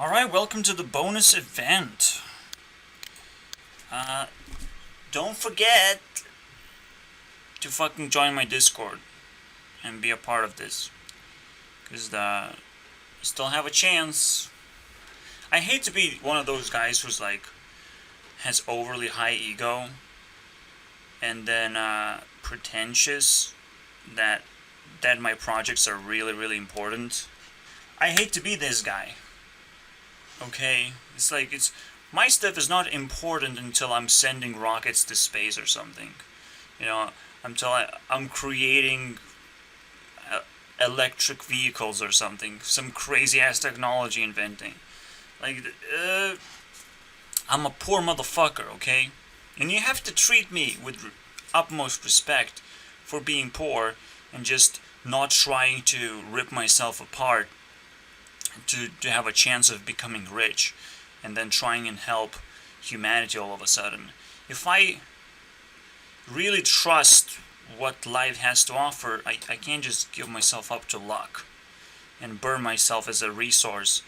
Alright, welcome to the bonus event. Uh, don't forget to fucking join my Discord and be a part of this. Because you still have a chance. I hate to be one of those guys who's like, has overly high ego and then pretentious that my projects are really, really important. I hate to be this guy. Okay? It's my stuff is not important until I'm sending rockets to space or something. You know, I'm creating electric vehicles or something, some crazy ass technology inventing. Like, I'm a poor motherfucker, okay? And you have to treat me with utmost respect for being poor and just not trying to rip myself apart to have a chance of becoming rich and then trying and help humanity all of a sudden. If I really trust what life has to offer, I can't just give myself up to luck and burn myself as a resource,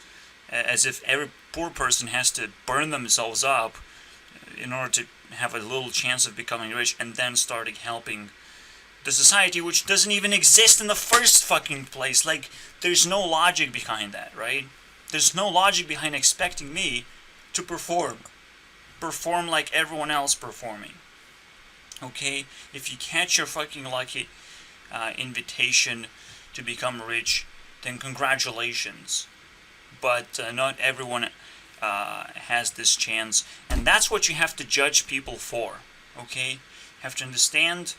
as if every poor person has to burn themselves up in order to have a little chance of becoming rich and then starting helping the society which doesn't even exist in the first fucking place. Like, there's no logic behind that, right? There's no logic behind expecting me to perform like everyone else performing. Okay, if you catch your fucking lucky invitation to become rich, then congratulations. But not everyone has this chance, and that's what you have to judge people for. Okay, you have to understand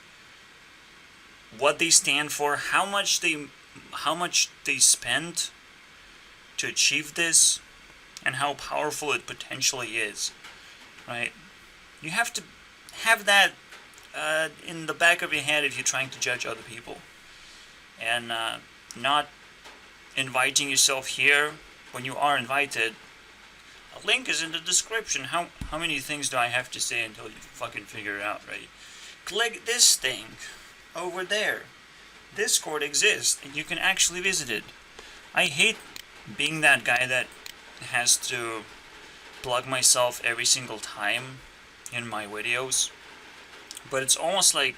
what they stand for, how much they spend to achieve this, and how powerful it potentially is. Right? You have to have that in the back of your head if you're trying to judge other people, and not inviting yourself here when you are invited. A link is in the description. How many things do I have to say until you fucking figure it out, right? Click this thing over there. Discord exists and you can actually visit it. I hate being that guy that has to plug myself every single time in my videos, but it's almost like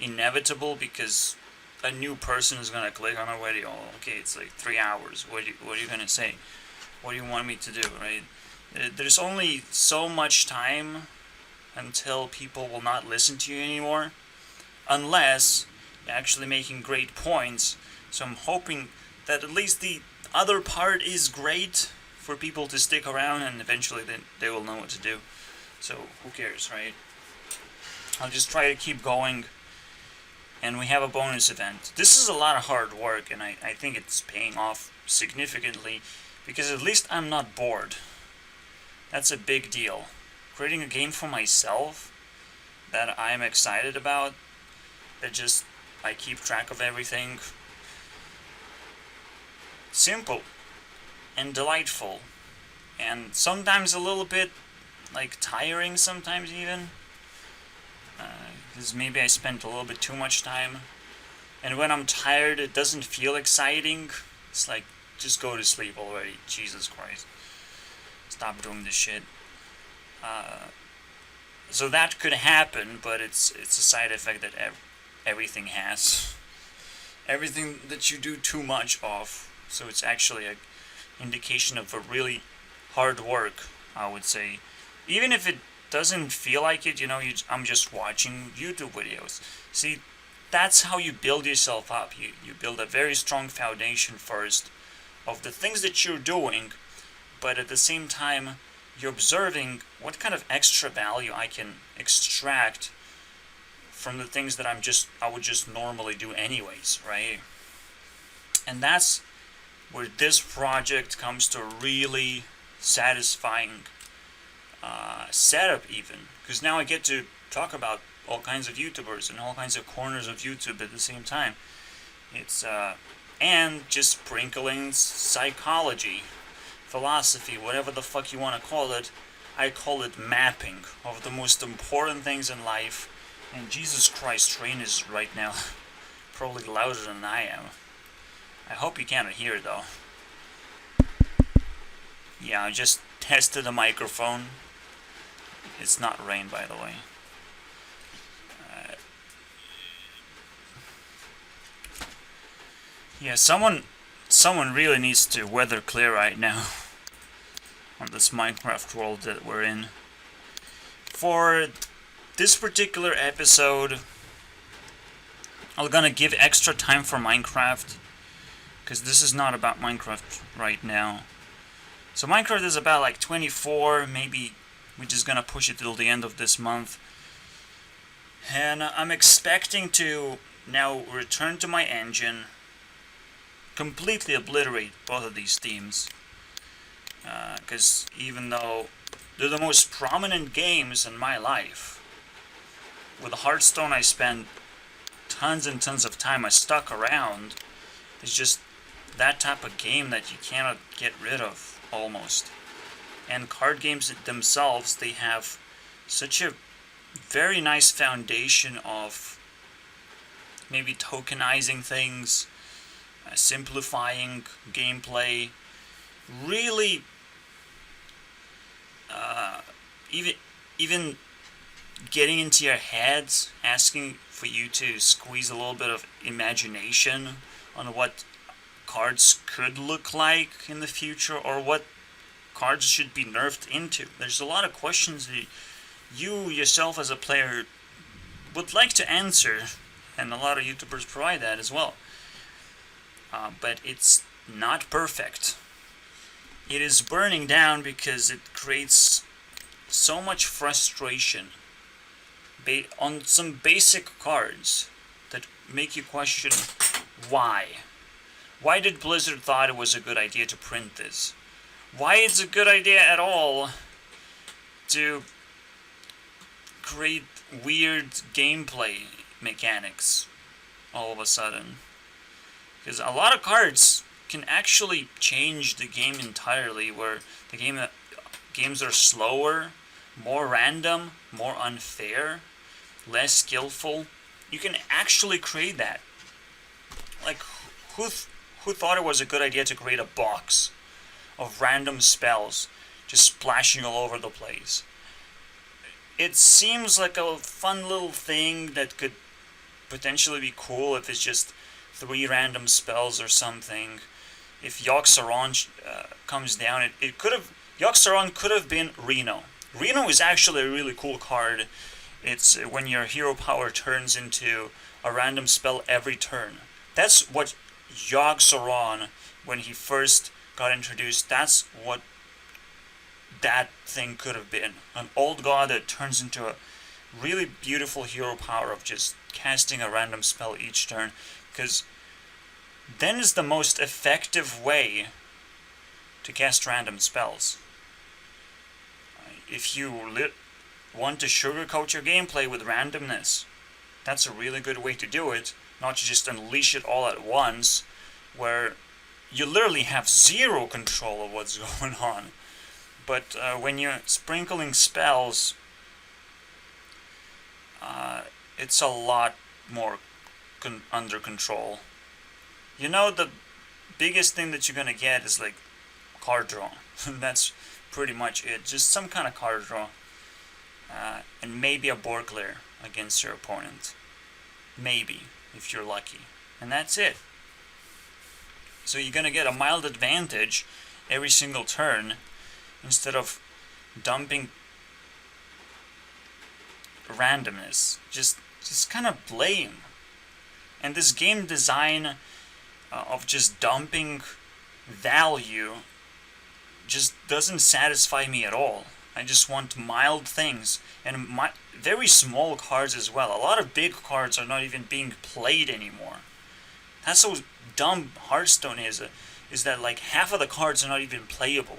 inevitable because a new person is gonna click on a video. Okay, it's like 3 hours. What are you gonna say? What do you want me to do, right? There's only so much time until people will not listen to you anymore, unless you're actually making great points. So I'm hoping that at least the other part is great for people to stick around, and eventually they will know what to do. So who cares, right? I'll just try to keep going. And we have a bonus event. This is a lot of hard work, and I think it's paying off significantly because at least I'm not bored. That's a big deal. Creating a game for myself that I'm excited about, that just I keep track of everything. Simple and delightful, and sometimes a little bit like tiring, sometimes even. Because maybe I spent a little bit too much time. And when I'm tired, it doesn't feel exciting. It's like, just go to sleep already. Jesus Christ. Stop doing this shit. So that could happen, but it's a side effect that everything has. Everything that you do too much of. So it's actually an indication of a really hard work, I would say. Even if it doesn't feel like it, I'm just watching YouTube videos. See, that's how you build yourself up. You build a very strong foundation first of the things that you're doing, but at the same time, you're observing what kind of extra value I can extract from the things that I would just normally do anyways, right? And that's where this project comes to really satisfying setup, even, because now I get to talk about all kinds of YouTubers and all kinds of corners of YouTube at the same time. It's and just sprinkling psychology, philosophy, whatever the fuck you want to call it. I call it mapping of the most important things in life. And Jesus Christ, rain is right now probably louder than I am. I hope you can't hear it though. Yeah, I just tested the microphone. It's not rain, by the way. Yeah, someone really needs to weather clear right now on this Minecraft world that we're in. For this particular episode, I'm gonna give extra time for Minecraft, because this is not about Minecraft right now. So Minecraft is about like 24, maybe we're just gonna push it till the end of this month. And I'm expecting to now return to my engine, completely obliterate both of these themes. Because even though they're the most prominent games in my life, with Hearthstone I spent tons and tons of time. I stuck around. It's just that type of game that you cannot get rid of, almost. And card games themselves, they have such a very nice foundation of maybe tokenizing things, simplifying gameplay, really even getting into your heads, asking for you to squeeze a little bit of imagination on what cards could look like in the future, or what cards should be nerfed into. There's a lot of questions that you yourself as a player would like to answer, and a lot of YouTubers provide that as well. But it's not perfect. It is burning down because it creates so much frustration on some basic cards that make you question why. Why did Blizzard thought it was a good idea to print this? Why it's a good idea at all to create weird gameplay mechanics all of a sudden? Because a lot of cards can actually change the game entirely, where the games are slower, more random, more unfair, less skillful. You can actually create that. Like, who thought it was a good idea to create a box of random spells just splashing all over the place? It seems like a fun little thing that could potentially be cool if it's just 3 random spells or something. If Yogg-Saron comes down, Yogg-Saron could have been Reno. Reno is actually a really cool card. It's when your hero power turns into a random spell every turn. That's what Yogg-Saron, when he first got introduced, that's what that thing could have been. An old god that turns into a really beautiful hero power of just casting a random spell each turn. Because then is the most effective way to cast random spells. If you want to sugarcoat your gameplay with randomness, that's a really good way to do it. Not to just unleash it all at once, where you literally have zero control of what's going on. But when you're sprinkling spells, it's a lot more under control. You know, the biggest thing that you're gonna get is like card draw. That's pretty much it. Just some kind of card draw. And maybe a board clear against your opponent. Maybe, if you're lucky. And that's it. So you're gonna get a mild advantage every single turn, instead of dumping randomness. Just kind of blame. And this game design of just dumping value just doesn't satisfy me at all. I just want mild things, and very small cards as well. A lot of big cards are not even being played anymore. That's how dumb Hearthstone is that like half of the cards are not even playable.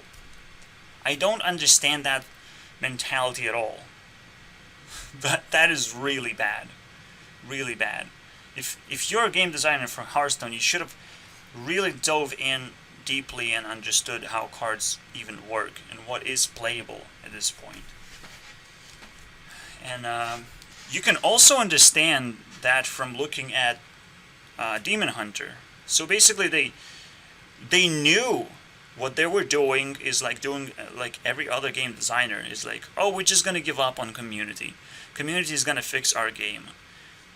I don't understand that mentality at all. That is really bad. Really bad. If you're a game designer for Hearthstone, you should have really dove in deeply and understood how cards even work and what is playable at this point. And you can also understand that from looking at Demon Hunter. So basically they knew what they were doing is like doing like every other game designer is like, oh, we're just gonna give up on community. Community is gonna fix our game.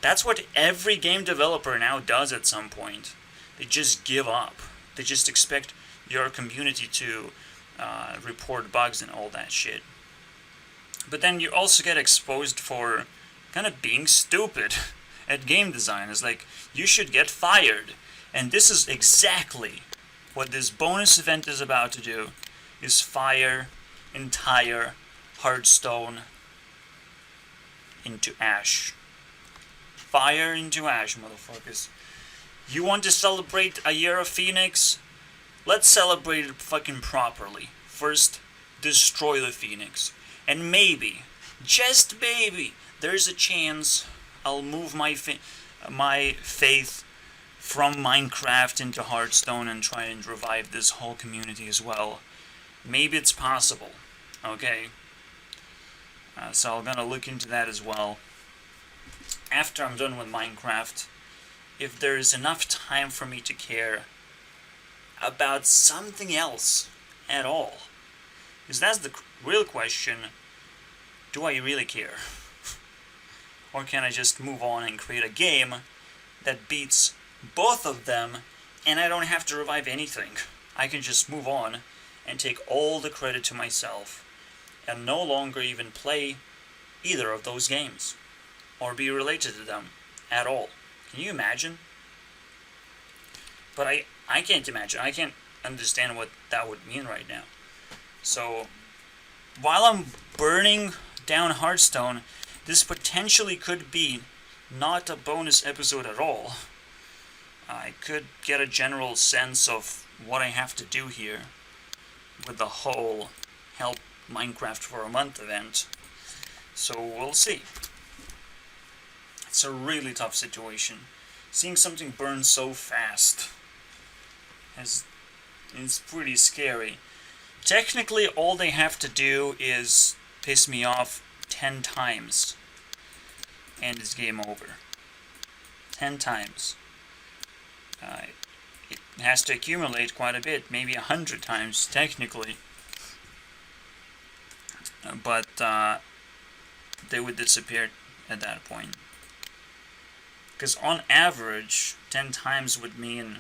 That's what every game developer now does at some point. They just give up. They just expect your community to report bugs and all that shit. But then you also get exposed for kind of being stupid at game design. It's like, you should get fired. And this is exactly what this bonus event is about to do, is fire entire Hearthstone into ash. Fire into ash, motherfuckers. You want to celebrate a year of Phoenix? Let's celebrate it fucking properly. First, destroy the Phoenix. And maybe, just maybe, there's a chance I'll move my faith from Minecraft into Hearthstone and try and revive this whole community as well. Maybe it's possible. Okay? So I'm gonna look into that as well. After I'm done with Minecraft, if there is enough time for me to care about something else at all. Because that's the real question. Do I really care? Or can I just move on and create a game that beats both of them and I don't have to revive anything? I can just move on and take all the credit to myself and no longer even play either of those games or be related to them at all. Can you imagine? But I can't imagine. I can't understand what that would mean right now. So, while I'm burning down Hearthstone, this potentially could be not a bonus episode at all. I could get a general sense of what I have to do here with the whole Help Minecraft for a Month event. So we'll see. It's a really tough situation. Seeing something burn so fast is pretty scary. Technically, all they have to do is piss me off 10 times, and it's game over. 10 times. It has to accumulate quite a bit, maybe 100 times, technically. But they would disappear at that point. Because on average, 10 times would mean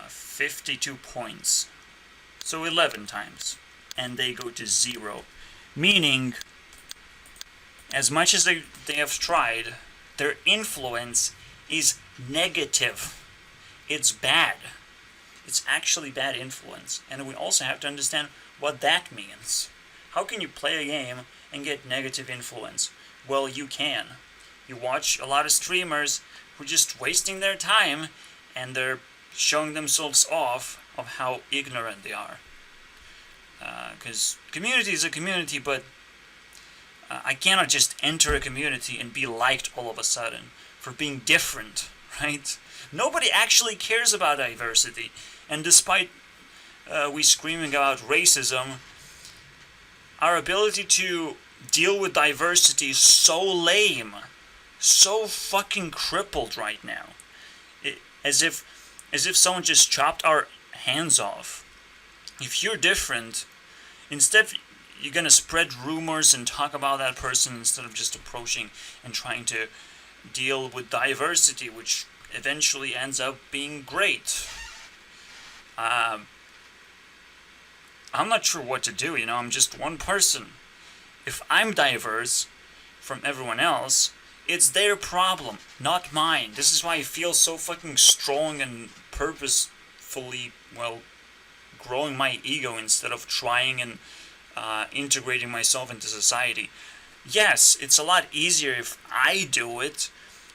52 points. So 11 times. And they go to 0. Meaning, as much as they have tried, their influence is negative. It's bad. It's actually bad influence. And we also have to understand what that means. How can you play a game and get negative influence? Well, you can. You watch a lot of streamers who are just wasting their time and they're showing themselves off of how ignorant they are. Because community is a community, but I cannot just enter a community and be liked all of a sudden for being different, right? Nobody actually cares about diversity, and despite we screaming about racism, our ability to deal with diversity is so lame, so fucking crippled right now. As if someone just chopped our hands off. If you're different, instead you're gonna spread rumors and talk about that person instead of just approaching and trying to deal with diversity, which eventually ends up being great. I'm not sure what to do, I'm just one person. If I'm diverse from everyone else, it's their problem, not mine. This is why I feel so fucking strong and purposefully, growing my ego instead of trying and integrating myself into society. Yes, it's a lot easier if I do it,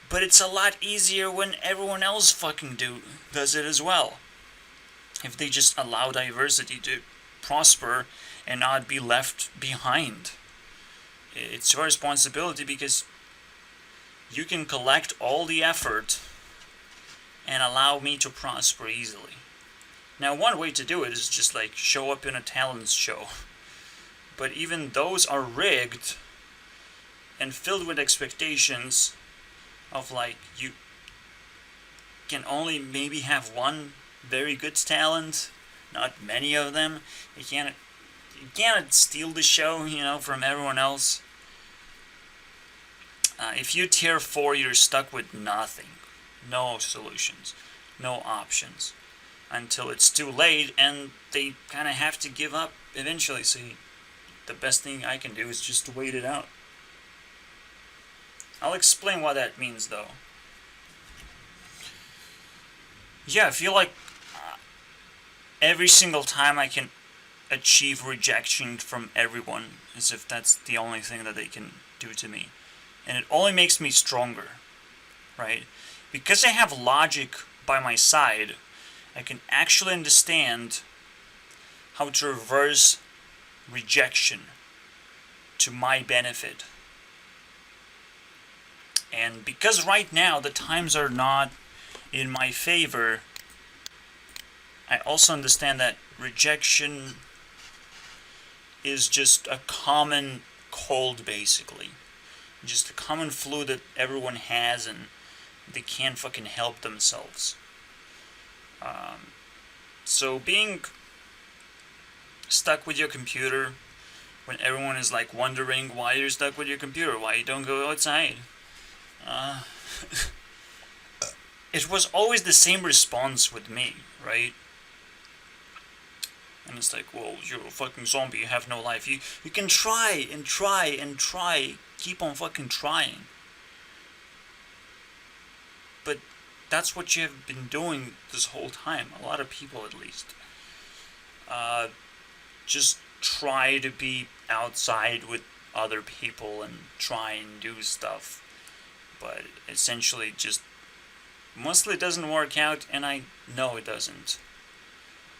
but it's a lot easier when everyone else fucking does it as well. If they just allow diversity to prosper and not be left behind. It's your responsibility because you can collect all the effort and allow me to prosper easily. Now, one way to do it is just show up in a talent show. But even those are rigged and filled with expectations of you can only maybe have one very good talent, not many of them. You cannot steal the show, from everyone else. If you tier 4, you're stuck with nothing. No solutions. No options. Until it's too late and they kind of have to give up eventually. So the best thing I can do is just to wait it out. I'll explain what that means though. Yeah, I feel like every single time I can achieve rejection from everyone, as if that's the only thing that they can do to me. And it only makes me stronger, right? Because I have logic by my side, I can actually understand how to reverse rejection to my benefit. And because right now the times are not in my favor, I also understand that rejection is just a common cold, basically. Just a common flu that everyone has and they can't fucking help themselves. So being stuck with your computer when everyone is like wondering why you're stuck with your computer, why you don't go outside. It was always the same response with me, right? And it's like, well, you're a fucking zombie, you have no life. You can try and try and try, keep on fucking trying. But that's what you have been doing this whole time, a lot of people at least. Just try to be outside with other people and try and do stuff. But essentially just mostly doesn't work out, and I know it doesn't.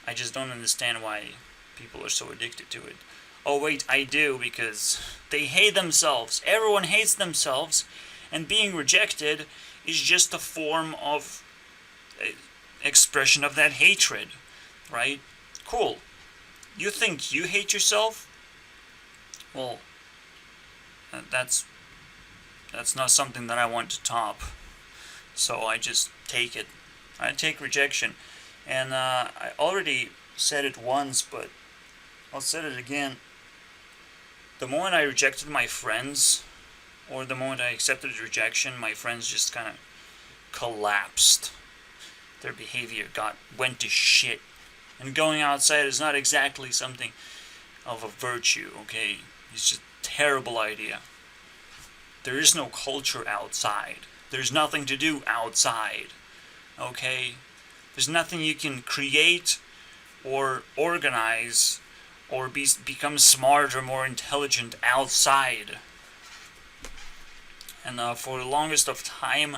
I just don't understand why people are so addicted to it. Oh wait, I do, because they hate themselves. Everyone hates themselves, and being rejected is just a form of expression of that hatred, right? Cool. You think you hate yourself? Well, that's not something that I want to top. So I just take it. I take rejection. And I already said it once, but I'll say it again. The moment I rejected my friends, or the moment I accepted rejection, my friends just kind of collapsed. Their behavior went to shit. And going outside is not exactly something of a virtue, okay? It's just a terrible idea. There is no culture outside. There's nothing to do outside, okay? There's nothing you can create or organize or become smarter, more intelligent outside. And for the longest of time,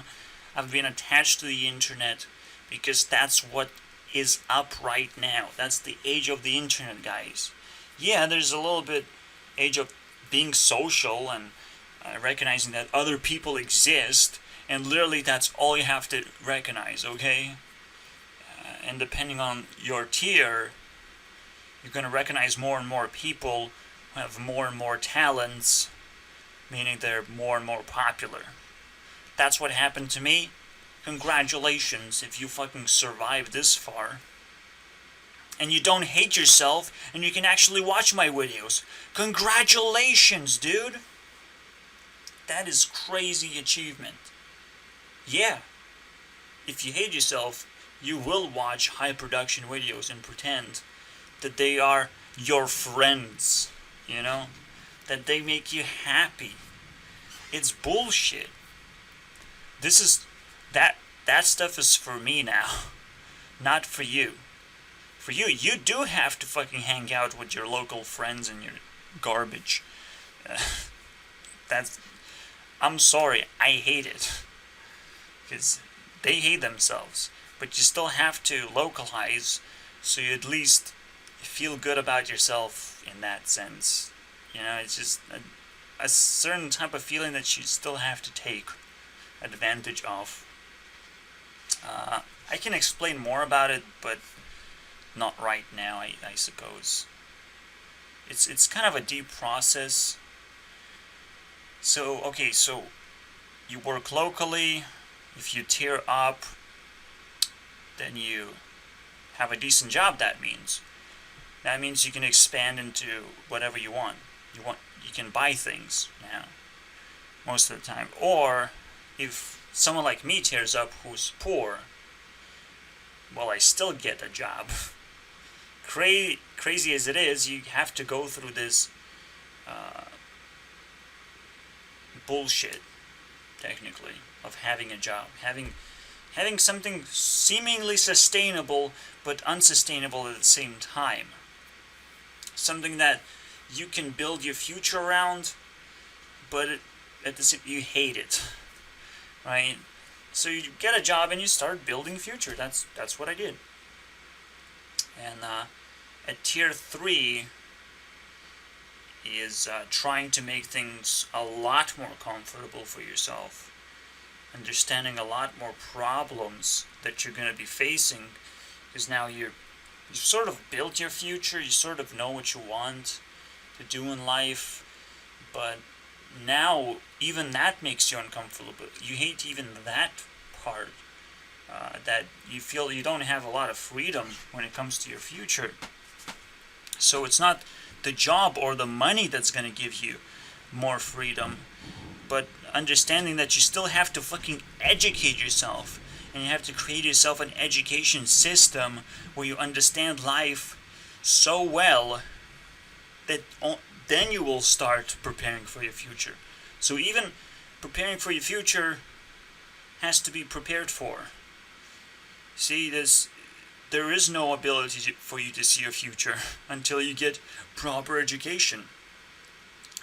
I've been attached to the internet because that's what is up right now. That's the age of the internet, guys. Yeah, there's a little bit age of being social and recognizing that other people exist, and literally that's all you have to recognize, okay? And depending on your tier, you're going to recognize more and more people who have more and more talents, meaning they're more and more popular. That's what happened to me. Congratulations if you fucking survived this far. And you don't hate yourself, and you can actually watch my videos. Congratulations, dude! That is crazy achievement. Yeah. If you hate yourself, you will watch high production videos and pretend that they are your friends, that they make you happy. It's bullshit. That stuff is for me now, not for you. For you, you do have to fucking hang out with your local friends and your garbage. I'm sorry, I hate it. Because they hate themselves. But you still have to localize so you at least feel good about yourself in that sense. It's just a certain type of feeling that you still have to take advantage of. I can explain more about it, but not right now, I suppose. It's kind of a deep process. So you work locally. If you tier up, then you have a decent job, that means. That means you can expand into whatever you want. You can buy things now, most of the time. Or if someone like me tears up who's poor, well, I still get a job. Crazy as it is, you have to go through this bullshit, technically, of having a job, having something seemingly sustainable but unsustainable at the same time. Something that you can build your future around, but you hate it, right? So you get a job and you start building a future. That's what I did. And at tier 3 is trying to make things a lot more comfortable for yourself, understanding a lot more problems that you're going to be facing, because now you sort of built your future, you sort of know what you want to do in life, but now even that makes you uncomfortable. You hate even that part, that you feel you don't have a lot of freedom when it comes to your future. So it's not the job or the money that's going to give you more freedom, but understanding that you still have to fucking educate yourself, and you have to create yourself an education system where you understand life so well that then you will start preparing for your future. So even preparing for your future has to be prepared for. See, there is no ability for you to see your future until you get proper education.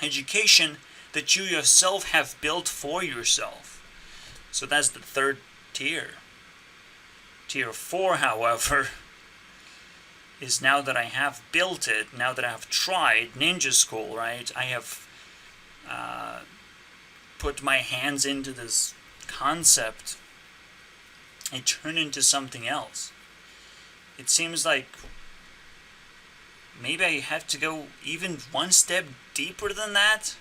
Education that you yourself have built for yourself. So that's the third tier. Tier 4, however, is now that I have built it, now that I have tried Ninja School, right? I have put my hands into this concept. It turned into something else. It seems like maybe I have to go even one step deeper than that,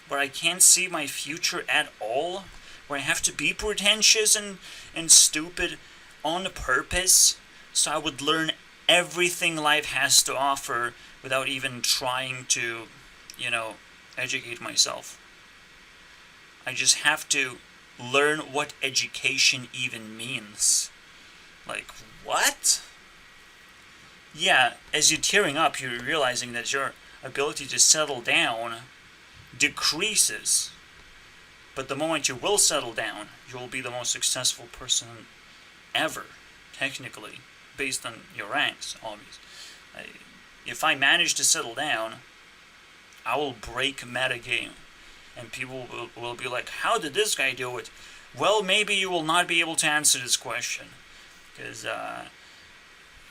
where I can't see my future at all, where I have to be pretentious and stupid on purpose, so I would learn everything life has to offer without even trying to, educate myself. I just have to learn what education even means. Like, what? Yeah, as you're tearing up, you're realizing that your ability to settle down decreases. But the moment you will settle down, you will be the most successful person ever, technically, based on your ranks, obviously. If I manage to settle down, I will break metagame. And people will be like, how did this guy do it? Well, maybe you will not be able to answer this question. Because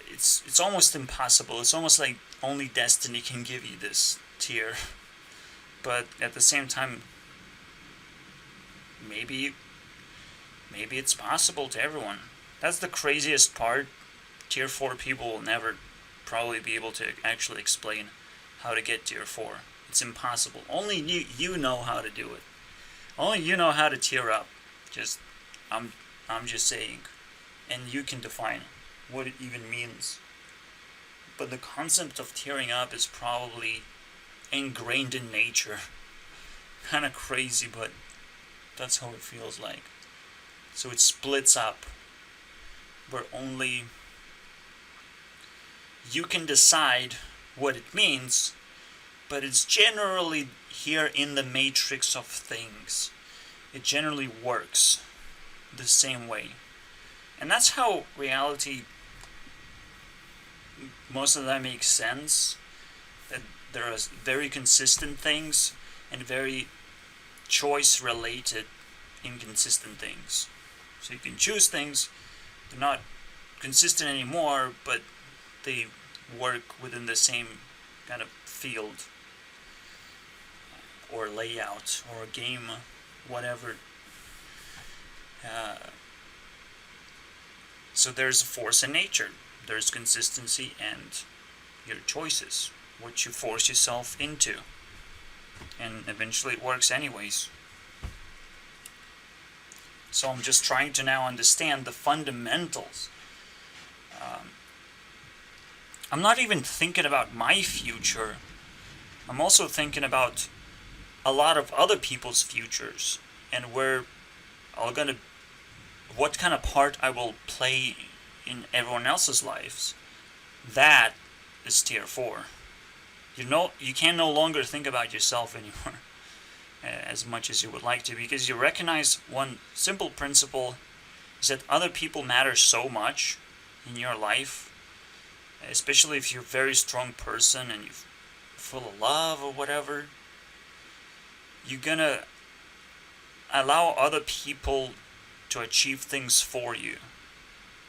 it's almost impossible. It's almost like only Destiny can give you this tier. But at the same time, maybe it's possible to everyone. That's the craziest part. Tier 4 people will never probably be able to actually explain how to get tier 4. It's impossible. Only you know how to do it. Only you know how to tier up. I'm just saying. And you can define what it even means. But the concept of tearing up is probably ingrained in nature. Kind of crazy, but that's how it feels like. So it splits up, where only you can decide what it means, but it's generally here in the matrix of things. It generally works the same way. And that's how reality most of the time makes sense. That there are very consistent things and very choice-related inconsistent things. So you can choose things, they're not consistent anymore, but they work within the same kind of field or layout or game, whatever. So there's a force in nature. There's consistency and your choices, what you force yourself into. And eventually it works anyways. So I'm just trying to now understand the fundamentals I'm not even thinking about my future. I'm also thinking about a lot of other people's futures and what kind of part I will play in everyone else's lives. That is tier 4. You can no longer think about yourself anymore as much as you would like to, because you recognize one simple principle is that other people matter so much in your life, especially if you're a very strong person and you're full of love or whatever. You're gonna allow other people to achieve things for you,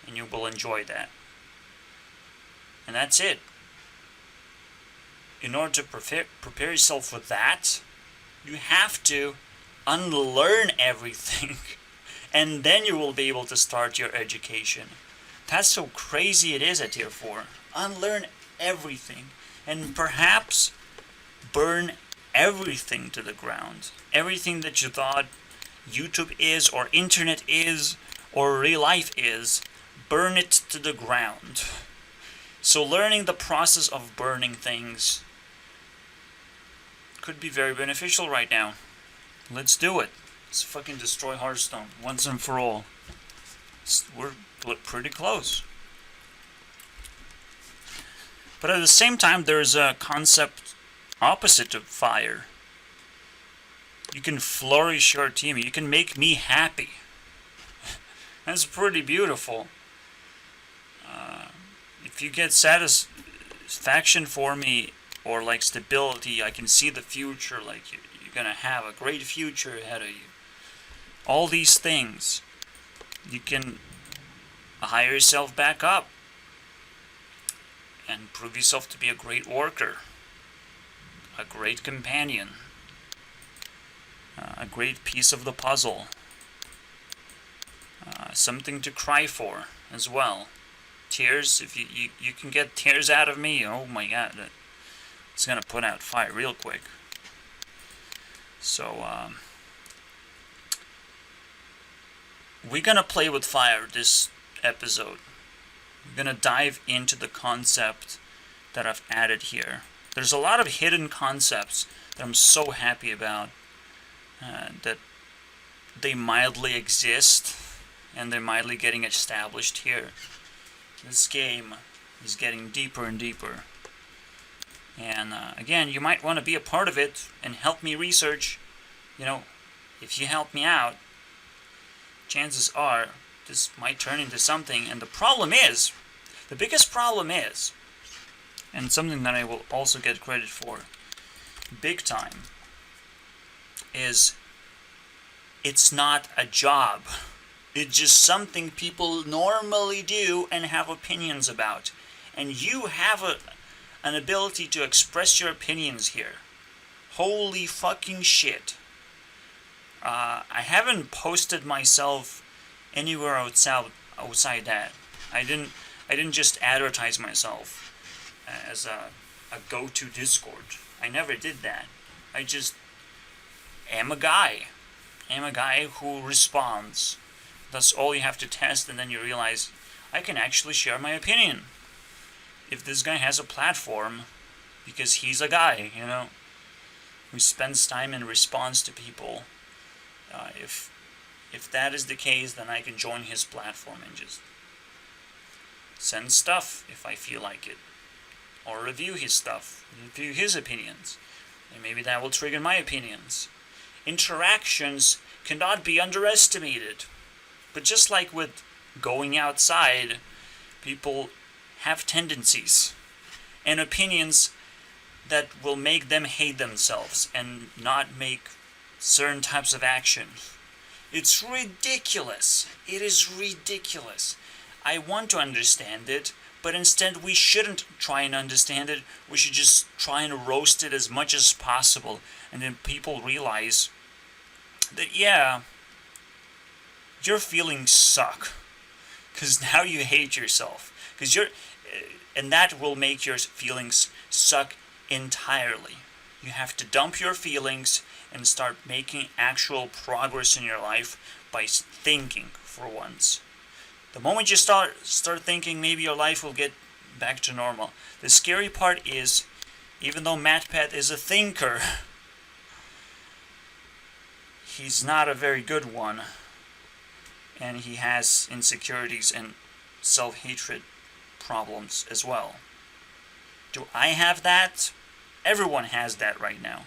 and you will enjoy that. And that's it. In order to prepare yourself for that, you have to unlearn everything, and then you will be able to start your education. That's how crazy it is at tier 4. Unlearn everything, and perhaps burn everything to the ground. Everything that you thought YouTube is, or internet is, or real life is, burn it to the ground. So learning the process of burning things could be very beneficial right now. Let's do it. Let's fucking destroy Hearthstone once and for all. We're pretty close. But at the same time, there's a concept opposite of fire. You can flourish your team. You can make me happy. That's pretty beautiful. If you get satisfaction for me, or like stability, I can see the future, like you're gonna have a great future ahead of you. All these things, you can hire yourself back up and prove yourself to be a great worker, a great companion, a great piece of the puzzle, something to cry for as well. Tears, if you can get tears out of me, oh my god, it's gonna put out fire real quick. So we're gonna play with fire this episode. We're gonna dive into the concept that I've added here. There's a lot of hidden concepts that I'm so happy about, that they mildly exist and they're mildly getting established here. This game is getting deeper and deeper. And again, you might want to be a part of it and help me research. If you help me out, chances are this might turn into something. And the biggest problem is, and something that I will also get credit for, big time, is it's not a job. It's just something people normally do and have opinions about. And you have an ability to express your opinions here. Holy fucking shit. I haven't posted myself anywhere outside that. I didn't just advertise myself as a go-to Discord. I never did that. I just am a guy. I'm a guy who responds. That's all you have to test, and then you realize I can actually share my opinion. If this guy has a platform, because he's a guy, who spends time in response to people, if that is the case, then I can join his platform and just send stuff if I feel like it, or review his stuff, review his opinions, and maybe that will trigger my opinions. Interactions cannot be underestimated. But just like with going outside, people have tendencies and opinions that will make them hate themselves and not make certain types of action. It's ridiculous. It is ridiculous. I want to understand it, but instead we shouldn't try and understand it. We should just try and roast it as much as possible, and then people realize that, yeah, your feelings suck, because now you hate yourself, and that will make your feelings suck entirely. You have to dump your feelings and start making actual progress in your life by thinking for once. The moment you start thinking, maybe your life will get back to normal. The scary part is, even though MatPat is a thinker, he's not a very good one. And he has insecurities and self-hatred problems as well. Do I have that? Everyone has that right now.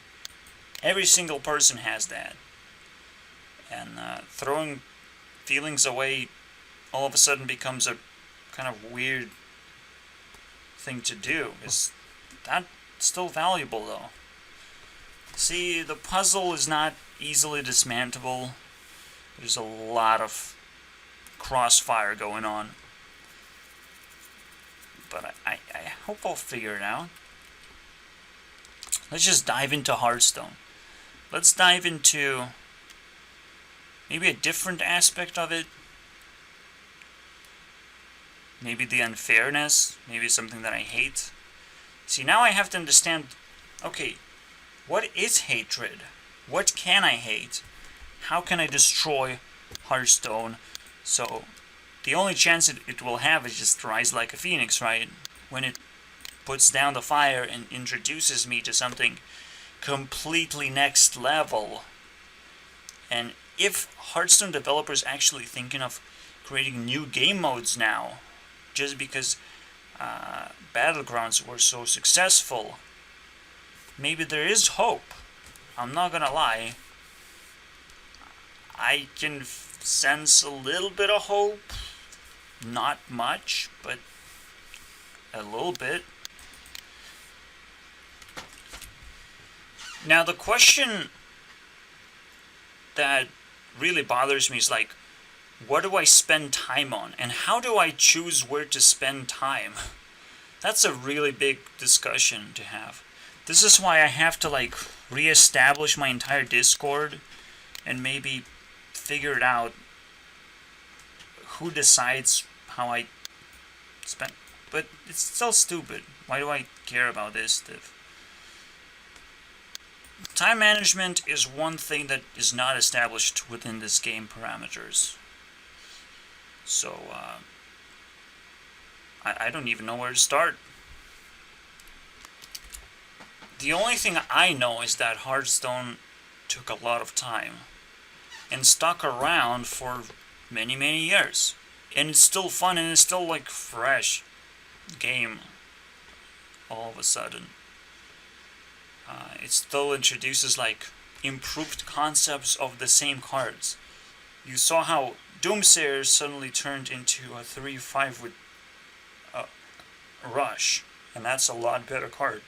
Every single person has that. And throwing feelings away all of a sudden becomes a kind of weird thing to do. Is that still valuable though? See, the puzzle is not easily dismantleable. There's a lot of crossfire going on. But I hope I'll figure it out. Let's just dive into Hearthstone. Let's dive into maybe a different aspect of it. Maybe the unfairness. Maybe something that I hate. See, now I have to understand, okay, what is hatred? What can I hate? How can I destroy Hearthstone? So, the only chance it will have is just rise like a phoenix, right? When it puts down the fire and introduces me to something completely next level. And if Hearthstone developers actually thinking of creating new game modes now, just because Battlegrounds were so successful, maybe there is hope. I'm not gonna lie. I can sense a little bit of hope. Not much, but a little bit. Now the question that really bothers me is like, what do I spend time on? And how do I choose where to spend time? That's a really big discussion to have. This is why I have to like reestablish my entire Discord and maybe figure it out. Who decides how I spend? But it's still stupid. Why do I care about this stuff? Time management is one thing that is not established within this game parameters. So, I don't even know where to start. The only thing I know is that Hearthstone took a lot of time and stuck around for many, many years. And it's still fun and it's still like fresh game all of a sudden. It still introduces like improved concepts of the same cards. You saw how Doomsayer suddenly turned into a 3/5 with Rush, and that's a lot better card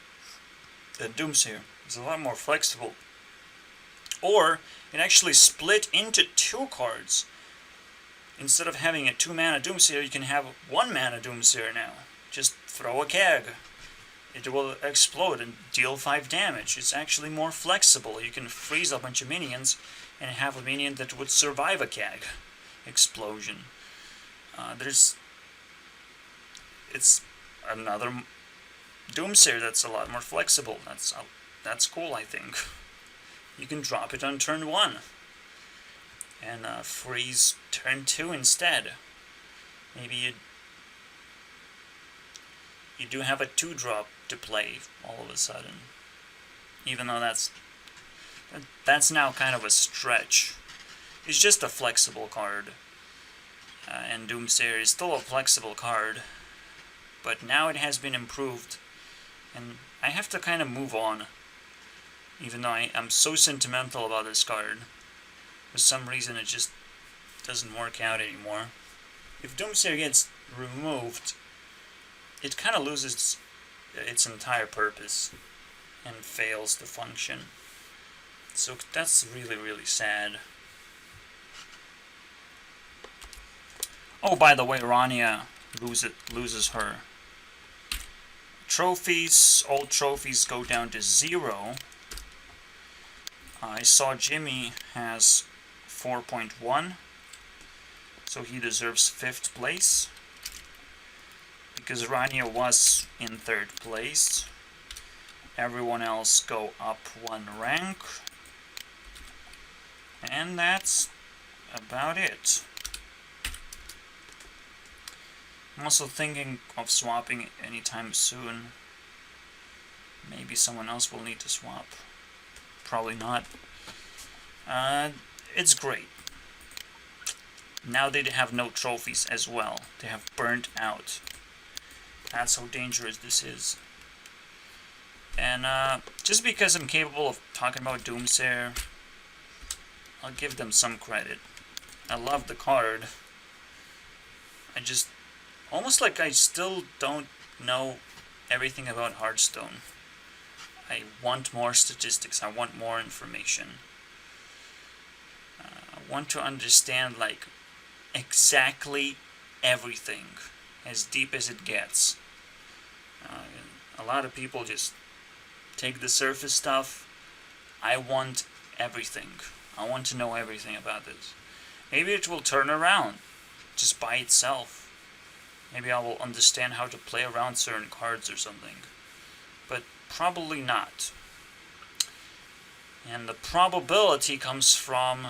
than Doomsayer. It's a lot more flexible. Or it actually split into two cards. Instead of having a 2-mana Doomsayer, you can have 1-mana Doomsayer now. Just throw a keg. It will explode and deal 5 damage. It's actually more flexible. You can freeze a bunch of minions and have a minion that would survive a keg explosion. It's another Doomsayer that's a lot more flexible. That's cool, I think. You can drop it on turn 1 and freeze turn 2 instead. Maybe you do have a 2-drop to play all of a sudden, even though that's now kind of a stretch. It's just a flexible card, and Doomsayer is still a flexible card, but now it has been improved, and I have to kind of move on, even though I'm so sentimental about this card. For some reason it just doesn't work out anymore. If Doomsayer gets removed, it kind of loses its entire purpose and fails to function. So that's really, really sad. Oh, by the way, Rania loses her trophies. All trophies go down to 0. I saw Jimmy has 4.1, so he deserves 5th place. Because Rania was in 3rd place. Everyone else go up 1 rank. And that's about it. I'm also thinking of swapping anytime soon. Maybe someone else will need to swap. Probably not. It's great. Now they have no trophies as well. They have burnt out. That's how dangerous this is. And just because I'm capable of talking about Doomsayer, I'll give them some credit. I love the card. I just... almost like I still don't know everything about Hearthstone. I want more statistics. I want more information. I want to understand, like, exactly everything. As deep as it gets. A lot of people just take the surface stuff. I want everything. I want to know everything about this. Maybe it will turn around just by itself. Maybe I will understand how to play around certain cards or something. But probably not. And the probability comes from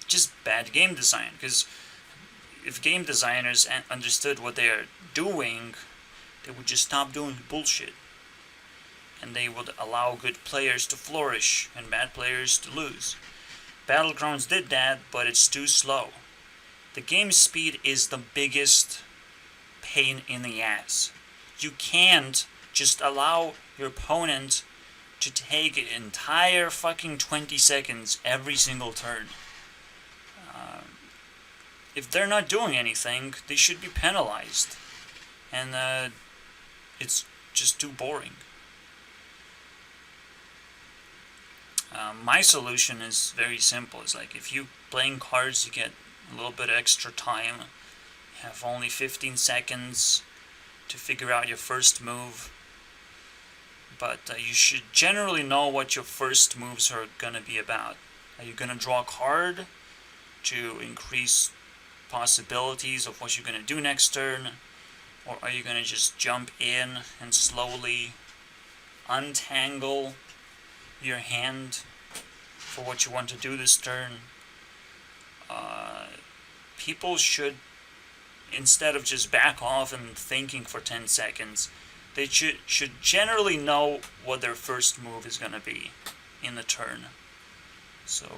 just bad game design. Because if game designers understood what they are doing, they would just stop doing bullshit. And they would allow good players to flourish and bad players to lose. Battlegrounds did that, but it's too slow. The game speed is the biggest pain in the ass. You can't just allow your opponent to take an entire fucking 20 seconds every single turn. If they're not doing anything, they should be penalized. And it's just too boring. My solution is very simple. It's like if you playing cards, you get a little bit extra time. You have only 15 seconds to figure out your first move. But you should generally know what your first moves are going to be about. Are you going to draw a card to increase possibilities of what you're going to do next turn? Or are you going to just jump in and slowly untangle your hand for what you want to do this turn? People should, instead of just back off and thinking for 10 seconds, they should generally know what their first move is going to be in the turn. So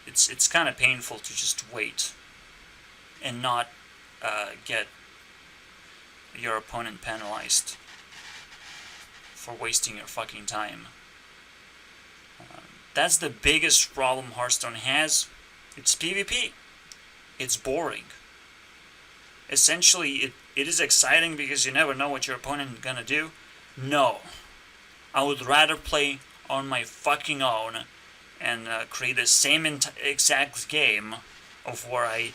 it's kind of painful to just wait and not get your opponent penalized for wasting your fucking time. That's the biggest problem Hearthstone has. It's PvP. It's boring. Essentially, it is exciting because you never know what your opponent is gonna do. No. I would rather play on my fucking own and create the same exact game of where I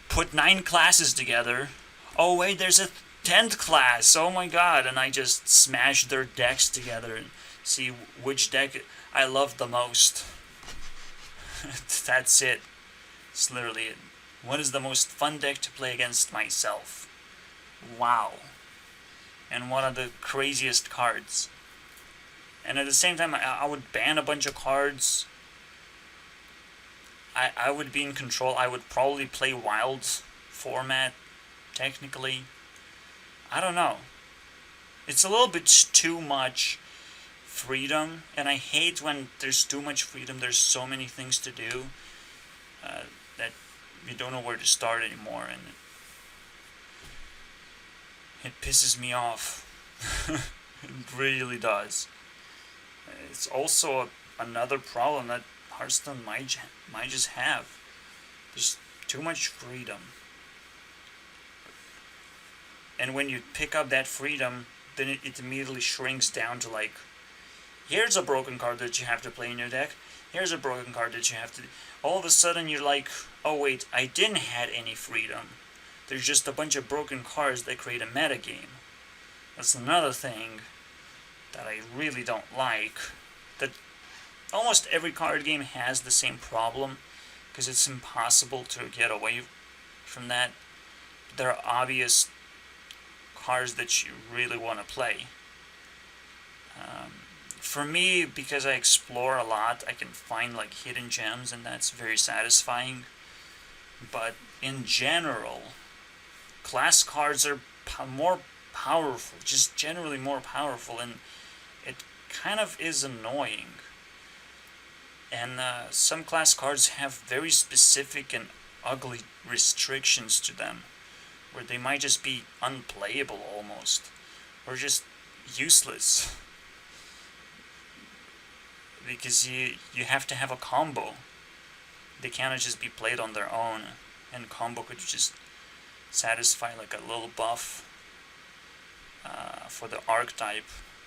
put 9 classes together. Oh wait, there's a 10th class. Oh my god. And I just smash their decks together and see which deck I love the most. That's it. It's literally it. What is the most fun deck to play against myself? Wow. And what are the craziest cards? And at the same time, I would ban a bunch of cards. I would be in control. I would probably play wild format, technically. I don't know. It's a little bit too much freedom, and I hate when there's too much freedom. There's so many things to do that you don't know where to start anymore, and it pisses me off. It really does. It's also another problem that Hearthstone might just have. There's too much freedom. And when you pick up that freedom, then it immediately shrinks down to like, here's a broken card that you have to play in your deck. Here's a broken card that you have to... All of a sudden you're like, oh wait, I didn't have any freedom. There's just a bunch of broken cards that create a metagame. That's another thing that I really don't like. That almost every card game has the same problem, because it's impossible to get away from that. There are obvious cards that you really want to play. For me, because I explore a lot, I can find like hidden gems, and that's very satisfying. But in general, class cards are more powerful, just generally more powerful, and it kind of is annoying. And some class cards have very specific and ugly restrictions to them, where they might just be unplayable almost, or just useless. Because you have to have a combo. They cannot just be played on their own, and combo could just satisfy like a little buff for the archetype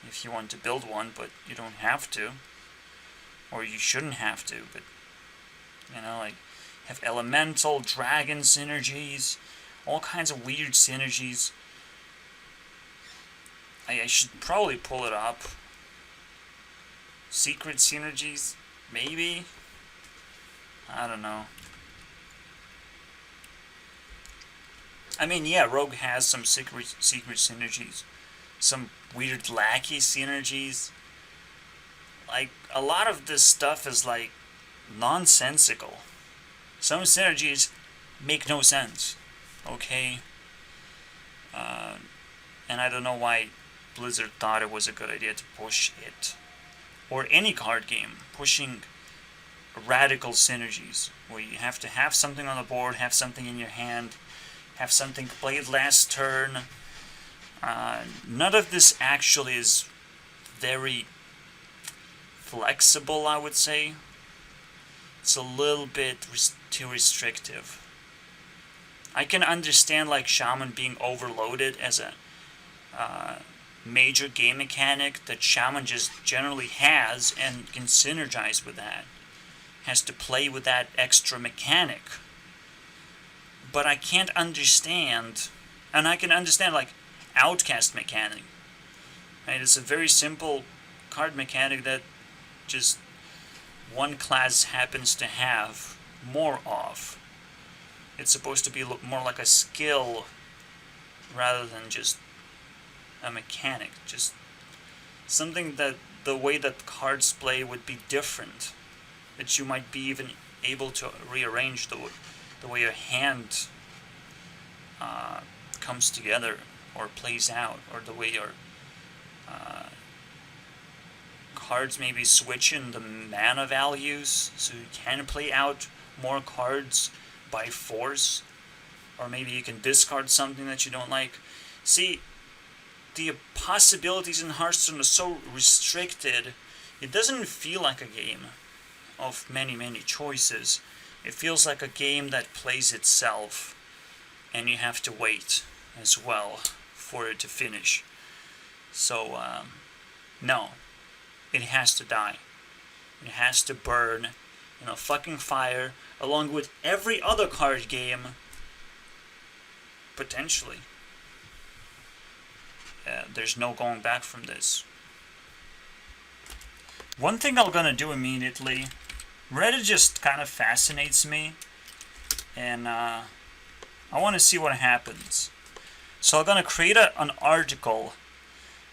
if you want to build one, but you don't have to, or you shouldn't have to. But you know, like, have elemental dragon synergies, all kinds of weird synergies. I should probably pull it up. Secret synergies, maybe? I don't know. I mean, yeah, Rogue has some secret synergies. Some weird lackey synergies. Like, a lot of this stuff is like nonsensical. Some synergies make no sense. Okay? And I don't know why Blizzard thought it was a good idea to push it. Or any card game, pushing radical synergies, where you have to have something on the board, have something in your hand, have something played last turn. None of this actually is very flexible, I would say. It's a little bit too restrictive. I can understand like Shaman being overloaded as a major game mechanic that Shaman just generally has and can synergize with that. Has to play with that extra mechanic. But I can't understand, and I can understand like Outcast mechanic. Right? It's a very simple card mechanic that just one class happens to have more of. It's supposed to be more like a skill rather than just a mechanic. Just something that the way that cards play would be different. That you might be even able to rearrange the way your hand comes together or plays out, or the way your cards maybe switch in the mana values, so you can play out more cards by force, or maybe you can discard something that you don't like. See, the possibilities in Hearthstone are so restricted, it doesn't feel like a game of many choices. It feels like a game that plays itself, and you have to wait as well for it to finish. So, no. It has to die. It has to burn in a fucking fire, along with every other card game, potentially. There's no going back from this. One thing I'm gonna do immediately, Reddit just kind of fascinates me, and I want to see what happens. So I'm gonna create an article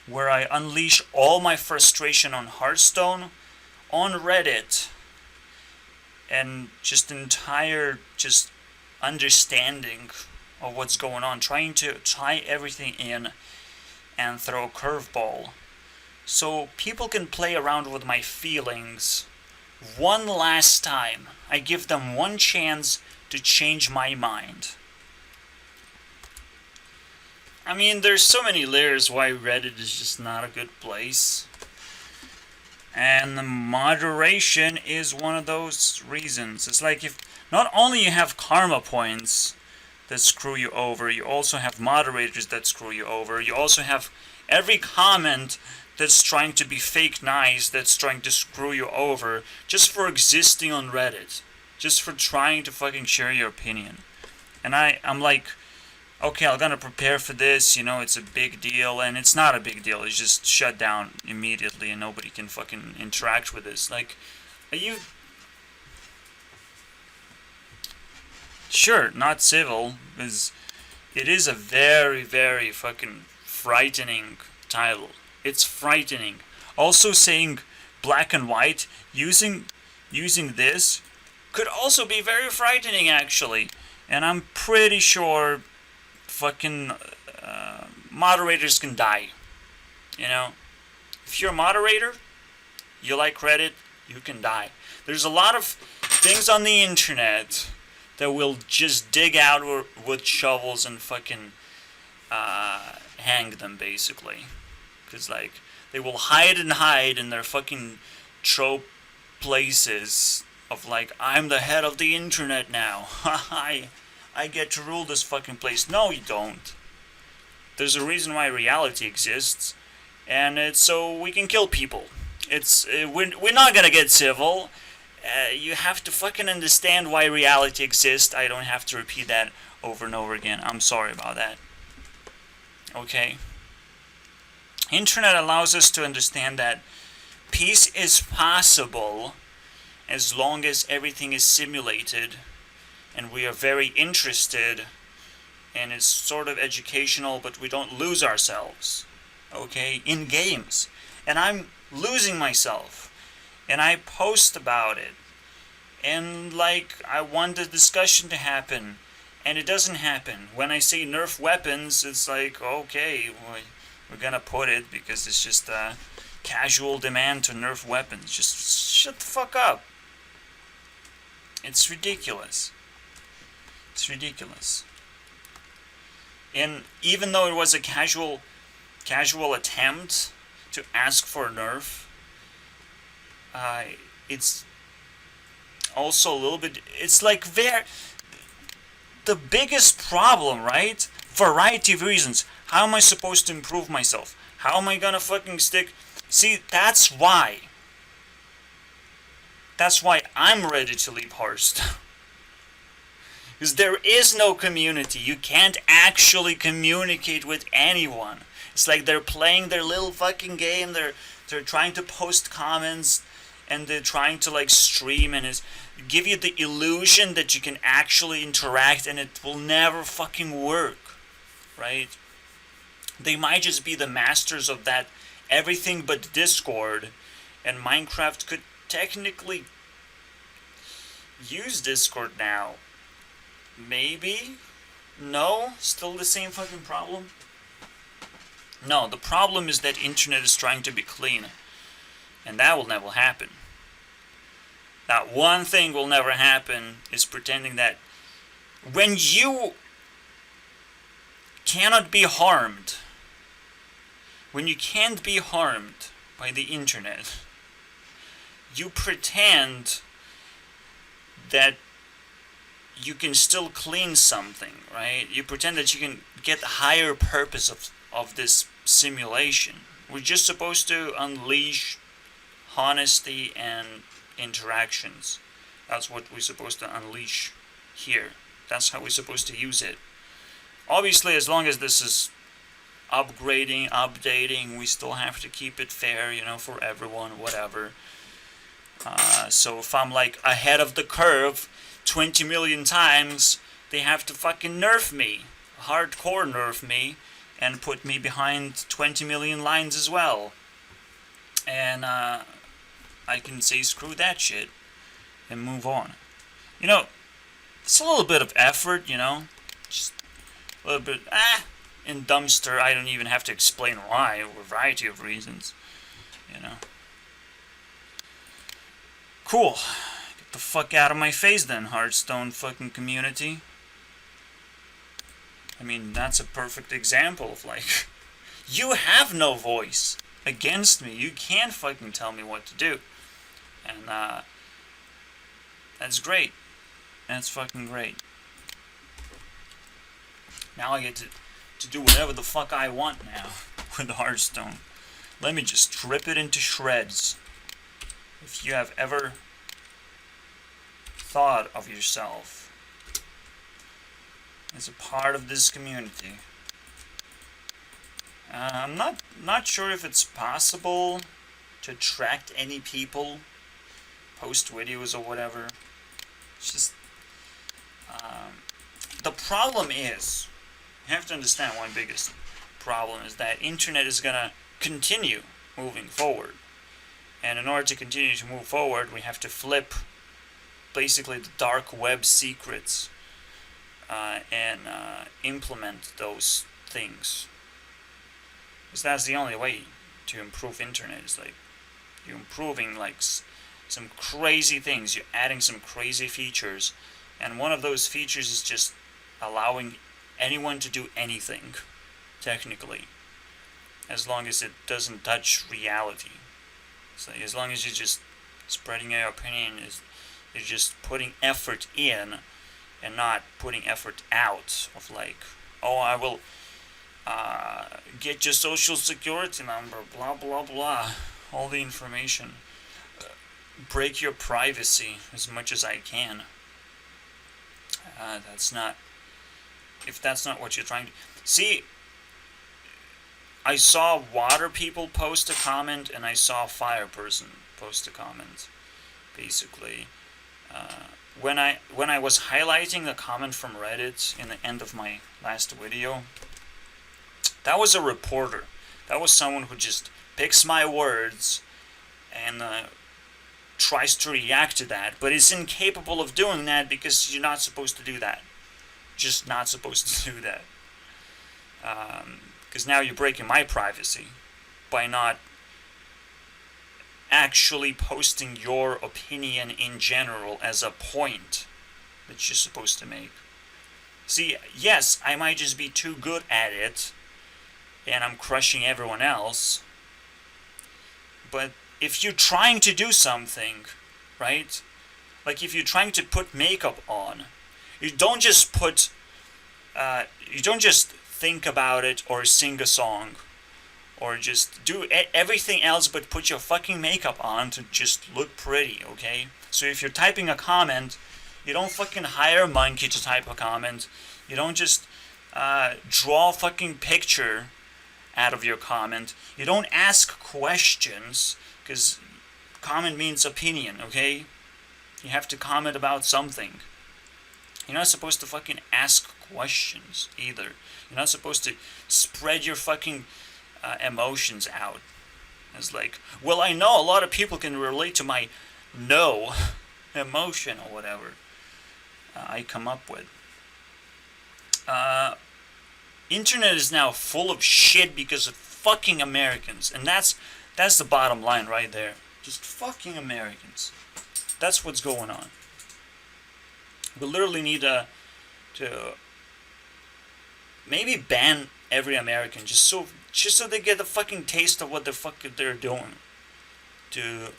where I unleash all my frustration on Hearthstone on Reddit, and just entire just understanding of what's going on, trying to tie everything in and throw a curveball so people can play around with my feelings one last time. I give them one chance to change my mind. I mean, there's so many layers why Reddit is just not a good place. And the moderation is one of those reasons. It's like, if not only you have karma points that screw you over, you also have moderators that screw you over. You also have every comment that's trying to be fake nice, that's trying to screw you over, just for existing on Reddit. Just for trying to fucking share your opinion. And I'm like, okay, I'm gonna prepare for this, you know, it's a big deal, and it's not a big deal, it's just shut down immediately and nobody can fucking interact with this. Like, are you... Sure, not civil, because it is a very fucking frightening title. It's frightening. Also saying black and white, using this, could also be very frightening, actually. And I'm pretty sure fucking moderators can die. You know? If you're a moderator, you like Reddit, you can die. There's a lot of things on the internet that will just dig out with shovels and fucking hang them, basically. Because, like, they will hide in their fucking trope places of, like, I'm the head of the internet now. I get to rule this fucking place. No, you don't. There's a reason why reality exists, and it's so we can kill people. We're not gonna get civil. You have to fucking understand why reality exists. I don't have to repeat that over and over again. I'm sorry about that. Okay? Internet allows us to understand that peace is possible as long as everything is simulated and we are very interested and it's sort of educational, but we don't lose ourselves, okay, in games. And I'm losing myself, and I post about it, and like I want the discussion to happen, and it doesn't happen. When I say nerf weapons, it's like, okay, we're gonna put it because it's just a casual demand to nerf weapons. Just shut the fuck up. It's ridiculous. It's ridiculous. And even though it was a casual attempt to ask for a nerf, it's also a little bit, it's like the biggest problem, right? Variety of reasons. How am I supposed to improve myself? How am I gonna fucking stick? See, that's why I'm ready to leave Hearthstone. Because there is no community. You can't actually communicate with anyone. It's like they're playing their little fucking game. They're trying to post comments, and they're trying to like stream and give you the illusion that you can actually interact, and it will never fucking work, right? They might just be the masters of that everything but Discord, and Minecraft could technically use Discord now. Maybe? No? Still the same fucking problem? No, the problem is that internet is trying to be clean. And that will never happen. That one thing will never happen is pretending that when you cannot be harmed, when you can't be harmed by the internet, you pretend that you can still clean something, right? You pretend that you can get the higher purpose of this simulation. We're just supposed to unleash honesty and interactions. That's what we're supposed to unleash here. That's how we're supposed to use it. Obviously, as long as this is upgrading, updating, we still have to keep it fair, for everyone, whatever. So if I'm like ahead of the curve 20 million times, they have to fucking nerf me. Hardcore nerf me. And put me behind 20 million lines as well. And I can say screw that shit. And move on. It's a little bit of effort, Just a little bit, in dumpster. I don't even have to explain why. A variety of reasons. Cool. Get the fuck out of my face then, Hearthstone fucking community. I mean, that's a perfect example of like, you have no voice against me. You can't fucking tell me what to do. And that's great. That's fucking great. Now I get to do whatever the fuck I want now with Hearthstone. Let me just rip it into shreds. If you have ever thought of yourself as a part of this community, I'm not sure if it's possible to attract any people, post videos or whatever. It's just the problem is, you have to understand one biggest problem is that internet is gonna continue moving forward. And in order to continue to move forward, we have to flip basically the dark web secrets and implement those things. Because that's the only way to improve internet. Is like you're improving like some crazy things. You're adding some crazy features, and one of those features is just allowing anyone to do anything, technically, as long as it doesn't touch reality. So as long as you're just spreading your opinion, you're just putting effort in and not putting effort out of like, oh, I will get your social security number, blah blah blah, all the information, break your privacy as much as I can. If that's not what you're trying to see. I saw water people post a comment, and I saw fire person post a comment. Basically, when I was highlighting the comment from Reddit in the end of my last video, that was a reporter. That was someone who just picks my words and tries to react to that, but is incapable of doing that because you're not supposed to do that. Just not supposed to do that. Because now you're breaking my privacy by not actually posting your opinion in general as a point that you're supposed to make. See, yes, I might just be too good at it, and I'm crushing everyone else, but if you're trying to do something, right? Like if you're trying to put makeup on, you don't just think about it or sing a song or just do everything else but put your fucking makeup on to just look pretty, okay? So if you're typing a comment, you don't fucking hire a monkey to type a comment. You don't just draw a fucking picture out of your comment. You don't ask questions, because comment means opinion, okay? You have to comment about something. You're not supposed to fucking ask questions either. You're not supposed to spread your fucking emotions out. It's like, well, I know a lot of people can relate to my no emotion or whatever I come up with. Internet is now full of shit because of fucking Americans, and that's the bottom line right there. Just fucking Americans. That's what's going on. We literally need to maybe ban every American just so they get the fucking taste of what the fuck they're doing. We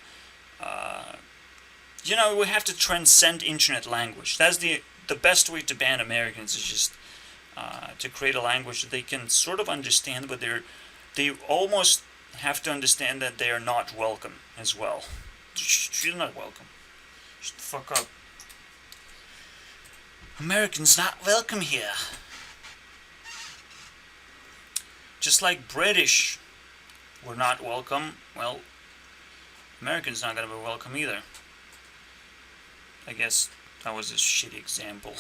have to transcend internet language. That's the best way to ban Americans, is just to create a language that they can sort of understand, but they almost have to understand that they are not welcome as well. You're not welcome. Shut the fuck up. Americans not welcome here. Just like British were not welcome, well, Americans not gonna be welcome either. I guess that was a shitty example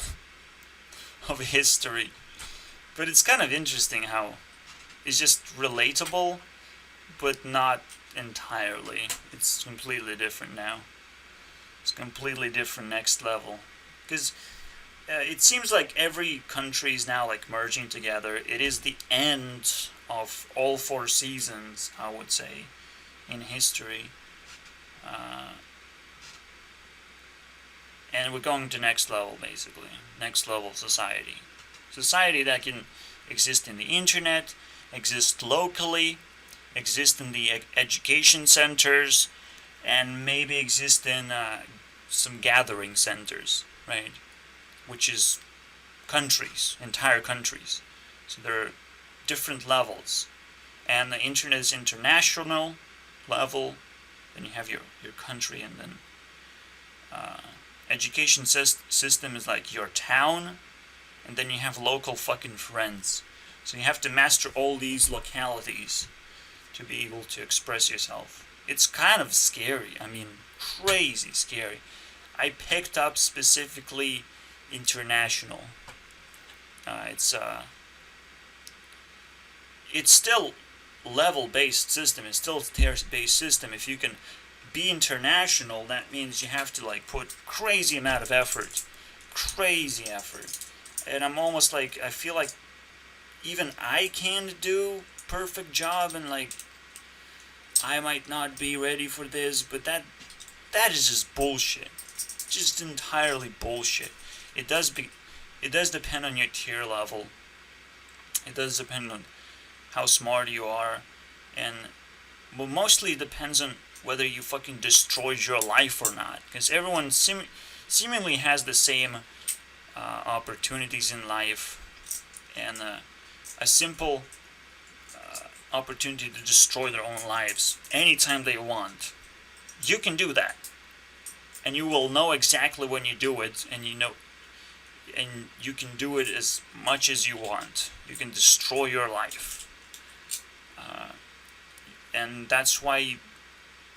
of history. But it's kind of interesting how it's just relatable, but not entirely. It's completely different now. It's completely different, next level. Because it seems like every country is now like merging together. It is the end of all 4 seasons, I would say, in history. And we're going to next level, basically. Next level society. Society that can exist in the internet, exist locally, exist in the education centers, and maybe exist in some gathering centers, right? Which is countries, entire countries. So there are different levels. And the internet is international level. Then you have your country, and then education system is like your town, and then you have local fucking friends. So you have to master all these localities to be able to express yourself. It's kind of scary. I mean, crazy scary. I picked up specifically international. It's still level-based system. It's still tier-based system. If you can be international, that means you have to like put crazy amount of effort. Crazy effort. and I'm almost like, I feel like even I can't do perfect job, and like I might not be ready for this, but that is just bullshit. Just entirely bullshit. It does depend on your tier level. It does depend on how smart you are, and well, mostly it depends on whether you fucking destroyed your life or not. Because everyone seemingly has the same opportunities in life, and a simple opportunity to destroy their own lives anytime they want. You can do that, and you will know exactly when you do it, and you can do it as much as you want. You can destroy your life, and that's why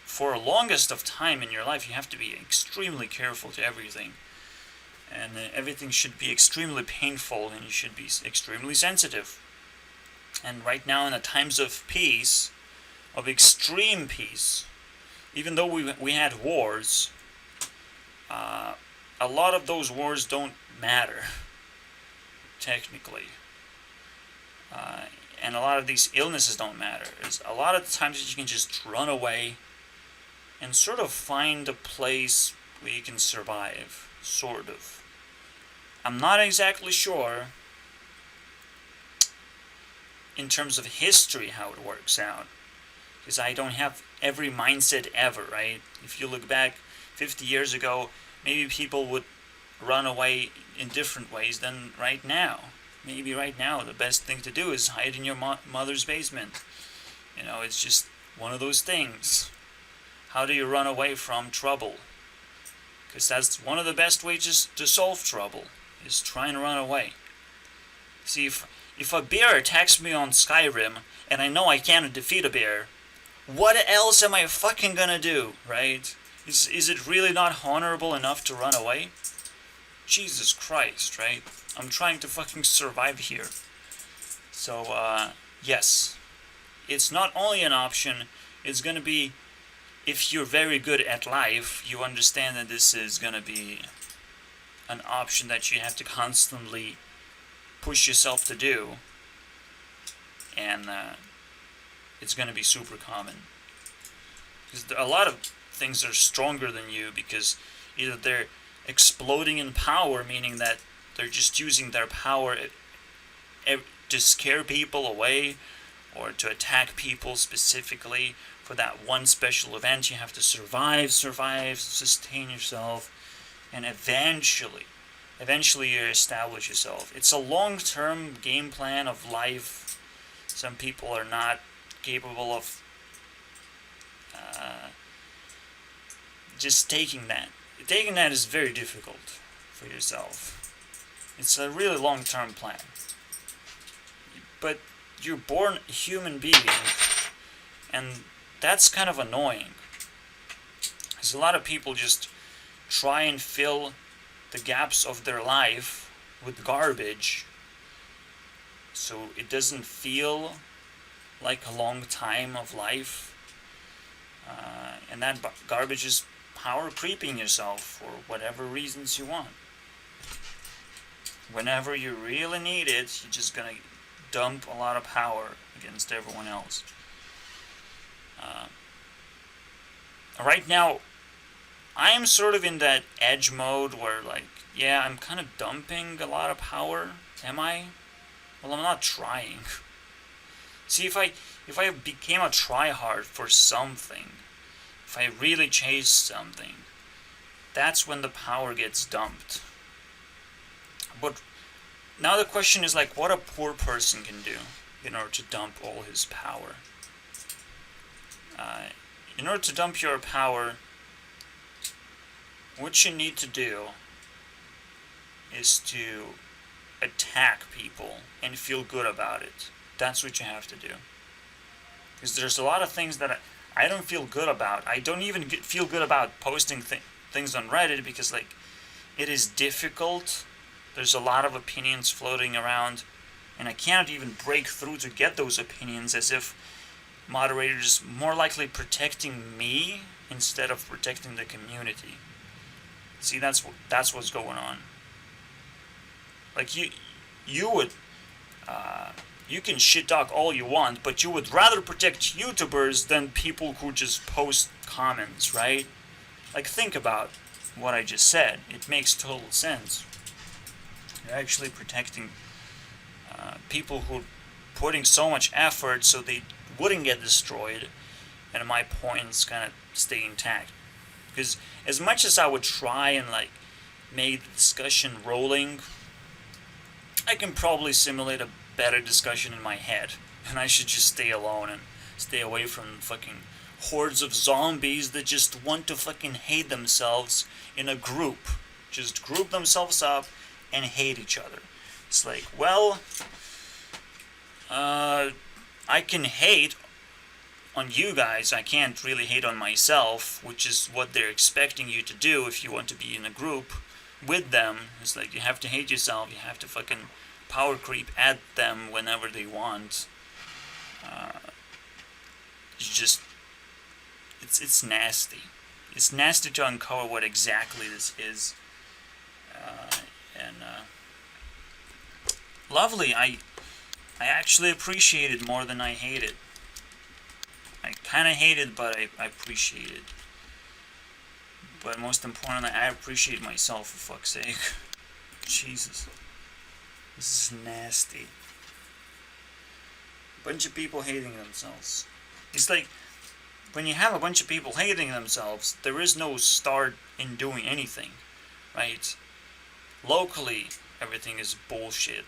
for the longest of time in your life you have to be extremely careful to everything, and everything should be extremely painful, and you should be extremely sensitive. And right now, in the times of peace, of extreme peace, even though we had wars, a lot of those wars don't matter, technically. And a lot of these illnesses don't matter. A lot of the times you can just run away and sort of find a place where you can survive, sort of. I'm not exactly sure in terms of history how it works out, because I don't have every mindset ever, right? If you look back 50 years ago, maybe people would run away in different ways than right now. Maybe right now the best thing to do is hide in your mother's basement. It's just one of those things. How do you run away from trouble? Because that's one of the best ways to solve trouble, is try and run away. See, if a bear attacks me on Skyrim, and I know I can't defeat a bear, what else am I fucking gonna do, right? Is it really not honorable enough to run away? Jesus Christ, right? I'm trying to fucking survive here. So, yes. It's not only an option, it's gonna be, if you're very good at life, you understand that this is gonna be an option that you have to constantly push yourself to do, and it's going to be super common, because a lot of things are stronger than you, because either they're exploding in power, meaning that they're just using their power to scare people away, or to attack people specifically for that one special event. You have to survive, sustain yourself, and eventually you establish yourself. It's a long-term game plan of life. Some people are not capable of just taking that. Taking that is very difficult for yourself. It's a really long-term plan. But you're born a human being, and that's kind of annoying. Because a lot of people just try and fill the gaps of their life with garbage, so it doesn't feel like a long time of life, and that garbage is power creeping yourself for whatever reasons you want. Whenever you really need it, you're just gonna dump a lot of power against everyone else. Right now, I'm sort of in that edge mode where, like, yeah, I'm kind of dumping a lot of power. Am I? Well, I'm not trying. See, if I became a tryhard for something, if I really chased something, that's when the power gets dumped. But now the question is, like, what a poor person can do in order to dump all his power. In order to dump your power, what you need to do is to attack people and feel good about it. That's what you have to do. Because there's a lot of things that I don't feel good about. I don't even feel good about posting things on Reddit, because, like, it is difficult. There's a lot of opinions floating around, and I can't even break through to get those opinions, as if moderators more likely protecting me instead of protecting the community. See, that's what's going on. Like you would, you can shit talk all you want, but you would rather protect YouTubers than people who just post comments, right? Like, think about what I just said. It makes total sense. You're actually protecting people who are putting so much effort so they wouldn't get destroyed, and my points kind of stay intact. Because as much as I would try and like make the discussion rolling, I can probably simulate a better discussion in my head, and I should just stay alone and stay away from fucking hordes of zombies that just want to fucking hate themselves in a group. Just group themselves up and hate each other. It's like, well, I can hate on you guys. I can't really hate on myself, which is what they're expecting you to do if you want to be in a group with them. It's like, you have to hate yourself. You have to fucking power creep at them whenever they want. It's just, it's nasty. It's nasty to uncover what exactly this is. Lovely. I actually appreciate it more than I hate it. I kind of hate it, but I appreciate it. But most importantly, I appreciate myself, for fuck's sake. Jesus. This is nasty. Bunch of people hating themselves. It's like, when you have a bunch of people hating themselves, there is no start in doing anything, right? Locally, everything is bullshit.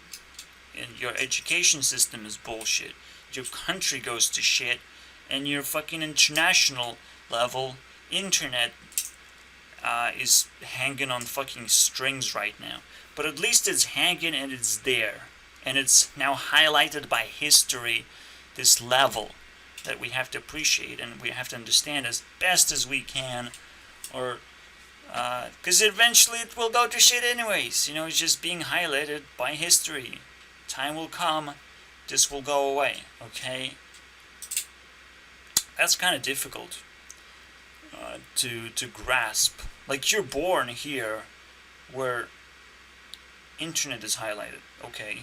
And your education system is bullshit. Your country goes to shit. And your fucking international level internet is hanging on fucking strings right now. But at least it's hanging and it's there. And it's now highlighted by history, this level that we have to appreciate and we have to understand as best as we can. Or, because eventually it will go to shit anyways. You know, it's just being highlighted by history. Time will come, this will go away, okay? That's kind of difficult to grasp. Like, you're born here where internet is highlighted, okay?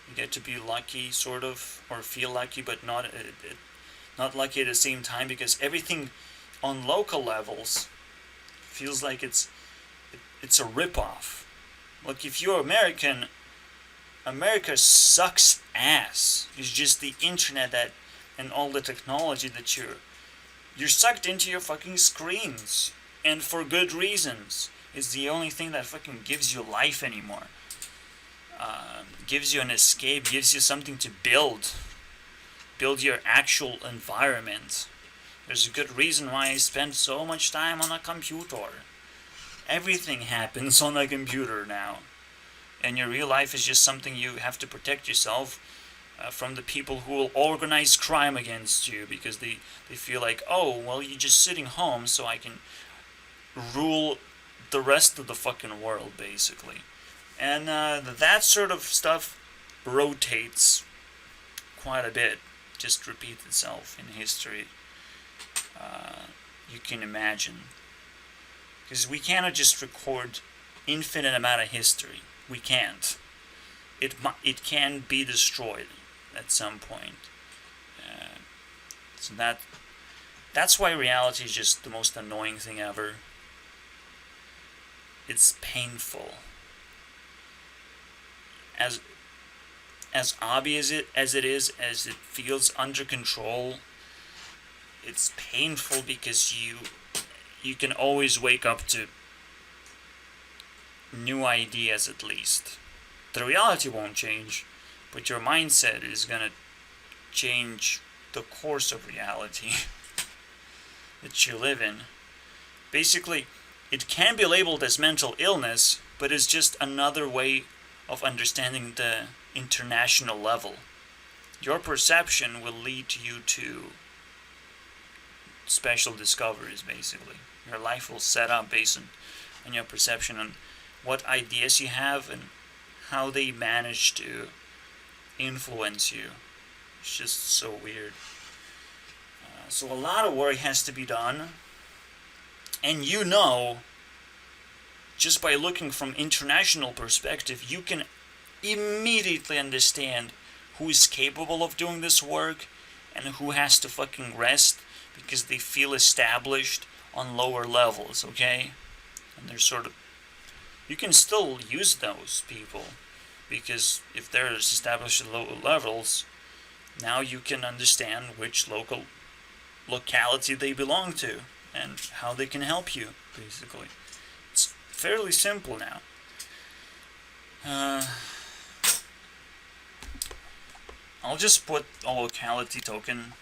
You get to be lucky, sort of, or feel lucky, but not lucky at the same time, because everything on local levels feels like it's a ripoff. Like, if you're American, America sucks ass. It's just the internet that and all the technology that you're sucked into your fucking screens, and for good reasons. It's the only thing that fucking gives you life anymore. Gives you an escape, gives you something to build your actual environment. There's a good reason why I spend so much time on a computer. Everything happens on a computer now. And your real life is just something you have to protect yourself from the people who will organize crime against you, because they feel like, oh, well, you're just sitting home so I can rule the rest of the fucking world, basically. And that sort of stuff rotates quite a bit, just repeats itself in history. You can imagine. Because we cannot just record infinite amount of history. We can't. It can be destroyed at some point. So that's why reality is just the most annoying thing ever. It's painful. As obvious as it feels under control, it's painful because you can always wake up to new ideas at least. The reality won't change, but your mindset is gonna change the course of reality that you live in. Basically, it can be labeled as mental illness, but it's just another way of understanding the international level. Your perception will lead you to special discoveries, basically. Your life will set up based on your perception and what ideas you have and how they manage to influence you. It's just so weird. So a lot of work has to be done, and you know just by looking from international perspective, you can immediately understand who is capable of doing this work and who has to fucking rest because they feel established on lower levels, okay? And they're sort of... You can still use those people, because if they're established at lower levels, now you can understand which locality they belong to and how they can help you, basically. It's fairly simple now. I'll just put a locality token.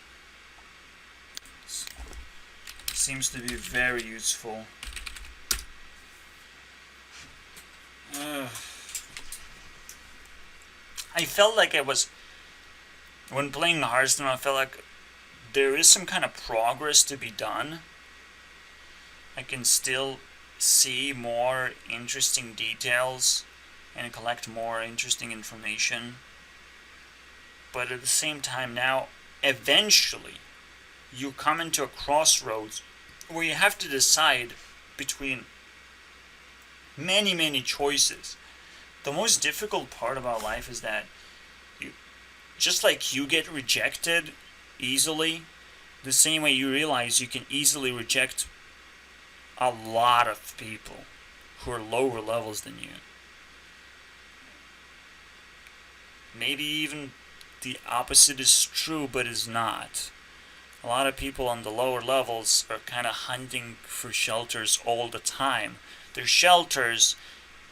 Seems to be very useful. I felt like when playing Hearthstone, I felt like there is some kind of progress to be done. I can still see more interesting details and collect more interesting information. But at the same time now, eventually, you come into a crossroads where you have to decide between many, many choices. The most difficult part about life is that just like you get rejected easily, the same way you realize you can easily reject a lot of people who are lower levels than you. Maybe even the opposite is true, but is not. A lot of people on the lower levels are kind of hunting for shelters all the time. Their shelters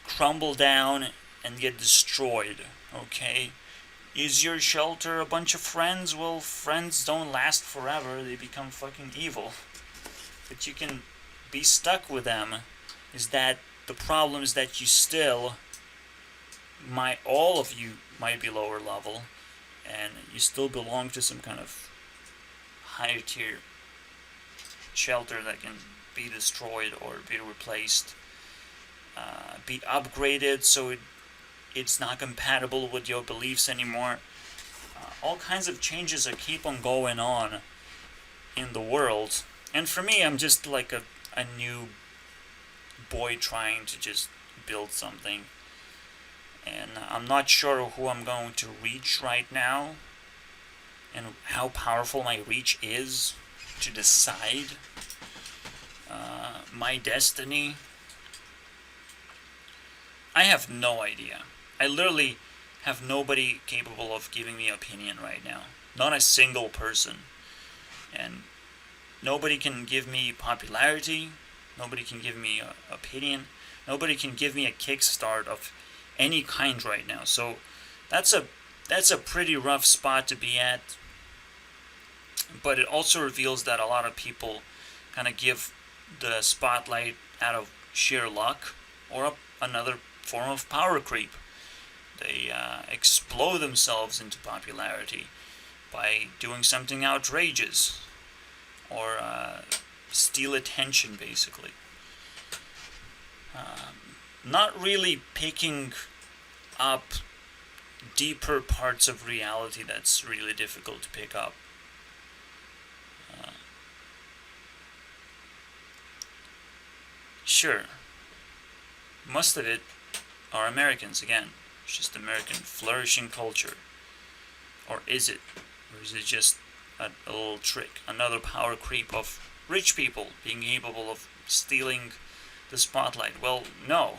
crumble down and get destroyed, okay? Is your shelter a bunch of friends? Well, friends don't last forever. They become fucking evil. But you can be stuck with them. The problem is that you still all of you might be lower level, and you still belong to some kind of higher tier shelter that can be destroyed or be replaced, be upgraded so it's not compatible with your beliefs anymore. All kinds of changes that keep on going on in the world. And for me, I'm just like a new boy trying to just build something. And I'm not sure who I'm going to reach right now and how powerful my reach is to decide my destiny. I have no idea. I literally have nobody capable of giving me opinion right now. Not a single person. And nobody can give me popularity. Nobody can give me opinion. Nobody can give me a kickstart of any kind right now. So that's a pretty rough spot to be at. But it also reveals that a lot of people kind of give the spotlight out of sheer luck or another form of power creep. They explode themselves into popularity by doing something outrageous or steal attention, basically. Not really picking up deeper parts of reality that's really difficult to pick up. Sure, most of it are Americans again. It's just American flourishing culture. Or is it? Or is it just a little trick? Another power creep of rich people being capable of stealing the spotlight? Well, no.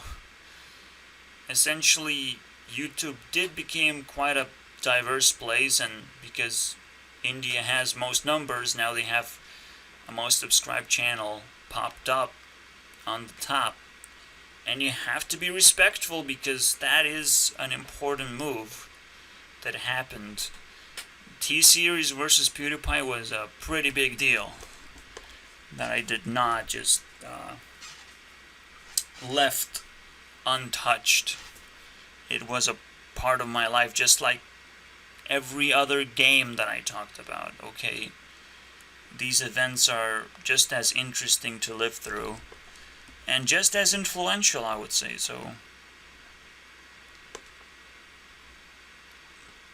Essentially, YouTube did become quite a diverse place, and because India has most numbers, now they have a most subscribed channel popped up on the top. And you have to be respectful because that is an important move that happened. T-Series versus PewDiePie was a pretty big deal that I did not just left untouched. It was a part of my life, just like every other game that I talked about, okay? These events are just as interesting to live through and just as influential, I would say. So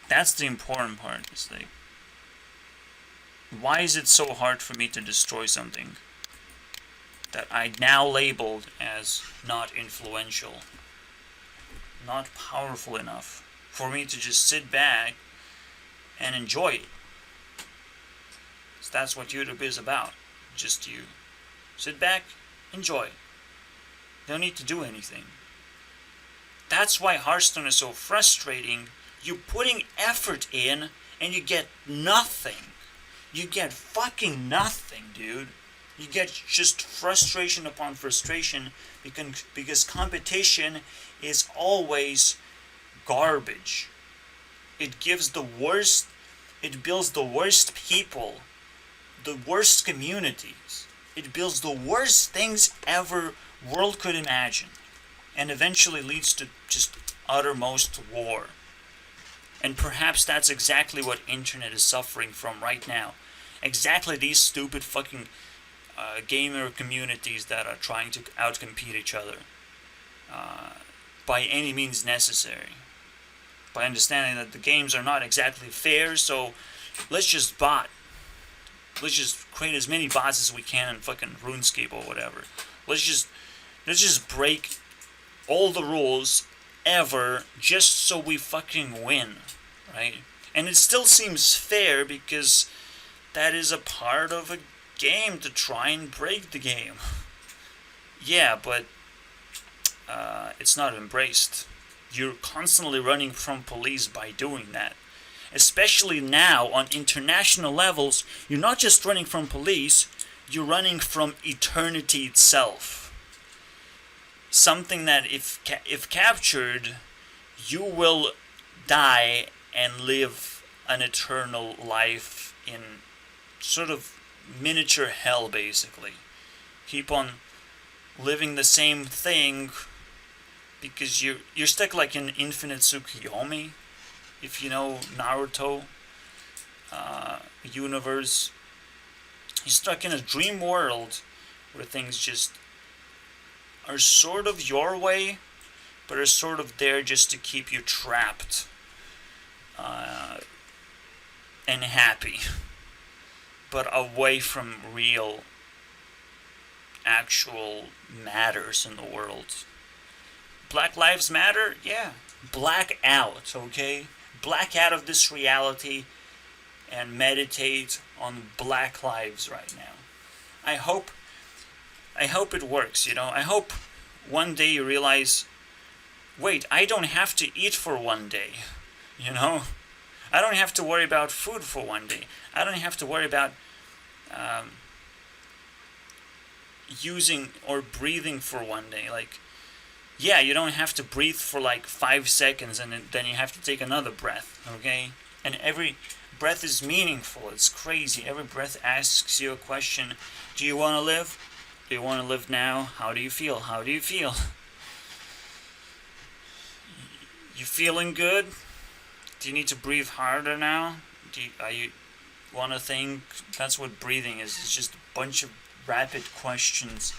that's the important part. Is like, why is it so hard for me to destroy something? that I now labeled as not influential, not powerful enough for me to just sit back and enjoy it. So that's what YouTube is about. Just you sit back, enjoy. Don't need to do anything. That's why Hearthstone is so frustrating. You're putting effort in and you get nothing. You get fucking nothing, dude. You get just frustration upon frustration because competition is always garbage. It gives the worst, it builds the worst people, the worst communities. It builds the worst things ever world could imagine, and eventually leads to just uttermost war. And perhaps that's exactly what internet is suffering from right now. Exactly these stupid fucking gamer communities that are trying to outcompete each other by any means necessary. By understanding that the games are not exactly fair, so let's just bot. Let's just create as many bots as we can in fucking RuneScape or whatever. Let's just break all the rules ever just so we fucking win, right? And it still seems fair because that is a part of a game to try and break the game. Yeah, but it's not embraced. You're constantly running from police by doing that. Especially now on international levels, you're not just running from police, you're running from eternity itself. Something that if captured, you will die and live an eternal life in sort of miniature hell, basically. Keep on living the same thing because you're stuck like in infinite Tsukuyomi. If you know Naruto universe, you're stuck in a dream world where things just are sort of your way, but are sort of there just to keep you trapped and happy, but away from real, actual matters in the world. Black Lives Matter? Yeah. Black out, okay? Black out of this reality and meditate on black lives right now. I hope it works, you know? I hope one day you realize, wait, I don't have to eat for one day, you know? I don't have to worry about food for one day. I don't have to worry about using or breathing for one day. Like, yeah, you don't have to breathe for like 5 seconds and then you have to take another breath, okay? And every breath is meaningful. It's crazy. Every breath asks you a question. Do you want to live? Do you want to live now? How do you feel? How do you feel? You feeling good? Do you need to breathe harder now? Are you want to think? That's what breathing is. It's just a bunch of rapid questions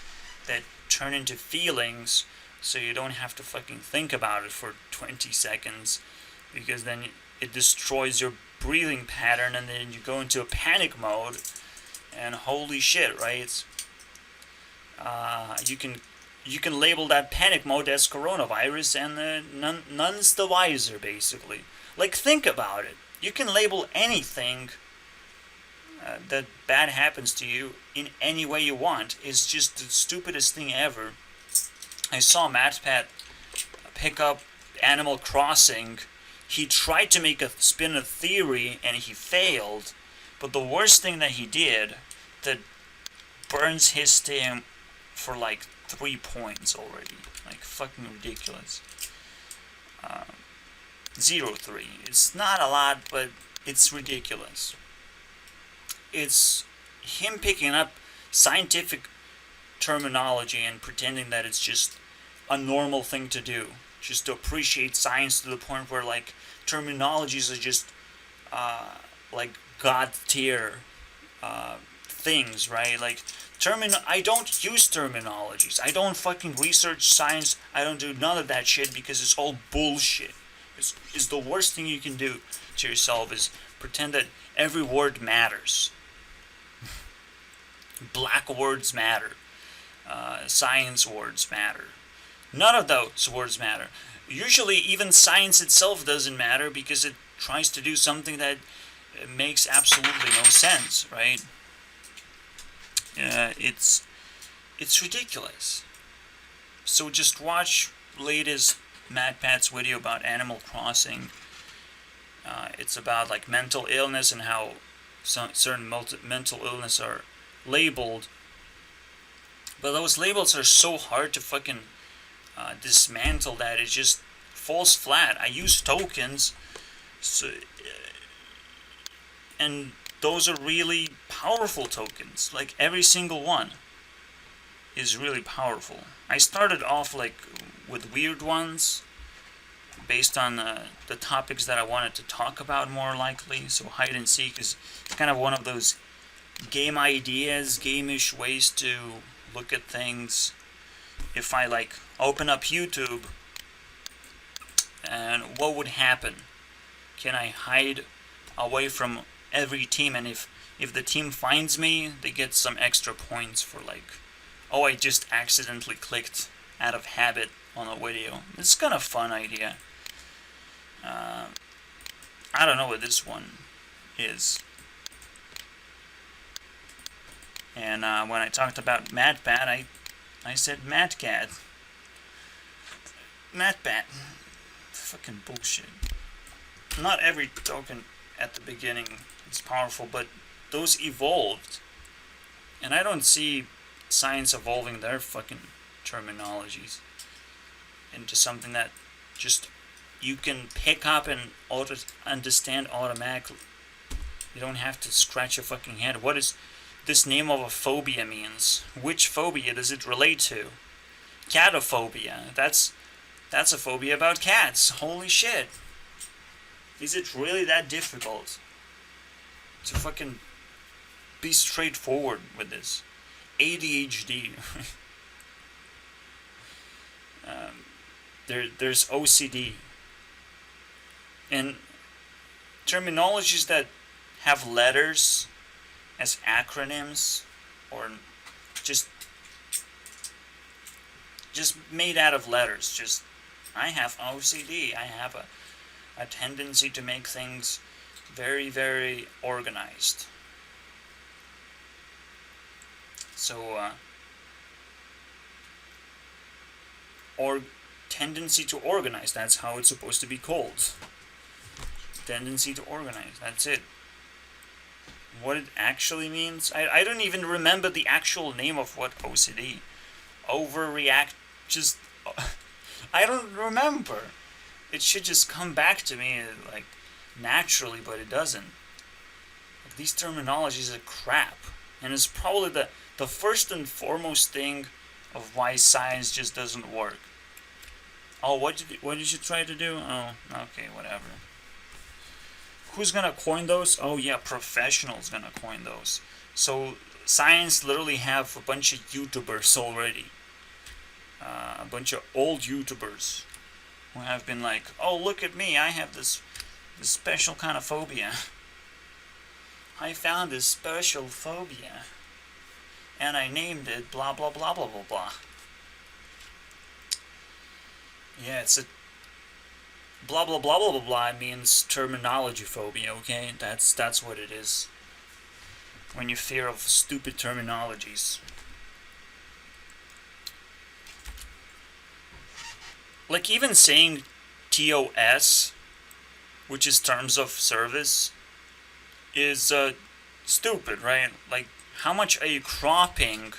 that turn into feelings, so you don't have to fucking think about it for 20 seconds, because then it destroys your breathing pattern, and then you go into a panic mode, and holy shit, right? It's, you can label that panic mode as coronavirus, and none's the wiser, basically. Like, think about it. You can label anything that bad happens to you in any way you want. It's just the stupidest thing ever. I saw MatPat pick up Animal Crossing. He tried to make a spin a theory and he failed. But the worst thing that he did that burns his team for like 3 points already. Like, fucking ridiculous. 0-3. It's not a lot, but it's ridiculous. It's him picking up scientific terminology and pretending that it's just a normal thing to do. Just to appreciate science to the point where, like, terminologies are just, like, God tier things, right? Like, I don't use terminologies. I don't fucking research science. I don't do none of that shit because it's all bullshit. It's the worst thing you can do to yourself is pretend that every word matters. Black words matter. science words matter. None of those words matter. Usually, even science itself doesn't matter because it tries to do something that makes absolutely no sense, right? It's ridiculous. So just watch latest MadPat's video about Animal Crossing. It's about like mental illness and how certain mental illness are labeled, but those labels are so hard to fucking dismantle that it just falls flat. I use tokens, so, and those are really powerful tokens. Like every single one is really powerful. I started off like with weird ones based on the topics that I wanted to talk about more likely. So hide and seek is kind of one of those game ideas, game-ish ways to look at things. If I like open up YouTube, and what would happen? Can I hide away from every team, and if the team finds me, they get some extra points for like, oh, I just accidentally clicked out of habit on a video. It's kind of fun idea. I don't know what this one is. And when I talked about MadPat, I said MadCat. MadPat. Fucking bullshit. Not every token at the beginning is powerful, but those evolved. And I don't see science evolving their fucking terminologies into something that just you can pick up and understand automatically. You don't have to scratch your fucking head. What is this name of a phobia means? Which phobia does it relate to? Catophobia. That's a phobia about cats. Holy shit. Is it really that difficult to fucking be straightforward with this? ADHD. There's OCD. And terminologies that have letters as acronyms or just made out of letters. Just, I have OCD. I have a tendency to make things very, very organized. So, or tendency to organize, that's how it's supposed to be called. Tendency to organize, that's it. What it actually means, I don't even remember the actual name of what OCD. Overreact, just, I don't remember. It should just come back to me like naturally, but it doesn't. Like, these terminologies are crap, and it's probably the first and foremost thing of why science just doesn't work. Oh, what did you try to do? Oh, okay, whatever. Who's gonna coin those? Oh yeah, professionals gonna coin those. So science literally have a bunch of YouTubers already. A bunch of old YouTubers who have been like, oh, look at me, I have this special kind of phobia. I found this special phobia, and I named it blah blah blah blah blah blah. Yeah, it's a blah blah blah blah blah blah means terminology phobia, okay? That's what it is. When you fear of stupid terminologies. Like even saying TOS, which is terms of service, is stupid, right? Like, how much are you cropping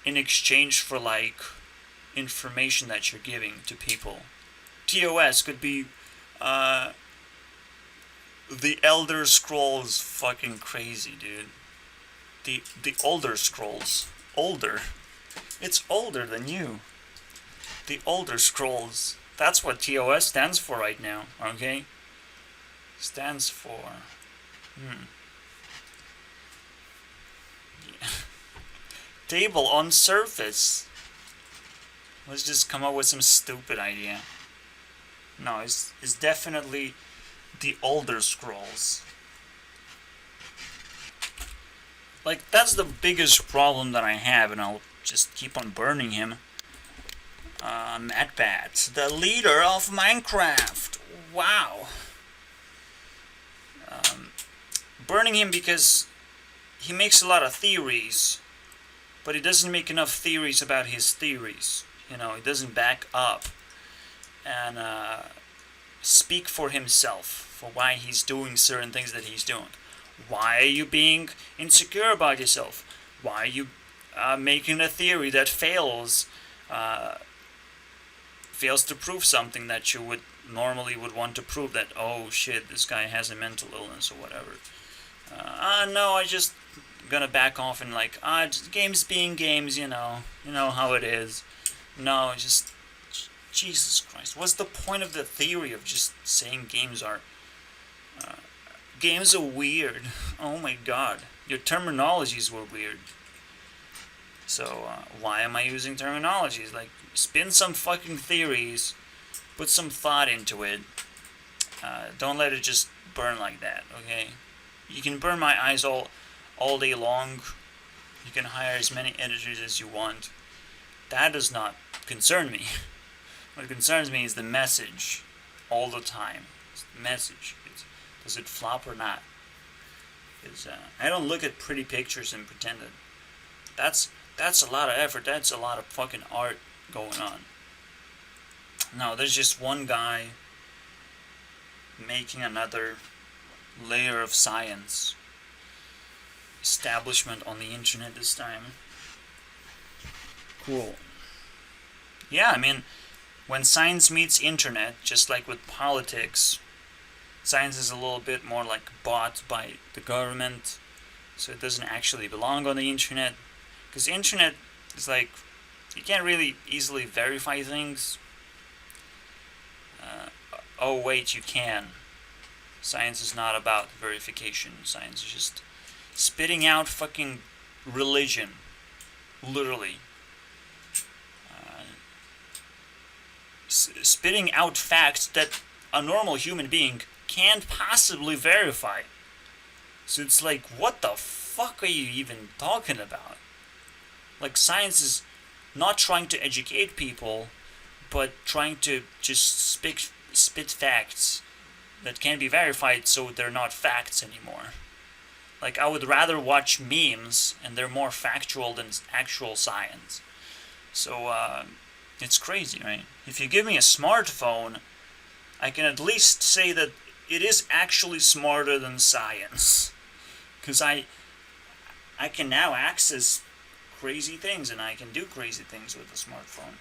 in exchange for like information that you're giving to people? TOS could be the Elder Scrolls fucking crazy, dude. The Older Scrolls. Older. It's older than you. The Older Scrolls. That's what TOS stands for right now, okay? Stands for... Yeah. Table on surface. Let's just come up with some stupid idea. No, it's definitely the Older Scrolls. Like, that's the biggest problem that I have, and I'll just keep on burning him. MatBat, the leader of Minecraft. Wow. Burning him because he makes a lot of theories, but he doesn't make enough theories about his theories. He doesn't back up and speak for himself for why he's doing certain things that he's doing. Why are you being insecure about yourself? Why are you making a theory that fails to prove something that you would normally want to prove, that, oh shit, this guy has a mental illness or whatever. No, I just gonna back off and just games being games, you know how it is. No, just, Jesus Christ, what's the point of the theory of just saying games are weird? Oh my god, your terminologies were weird. So why am I using terminologies? Spin some fucking theories, put some thought into it. Don't let it just burn like that, okay? You can burn my eyes all day long. You can hire as many editors as you want. That does not concern me. What concerns me is the message all the time. It's the message. Does it flop or not? I don't look at pretty pictures and pretend that that's a lot of effort. That's a lot of fucking art going on. No, there's just one guy making another layer of science establishment on the internet this time. Cool. Yeah, I mean, when science meets internet, just like with politics, science is a little bit more bought by the government, so it doesn't actually belong on the internet. Because the internet is you can't really easily verify things. Oh wait, you can. Science is not about verification. Science is just spitting out fucking religion. Literally. Spitting out facts that a normal human being can't possibly verify. So it's what the fuck are you even talking about? Science is not trying to educate people, but trying to just spit facts that can be verified, so they're not facts anymore. I would rather watch memes, and they're more factual than actual science. So, it's crazy, right? If you give me a smartphone, I can at least say that it is actually smarter than science. Because I can now access crazy things, and I can do crazy things with a smartphone.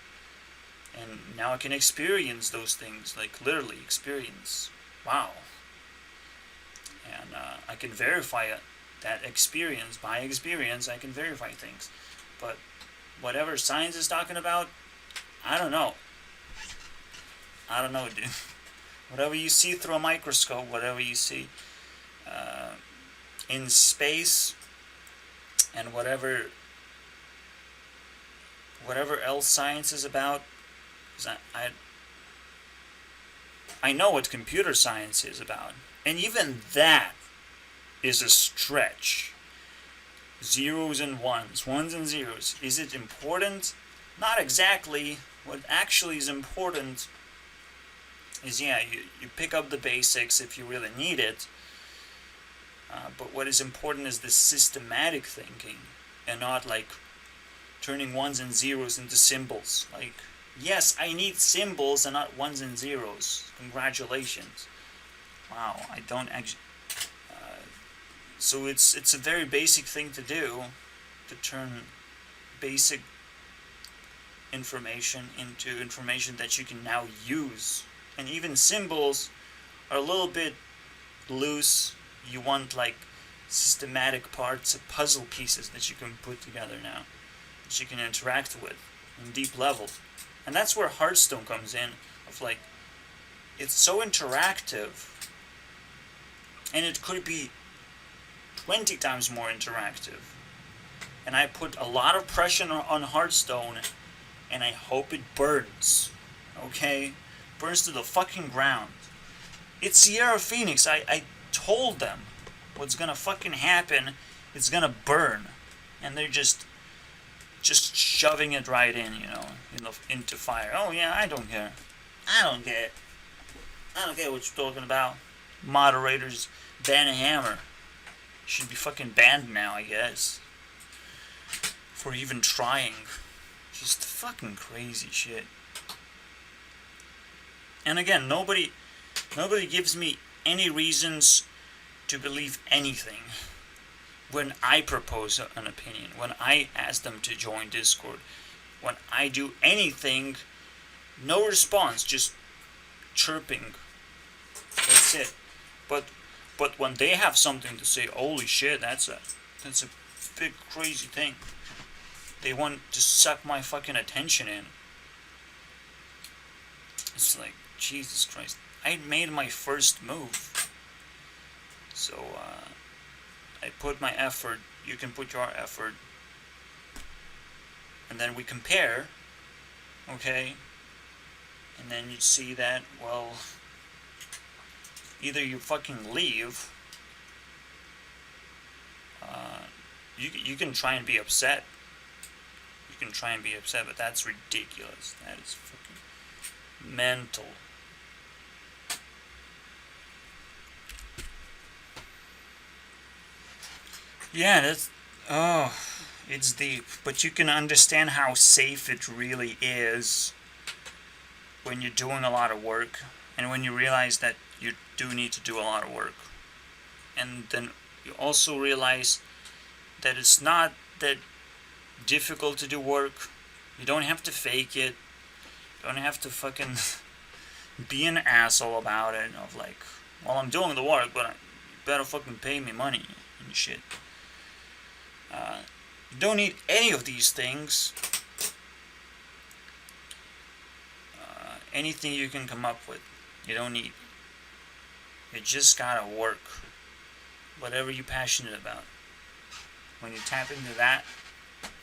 And now I can experience those things, literally experience. Wow. And I can verify that experience. By experience, I can verify things. But whatever science is talking about, I don't know. Dude. Whatever you see through a microscope, whatever you see in space, and whatever else science is about, I know what computer science is about, and even that is a stretch. Zeros and ones and zeros. Is it important? Not exactly. What actually is important is, you pick up the basics if you really need it, but what is important is the systematic thinking, and not turning ones and zeros into symbols. Yes, I need symbols and not ones and zeros. Congratulations. Wow, I don't actually... so it's a very basic thing to do, to turn basic information into information that you can now use. And even symbols are a little bit loose. You want systematic parts, puzzle pieces that you can put together now, that you can interact with on deep levels. And that's where Hearthstone comes in, of it's so interactive, and it could be 20 times more interactive. And I put a lot of pressure on Hearthstone, and I hope it burns. Okay? Burns to the fucking ground. It's Sierra Phoenix. I told them what's gonna fucking happen. It's gonna burn. And they're just just shoving it right in, into fire. Oh yeah, I don't care. I don't care. I don't care what you're talking about. Moderators ban a hammer. Should be fucking banned now, I guess. For even trying. Just fucking crazy shit. And again, nobody gives me any reasons to believe anything when I propose an opinion, when I ask them to join Discord, when I do anything, no response, just chirping. That's it. But when they have something to say, holy shit, that's a big crazy thing. They want to suck my fucking attention in. It's like, Jesus Christ. I made my first move. So, I put my effort, you can put your effort, and then we compare, okay? And then you see that, well, either you fucking leave, you can try and be upset. You can try and be upset, but that's ridiculous. That is fucking mental. Yeah, it's deep, but you can understand how safe it really is when you're doing a lot of work, and when you realize that you do need to do a lot of work. And then you also realize that it's not that difficult to do work. You don't have to fake it. You don't have to fucking be an asshole about it, of like, well, I'm doing the work, but you better fucking pay me money and shit. You don't need any of these things. Anything you can come up with, you don't need. You just gotta work. Whatever you're passionate about. When you tap into that,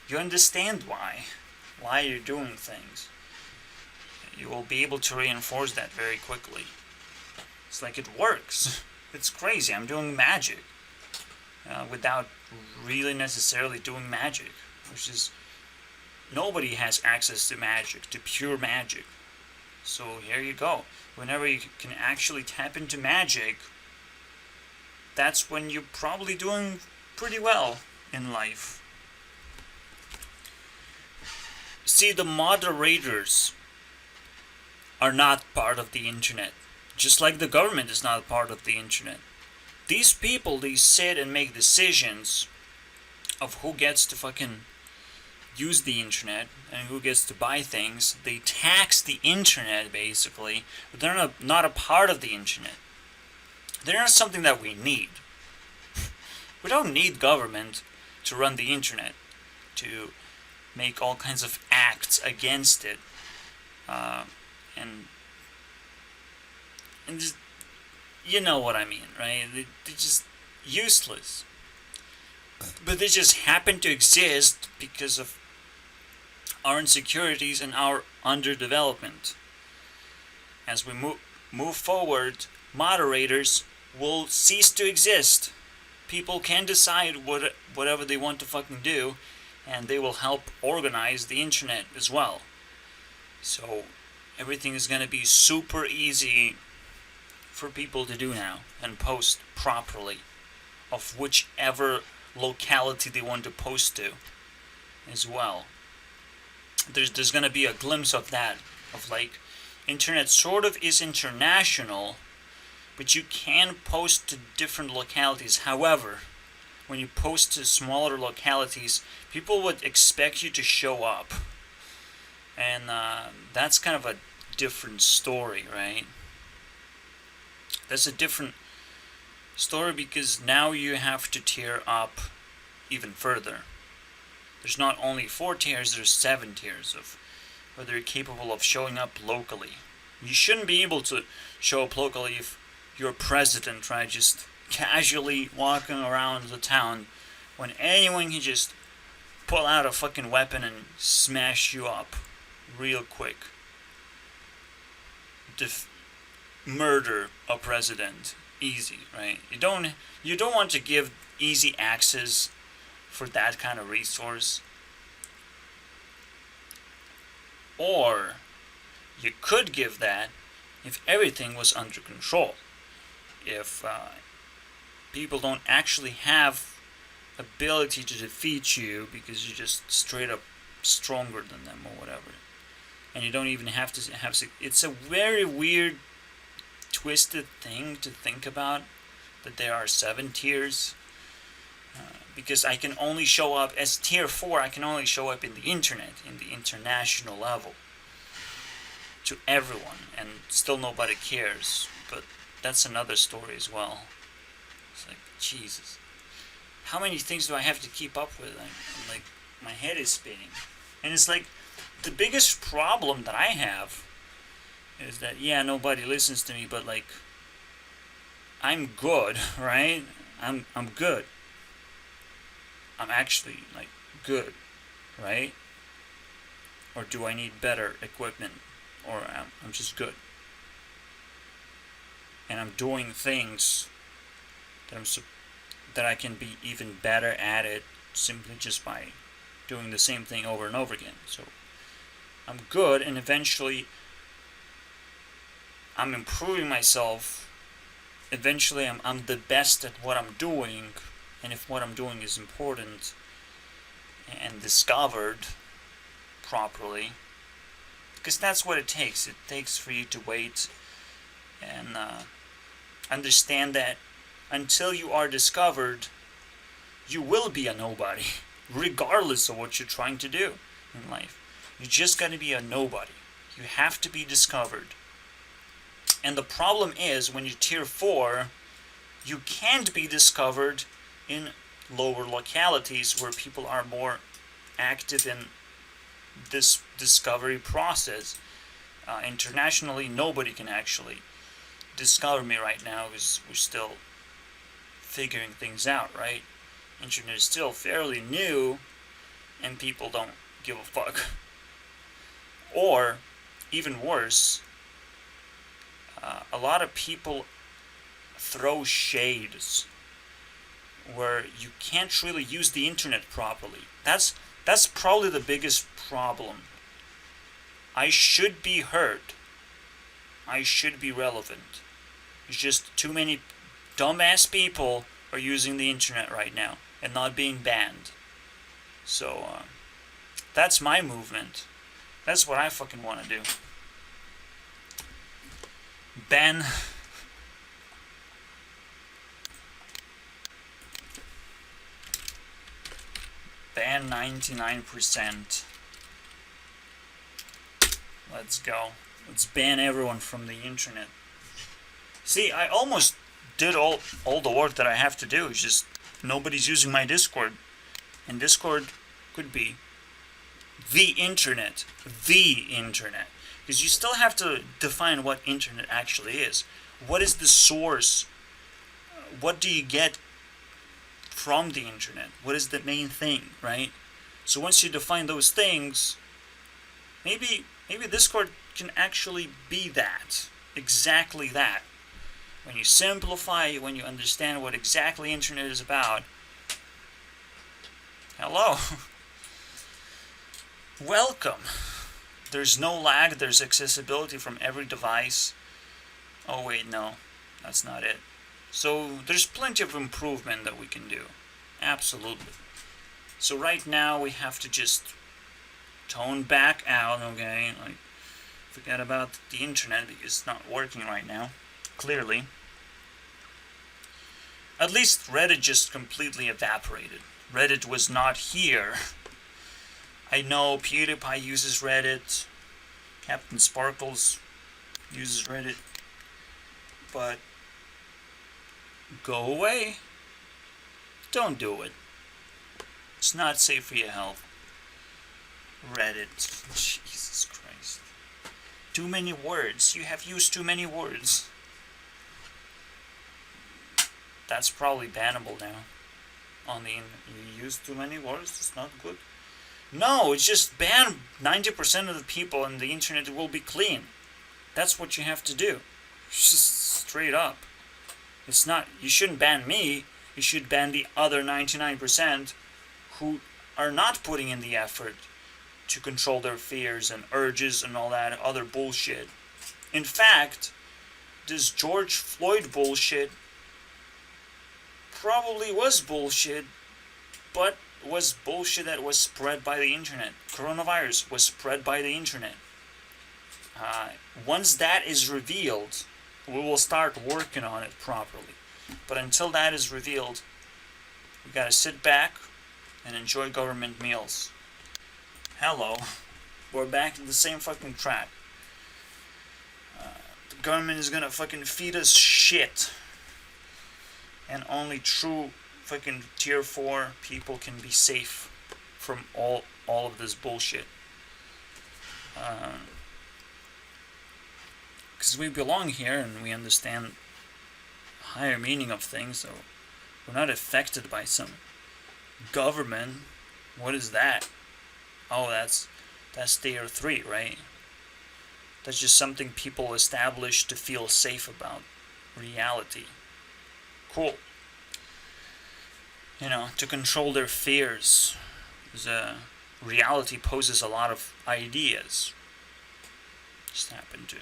you understand why you're doing things. You will be able to reinforce that very quickly. It's like it works. It's crazy. I'm doing magic. Without really necessarily doing magic, which is, nobody has access to magic, to pure magic. So here you go. Whenever you can actually tap into magic, that's when you're probably doing pretty well in life. See, the moderators are not part of the internet, just like the government is not part of the internet. These people, they sit and make decisions of who gets to fucking use the internet and who gets to buy things. They tax the internet, basically, but they're not a part of the internet. They're not something that we need. We don't need government to run the internet, to make all kinds of acts against it, and just, you know what I mean, right? They're just useless. But they just happen to exist because of our insecurities and our underdevelopment. As we move forward, moderators will cease to exist. People can decide whatever they want to fucking do, and they will help organize the internet as well. So everything is going to be super easy for people to do now and post properly of whichever locality they want to post to as well. There's going to be a glimpse of that, of like, internet sort of is international, but you can post to different localities. However, when you post to smaller localities, people would expect you to show up, and that's kind of a different story, right? That's a different story because now you have to tier up even further. There's not only 4 tiers, there's 7 tiers of whether you're capable of showing up locally. You shouldn't be able to show up locally if you're president, right? Just casually walking around the town when anyone can just pull out a fucking weapon and smash you up real quick. Murder a president. Easy, right? You don't want to give easy access for that kind of resource. Or you could give that if everything was under control. If people don't actually have ability to defeat you because you're just straight up stronger than them or whatever. And you don't even have to have... It's a very weird, twisted thing to think about, that there are 7 tiers. Because I can only show up as tier 4, I can only show up in the internet, in the international level, to everyone, and still nobody cares. But that's another story as well. It's like, Jesus, how many things do I have to keep up with? I'm like, my head is spinning. And it's like, the biggest problem that I have is that, yeah, nobody listens to me, but like, I'm good, right? I'm good. I'm actually, like, good, right? Or do I need better equipment? Or I'm just good. And I'm doing things that I can be even better at it simply just by doing the same thing over and over again. So I'm good, and eventually I'm improving myself. Eventually I'm the best at what I'm doing. And if what I'm doing is important and discovered properly, because that's what it takes. It takes for you to wait and understand that until you are discovered, you will be a nobody, regardless of what you're trying to do in life. You just got to be a nobody. You have to be discovered. And the problem is, when you're tier 4, you can't be discovered in lower localities where people are more active in this discovery process. Internationally, nobody can actually discover me right now because we're still figuring things out, right? Internet is still fairly new and people don't give a fuck. Or, even worse, a lot of people throw shades where you can't really use the internet properly. That's probably the biggest problem. I should be heard. I should be relevant. It's just too many dumbass people are using the internet right now and not being banned. So, that's my movement. That's what I fucking want to do. Ban... Ban 99%. Let's go. Let's ban everyone from the internet. See, I almost did all the work that I have to do. It's just nobody's using my Discord. And Discord could be the internet. The internet. Because you still have to define what internet actually is. What is the source? What do you get from the internet? What is the main thing, right? So once you define those things, maybe Discord can actually be that. Exactly that. When you simplify, when you understand what exactly internet is about. Hello. Welcome. There's no lag, there's accessibility from every device. Oh wait, no. That's not it. So there's plenty of improvement that we can do. Absolutely. So right now we have to just tone back out, okay? Like, forget about the internet because it's not working right now. Clearly. At least Reddit just completely evaporated. Reddit was not here. I know PewDiePie uses Reddit. Captain Sparkles uses Reddit. But go away. Don't do it. It's not safe for your health. Reddit. Jesus Christ. Too many words. You have used too many words. That's probably bannable now. You use too many words, it's not good. No, it's just ban 90% of the people and the internet will be clean. That's what you have to do. Just straight up. It's not, you shouldn't ban me, you should ban the other 99% who are not putting in the effort to control their fears and urges and all that other bullshit. In fact, this George Floyd bullshit probably was bullshit, but was bullshit that was spread by the internet. Coronavirus was spread by the internet. Once that is revealed, we will start working on it properly. But until that is revealed, we gotta sit back and enjoy government meals. Hello, we're back to the same fucking track. The government is gonna fucking feed us shit, and only true fucking tier 4 people can be safe from all of this bullshit. Because we belong here and we understand the higher meaning of things, so we're not affected by some government. What is that? Oh, that's tier 3, right? That's just something people establish to feel safe about reality. Cool. You know, to control their fears. Because reality poses a lot of ideas. Just happen to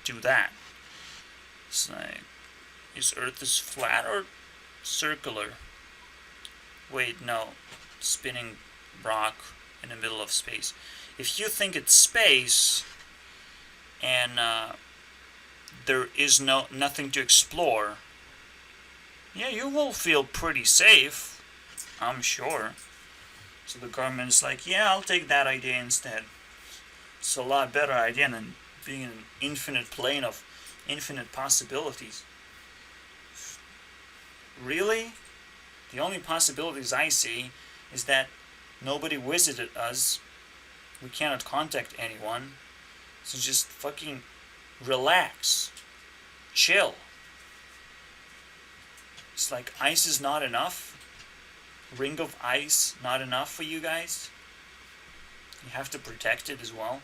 do that. It's like, is Earth is flat or circular? Wait, no. Spinning rock in the middle of space. If you think it's space and there is nothing to explore, yeah, you will feel pretty safe, I'm sure. So the government is like, yeah, I'll take that idea instead. It's a lot better idea than being an infinite plane of infinite possibilities. Really? The only possibilities I see is that nobody visited us, we cannot contact anyone, so just fucking relax, chill. It's like ice is not enough. Ring of ice not enough for you guys. You have to protect it as well.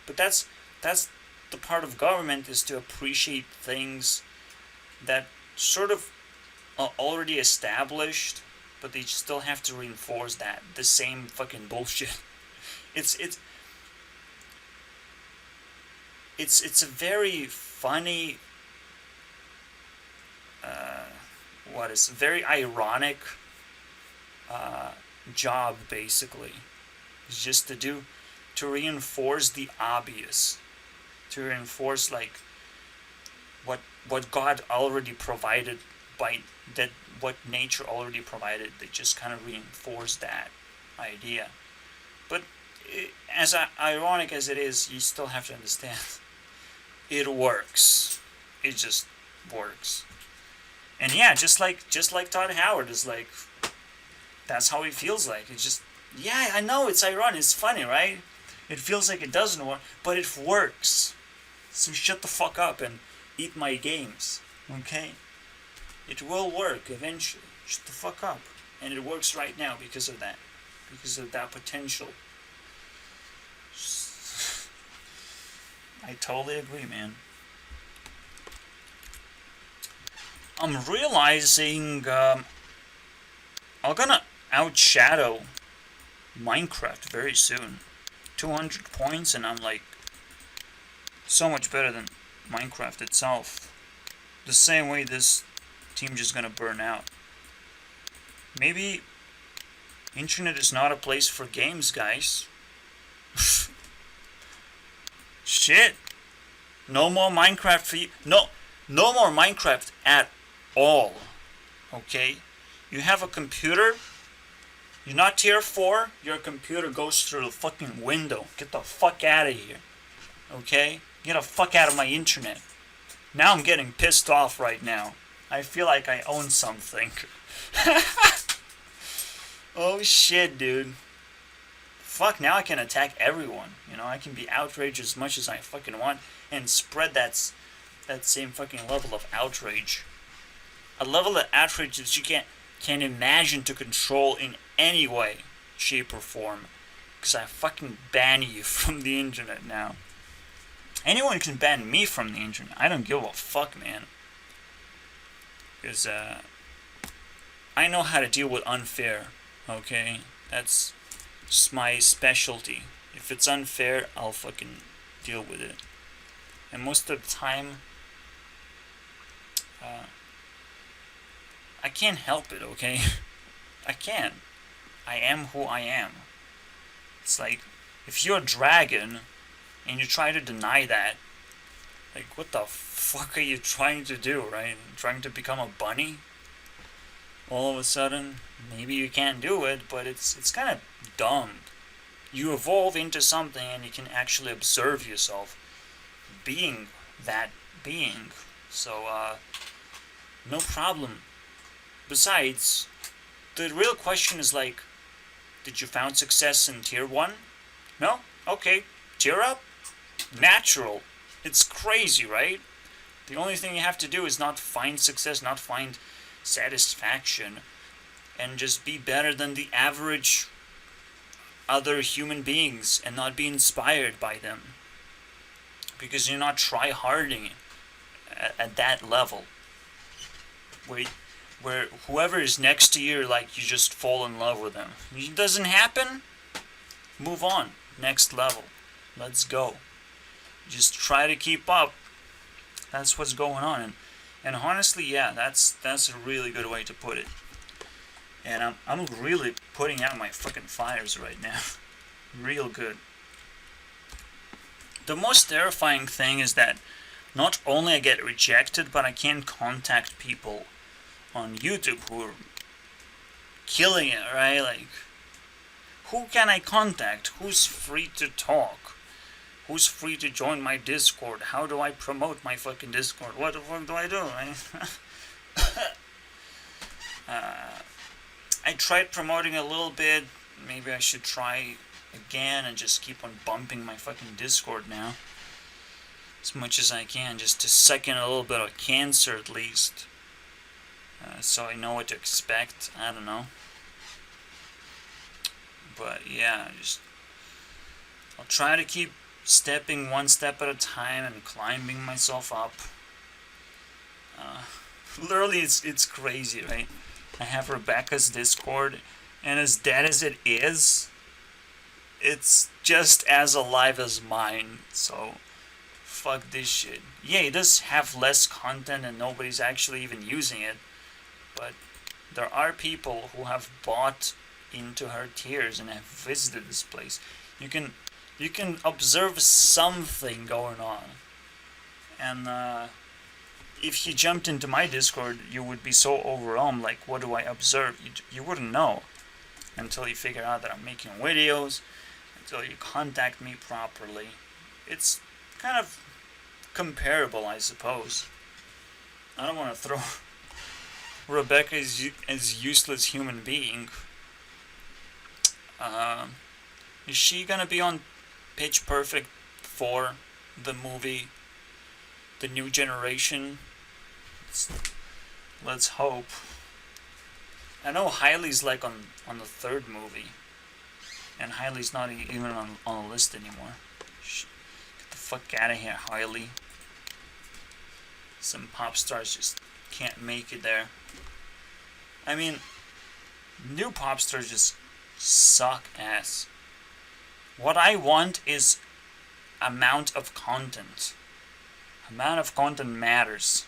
But that's the part of government, is to appreciate things that sort of are already established, but they still have to reinforce that. The same fucking bullshit. It's a very funny, very ironic job, basically. It's just to reinforce the obvious, to reinforce like what God already provided, by that, what nature already provided. They just kind of reinforce that idea. But as ironic as it is, you still have to understand it works. It just works. And yeah, just like Todd Howard is like, that's how he feels like. It's just, yeah, I know, it's ironic, it's funny, right? It feels like it doesn't work, but it works. So shut the fuck up and eat my games, okay? It will work eventually. Shut the fuck up. And it works right now because of that. Because of that potential. I totally agree, man. I'm realizing I'm gonna outshadow Minecraft very soon. 200 points and I'm like so much better than Minecraft itself. The same way this team just gonna burn out. Maybe internet is not a place for games, guys. Shit. No more Minecraft for you. No more Minecraft at all. Okay? You have a computer. You're not tier 4. Your computer goes through the fucking window. Get the fuck out of here. Okay? Get the fuck out of my internet. Now I'm getting pissed off right now. I feel like I own something. Oh shit, dude. Fuck, now I can attack everyone. You know, I can be outraged as much as I fucking want and spread that same fucking level of outrage. A level of outrage that you can't imagine to control in any way, shape, or form. Because I fucking ban you from the internet now. Anyone can ban me from the internet. I don't give a fuck, man. Because I know how to deal with unfair. Okay? That's It's my specialty. If it's unfair, I'll fucking deal with it. And most of the time, uh, I can't help it, okay? I can't. I am who I am. It's like, if you're a dragon and you try to deny that, like, what the fuck are you trying to do, right? Trying to become a bunny? All of a sudden, maybe you can't do it, but it's kind of dumb. You evolve into something and you can actually observe yourself being that being. So, no problem. Besides, the real question is like, did you found success in tier 1? No? Okay. Tier up? Natural. It's crazy, right? The only thing you have to do is not find success, not find satisfaction, and just be better than the average other human beings and not be inspired by them. Because you're not try-harding at that level. Where whoever is next to you, like, you just fall in love with them. It doesn't happen? Move on. Next level. Let's go. Just try to keep up. That's what's going on. And honestly, yeah, that's a really good way to put it. And I'm really putting out my fucking fires right now. Real good. The most terrifying thing is that not only I get rejected, but I can't contact people on YouTube who are killing it, right? Like, who can I contact? Who's free to talk? Who's free to join my Discord? How do I promote my fucking Discord? What the fuck do I do? I tried promoting a little bit. Maybe I should try again and just keep on bumping my fucking Discord now. As much as I can, just to suck in a little bit of cancer at least. So I know what to expect. I don't know. But yeah, I'll try to keep stepping one step at a time and climbing myself up. Literally, it's crazy, right? I have Rebecca's Discord, and as dead as it is, it's just as alive as mine. So, fuck this shit. Yeah, it does have less content and nobody's actually even using it. But there are people who have bought into her tiers and have visited this place. You can observe something going on. And if you jumped into my Discord, you would be so overwhelmed, like, what do I observe? You wouldn't know until you figure out that I'm making videos, until you contact me properly. It's kind of comparable, I suppose. I don't want to throw Rebecca as useless human being. Is she gonna be on Pitch Perfect 4, the movie, the new generation? Let's hope. I know Hailey's like on the third movie, and Hailey's not even on the list anymore. Get the fuck out of here, Hailey. Some pop stars just can't make it there. I mean, new pop stars just suck ass. What I want is amount of content. Amount of content matters.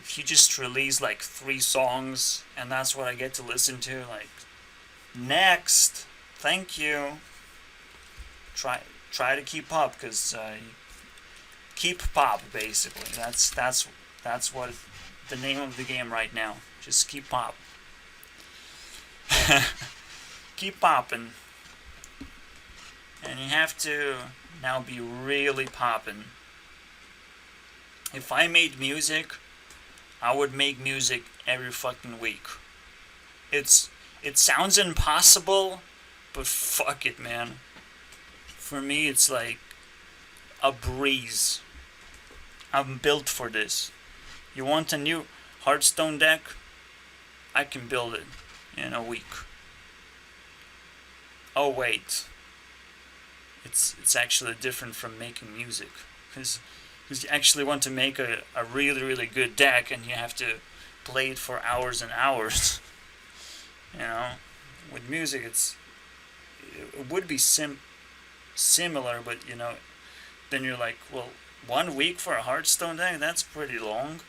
If you just release like 3 songs and that's what I get to listen to, like, next, thank you. Try to keep up, cause keep pop basically. That's what the name of the game right now. Just keep pop. Keep popping. And you have to now be really popping. If I made music, I would make music every fucking week. It sounds impossible, but fuck it, man. For me, it's like a breeze. I'm built for this. You want a new Hearthstone deck? I can build it in a week. Oh wait, it's actually different from making music, because you actually want to make a really, really good deck and you have to play it for hours and hours. You know, with music it would be similar, but then you're like, well, 1 week for a Hearthstone deck, that's pretty long.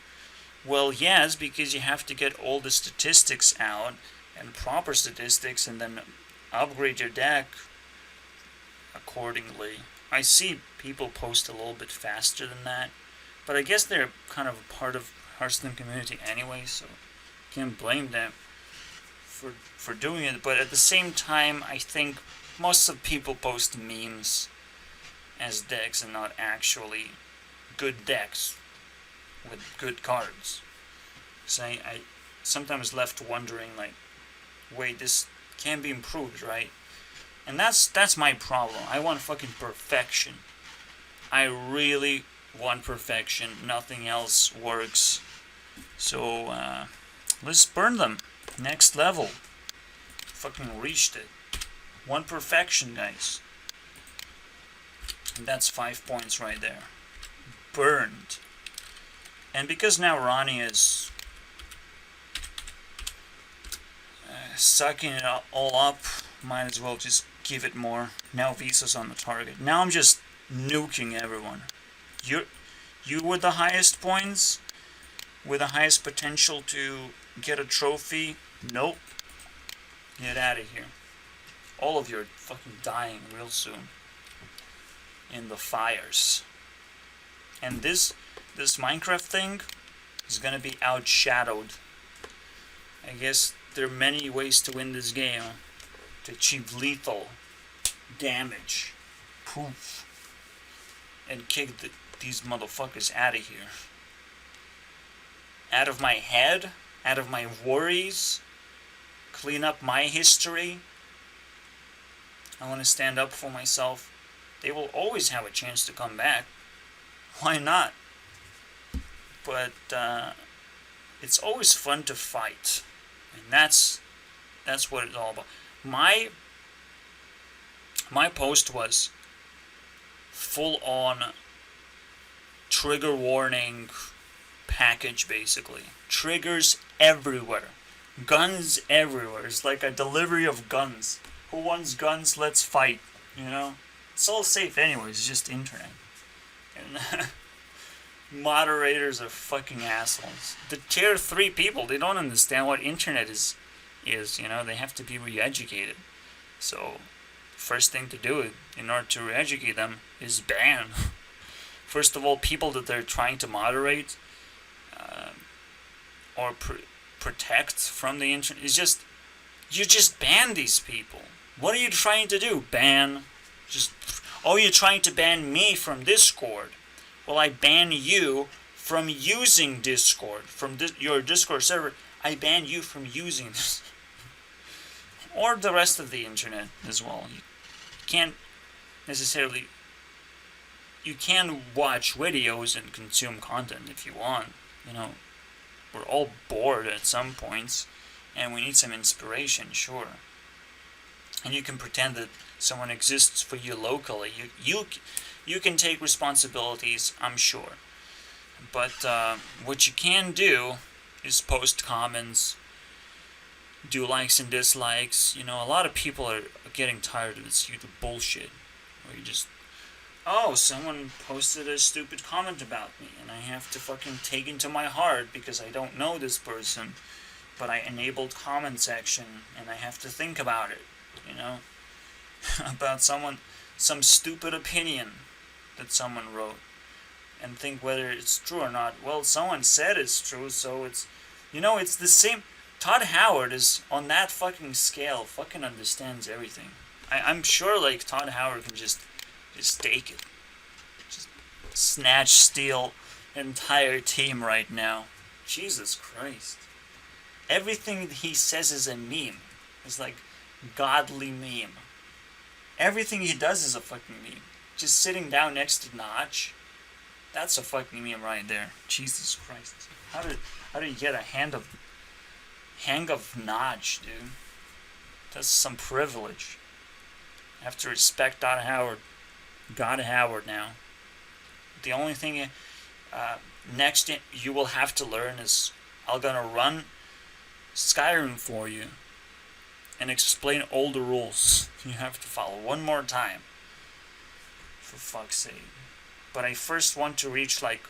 Well, yes, because you have to get all the statistics out and proper statistics, and then upgrade your deck accordingly. I see people post a little bit faster than that, but I guess they're kind of a part of Hearthstone community anyway, so can't blame them for doing it. But at the same time, I think most of people post memes as decks and not actually good decks with good cards. So I sometimes left wondering, like, wait, this can be improved, right? And that's my problem. I want fucking perfection. I really want perfection. Nothing else works. So let's burn them. Next level. Fucking reached it. One perfection, guys. And that's 5 points right there. Burned. And because now Ronnie is sucking it all up, might as well just give it more. Now Visa's on the target. Now I'm just nuking everyone. You with the highest points, with the highest potential to get a trophy, nope. Get out of here. All of you are fucking dying real soon. In the fires. And this Minecraft thing is gonna be outshadowed. I guess there are many ways to win this game. To achieve lethal damage. Poof. And kick these motherfuckers out of here. Out of my head. Out of my worries. Clean up my history. I want to stand up for myself. They will always have a chance to come back. Why not? But it's always fun to fight. And that's what it's all about. My post was full on trigger warning package, basically. Triggers everywhere. Guns everywhere. It's like a delivery of guns. Who wants guns? Let's fight. It's all safe anyways. It's just internet. And moderators are fucking assholes. The tier 3 people, they don't understand what internet is. They have to be re-educated. So, first thing to do in order to re-educate them is ban. First of all, people that they're trying to moderate or protect from the internet is you just ban these people. What are you trying to do? Ban. You're trying to ban me from Discord. Well, I ban you from using Discord. From your Discord server, I ban you from using this. Or the rest of the internet as well. You can't necessarily... You can watch videos and consume content if you want. We're all bored at some points, and we need some inspiration, sure. And you can pretend that someone exists for you locally. You can take responsibilities, I'm sure. But what you can do is post comments, do likes and dislikes. A lot of people are getting tired of this YouTube bullshit. Where you just, someone posted a stupid comment about me, and I have to fucking take into my heart because I don't know this person, but I enabled comment section, and I have to think about it, about some stupid opinion that someone wrote, and think whether it's true or not. Well, someone said it's true, so it's the same. Todd Howard is on that fucking scale, fucking understands everything. I'm sure, like, Todd Howard can just take it. Just snatch, steal an entire team right now. Jesus Christ. Everything he says is a meme. It's like godly meme. Everything he does is a fucking meme. Just sitting down next to Notch. That's a fucking meme right there. Jesus Christ. How do you get a hang of Notch, dude? That's some privilege. I have to respect Todd Howard. God Howard now. The only thing next you will have to learn is I'm gonna run Skyrim for you. and explain all the rules you have to follow one more time. For fuck's sake. But I first want to reach like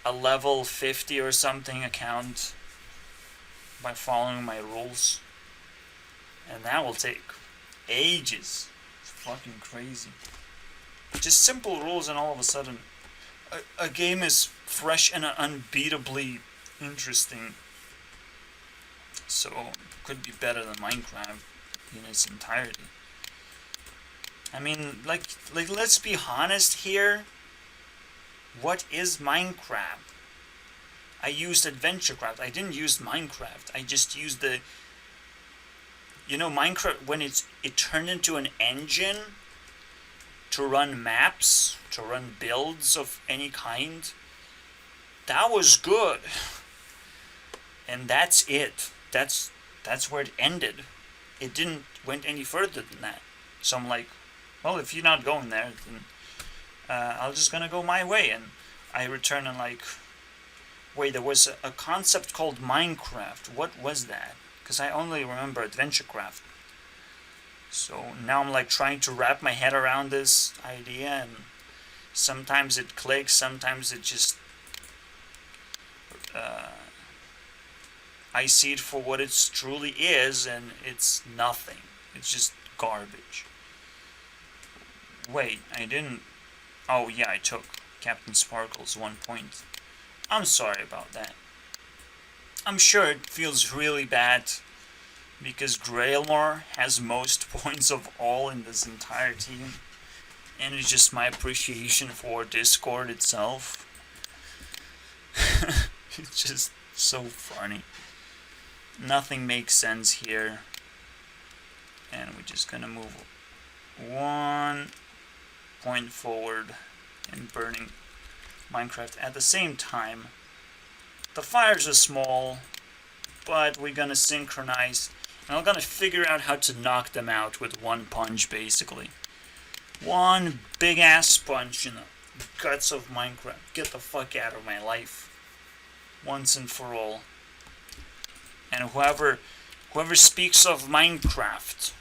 a level 50 or something account by following my rules. And that will take ages. It's fucking crazy. Just simple rules and all of a sudden a game is fresh and unbeatably interesting. So it could be better than Minecraft in its entirety. I mean, like let's be honest here. What is Minecraft? I used AdventureCraft. I didn't use Minecraft. I just used the... You know, Minecraft, when it turned into an engine to run maps, to run builds of any kind, that was good. And that's it. That's where it ended. It didn't went any further than that. So I'm like, well, if you're not going there, then I'm just gonna go my way. And I return and like, wait, there was a concept called Minecraft. What was that? Because I only remember AdventureCraft. So now I'm like trying to wrap my head around this idea, and sometimes it clicks, sometimes it just I see it for what it truly is, and it's nothing. It's just garbage. Wait, I didn't... Oh yeah, I took Captain Sparkle's 1 point. I'm sorry about that. I'm sure it feels really bad because Grailmore has most points of all in this entire team, and it's just my appreciation for Discord itself. It's just so funny. Nothing makes sense here, and we're just gonna move 1 point forward and burning Minecraft at the same time. The fires are small, but we're gonna synchronize, and I'm gonna figure out how to knock them out with one punch, basically. One big ass punch in the guts of Minecraft. Get the fuck out of my life, once and for all. And whoever speaks of Minecraft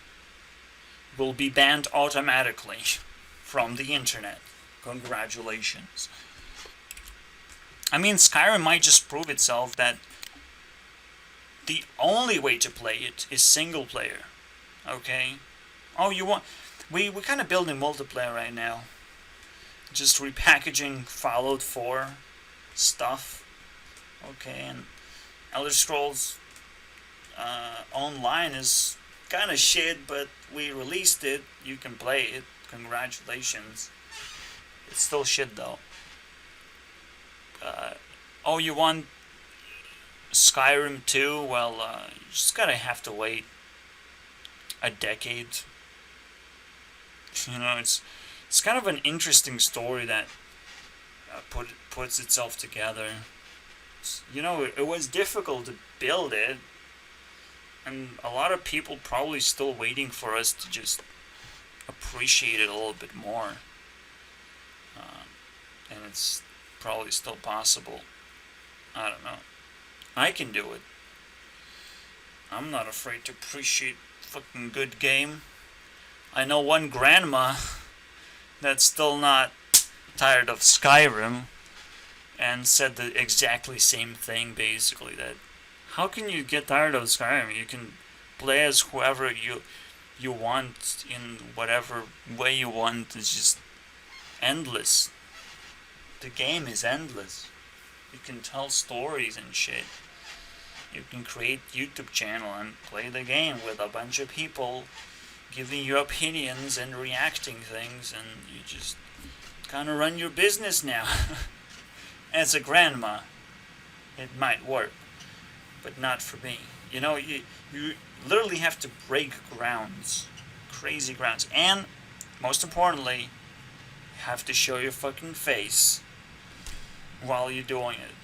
will be banned automatically from the internet. Congratulations. I mean, Skyrim might just prove itself that the only way to play it is single player. Okay? Oh, you want... We're kind of building multiplayer right now. Just repackaging Fallout 4 stuff. Okay, and Elder Scrolls Online is kind of shit, but we released it. You can play it. Congratulations. It's still shit, though. Oh, you want Skyrim 2? Well, you just gotta have to wait a decade. You know, it's kind of an interesting story that puts itself together. You know, it was difficult to build it, and a lot of people probably still waiting for us to just appreciate it a little bit more. And it's probably still possible. I don't know. I can do it. I'm not afraid to appreciate fucking good game. I know one grandma that's still not tired of Skyrim and said the exactly same thing, basically, that how can you get tired of Skyrim? You can play as whoever you want in whatever way you want. It's just endless. The game is endless. You can tell stories and shit. You can create YouTube channel and play the game with a bunch of people giving you opinions and reacting things, and you just kind of run your business now. As a grandma, it might work, but not for me. You know, you literally have to break grounds, crazy grounds, and most importantly, you have to show your fucking face while you're doing it.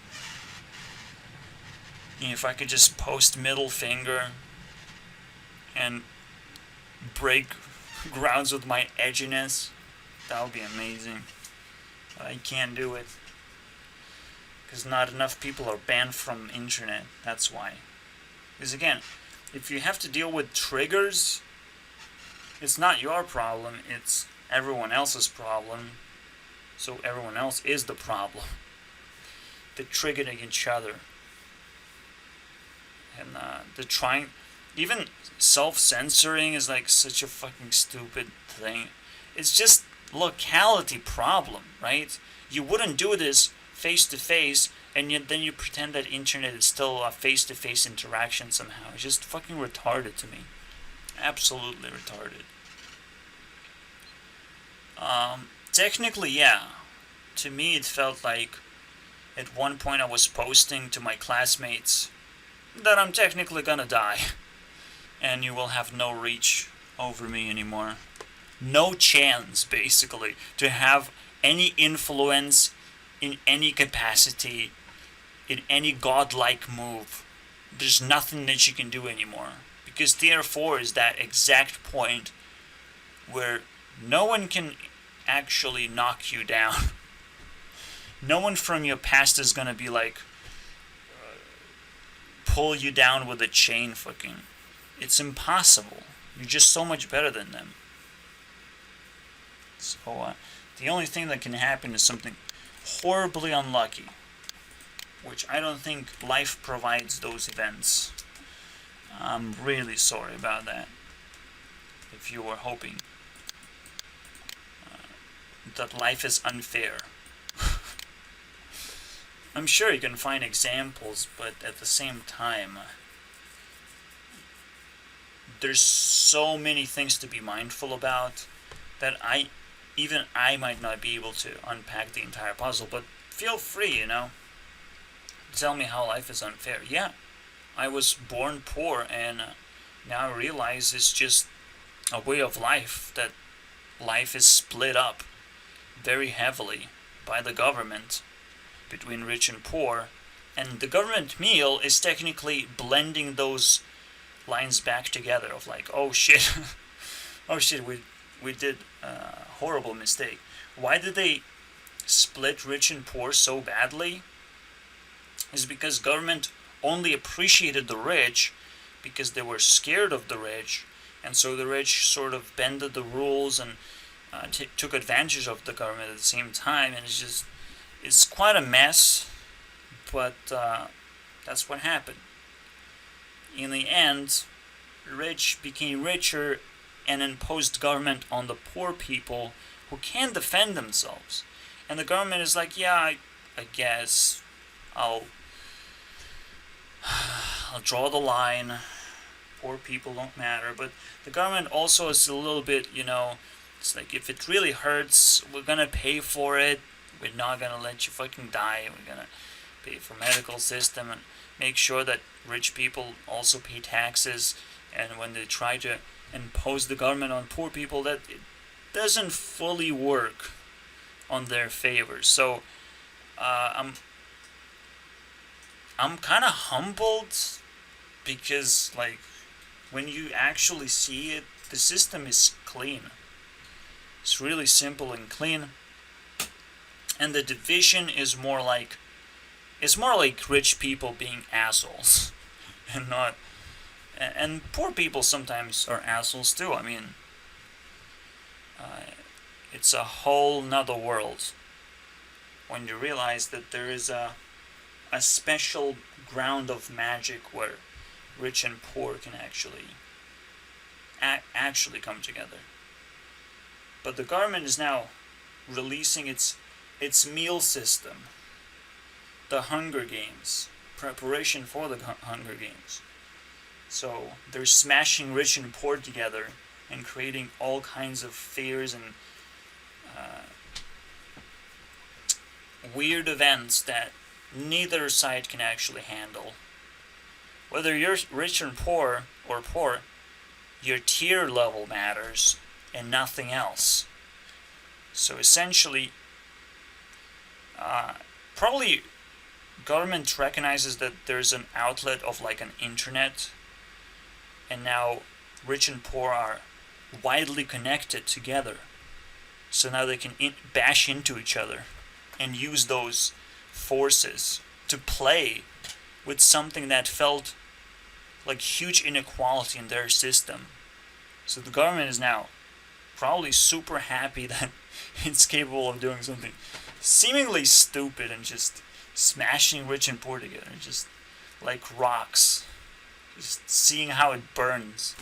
If I could just post middle finger and break grounds with my edginess, that would be amazing. But I can't do it. Because not enough people are banned from internet. That's why. Because again, If you have to deal with triggers, it's not your problem, it's everyone else's problem. So everyone else is the problem. They're triggering each other. And they're trying... Even self-censoring is like such a fucking stupid thing. It's just locality problem, right? You wouldn't do this face-to-face, and yet then you pretend that internet is still a face-to-face interaction somehow. It's just fucking retarded to me. Absolutely retarded. Technically, yeah. To me, it felt like at one point I was posting to my classmates that I'm technically gonna die. And you will have no reach over me anymore. No chance, basically, to have any influence in any capacity, in any godlike move. There's nothing that you can do anymore. Because Tier 4 is that exact point where no one can actually knock you down. No one from your past is gonna be like, pull you down with a chain fucking. It's impossible. You're just so much better than them. So, the only thing that can happen is something horribly unlucky. Which I don't think life provides those events. I'm really sorry about that. If you were hoping that life is unfair. I'm sure you can find examples, but at the same time, there's so many things to be mindful about that I might not be able to unpack the entire puzzle, but feel free, tell me how life is unfair. Yeah, I was born poor, and now I realize it's just a way of life, that life is split up very heavily by the government between rich and poor, and the government meal is technically blending those lines back together of like, oh shit, we did a horrible mistake. Why did they split rich and poor so badly? Is because government only appreciated the rich because they were scared of the rich, and so the rich sort of bended the rules and took advantage of the government at the same time, and it's quite a mess, but that's what happened. In the end, rich became richer and imposed government on the poor people who can't defend themselves. And the government is like, yeah, I guess I'll draw the line. Poor people don't matter. But the government also is a little bit, it's like, if it really hurts, we're gonna pay for it. We're not gonna let you fucking die. We're gonna pay for medical system and make sure that rich people also pay taxes. And when they try to impose the government on poor people, that it doesn't fully work on their favor. So I'm kind of humbled because, like, when you actually see it, the system is clean. It's really simple and clean. And the division is more like rich people being assholes, and not, and poor people sometimes are assholes too. I mean, it's a whole nother world when you realize that there is a special ground of magic where rich and poor can actually come together. But the government is now releasing its meal system, the Hunger Games, preparation for the Hunger Games. So they're smashing rich and poor together and creating all kinds of fears and weird events that neither side can actually handle. Whether you're rich or poor, your tier level matters and nothing else. So essentially, probably government recognizes that there's an outlet of like an internet, and now rich and poor are widely connected together. So now they can bash into each other and use those forces to play with something that felt like huge inequality in their system. So the government is now probably super happy that it's capable of doing something seemingly stupid and just smashing rich and poor together, just like rocks, just seeing how it burns.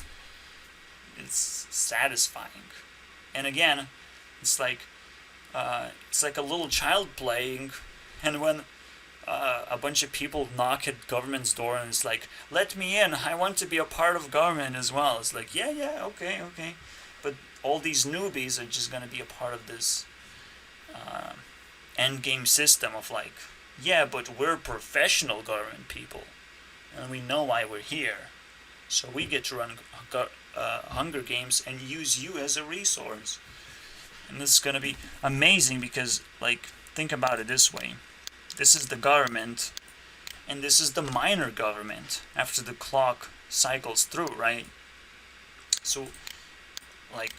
It's satisfying. And again, it's like a little child playing, and when a bunch of people knock at government's door and it's like, let me in, I want to be a part of government as well. It's like, yeah, okay. But all these newbies are just going to be a part of this end game system of like, yeah, but we're professional government people, and we know why we're here. So we get to run Hunger Games and use you as a resource. And this is going to be amazing because, like, think about it this way. This is the government, and this is the minor government after the clock cycles through, right? So, like,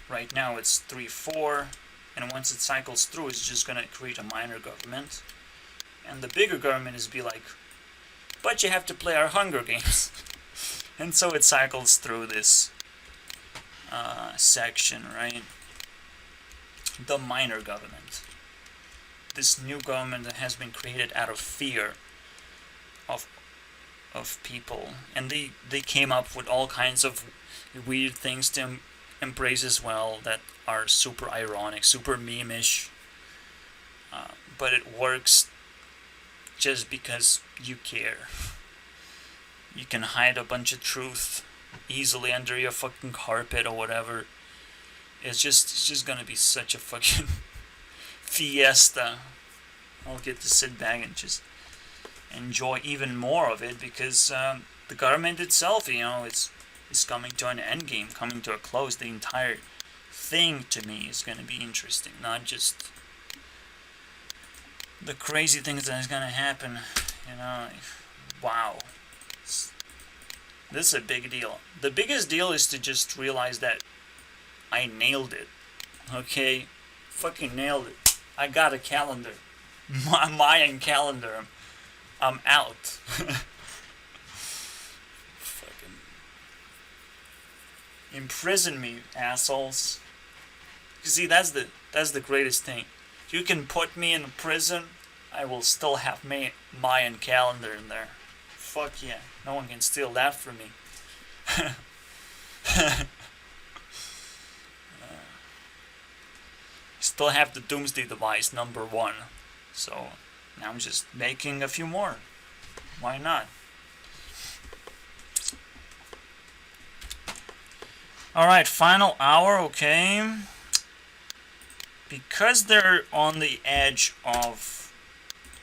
right now it's 3-4, and once it cycles through, it's just going to create a minor government. And the bigger government is be like, but you have to play our Hunger Games. And so it cycles through this section, right? The minor government. This new government that has been created out of fear of people. And they came up with all kinds of weird things to embrace as well that are super ironic, super meme-ish. But it works just because you care. You can hide a bunch of truth easily under your fucking carpet or whatever. It's just gonna be such a fucking fiesta. I'll get to sit back and just enjoy even more of it because the government itself, is coming to an end game, coming to a close. The entire thing to me is gonna be interesting, not just the crazy things that is gonna happen. Wow. This is a big deal. The biggest deal is to just realize that I nailed it. Okay? Fucking nailed it. I got a calendar. Mayan calendar. I'm out. Fucking imprison me, assholes. You see, that's the greatest thing. You can put me in prison, I will still have Mayan calendar in there. Fuck yeah. No one can steal that from me. Still have the Doomsday Device #1. So now I'm just making a few more. Why not? Alright, final hour, okay. Because they're on the edge of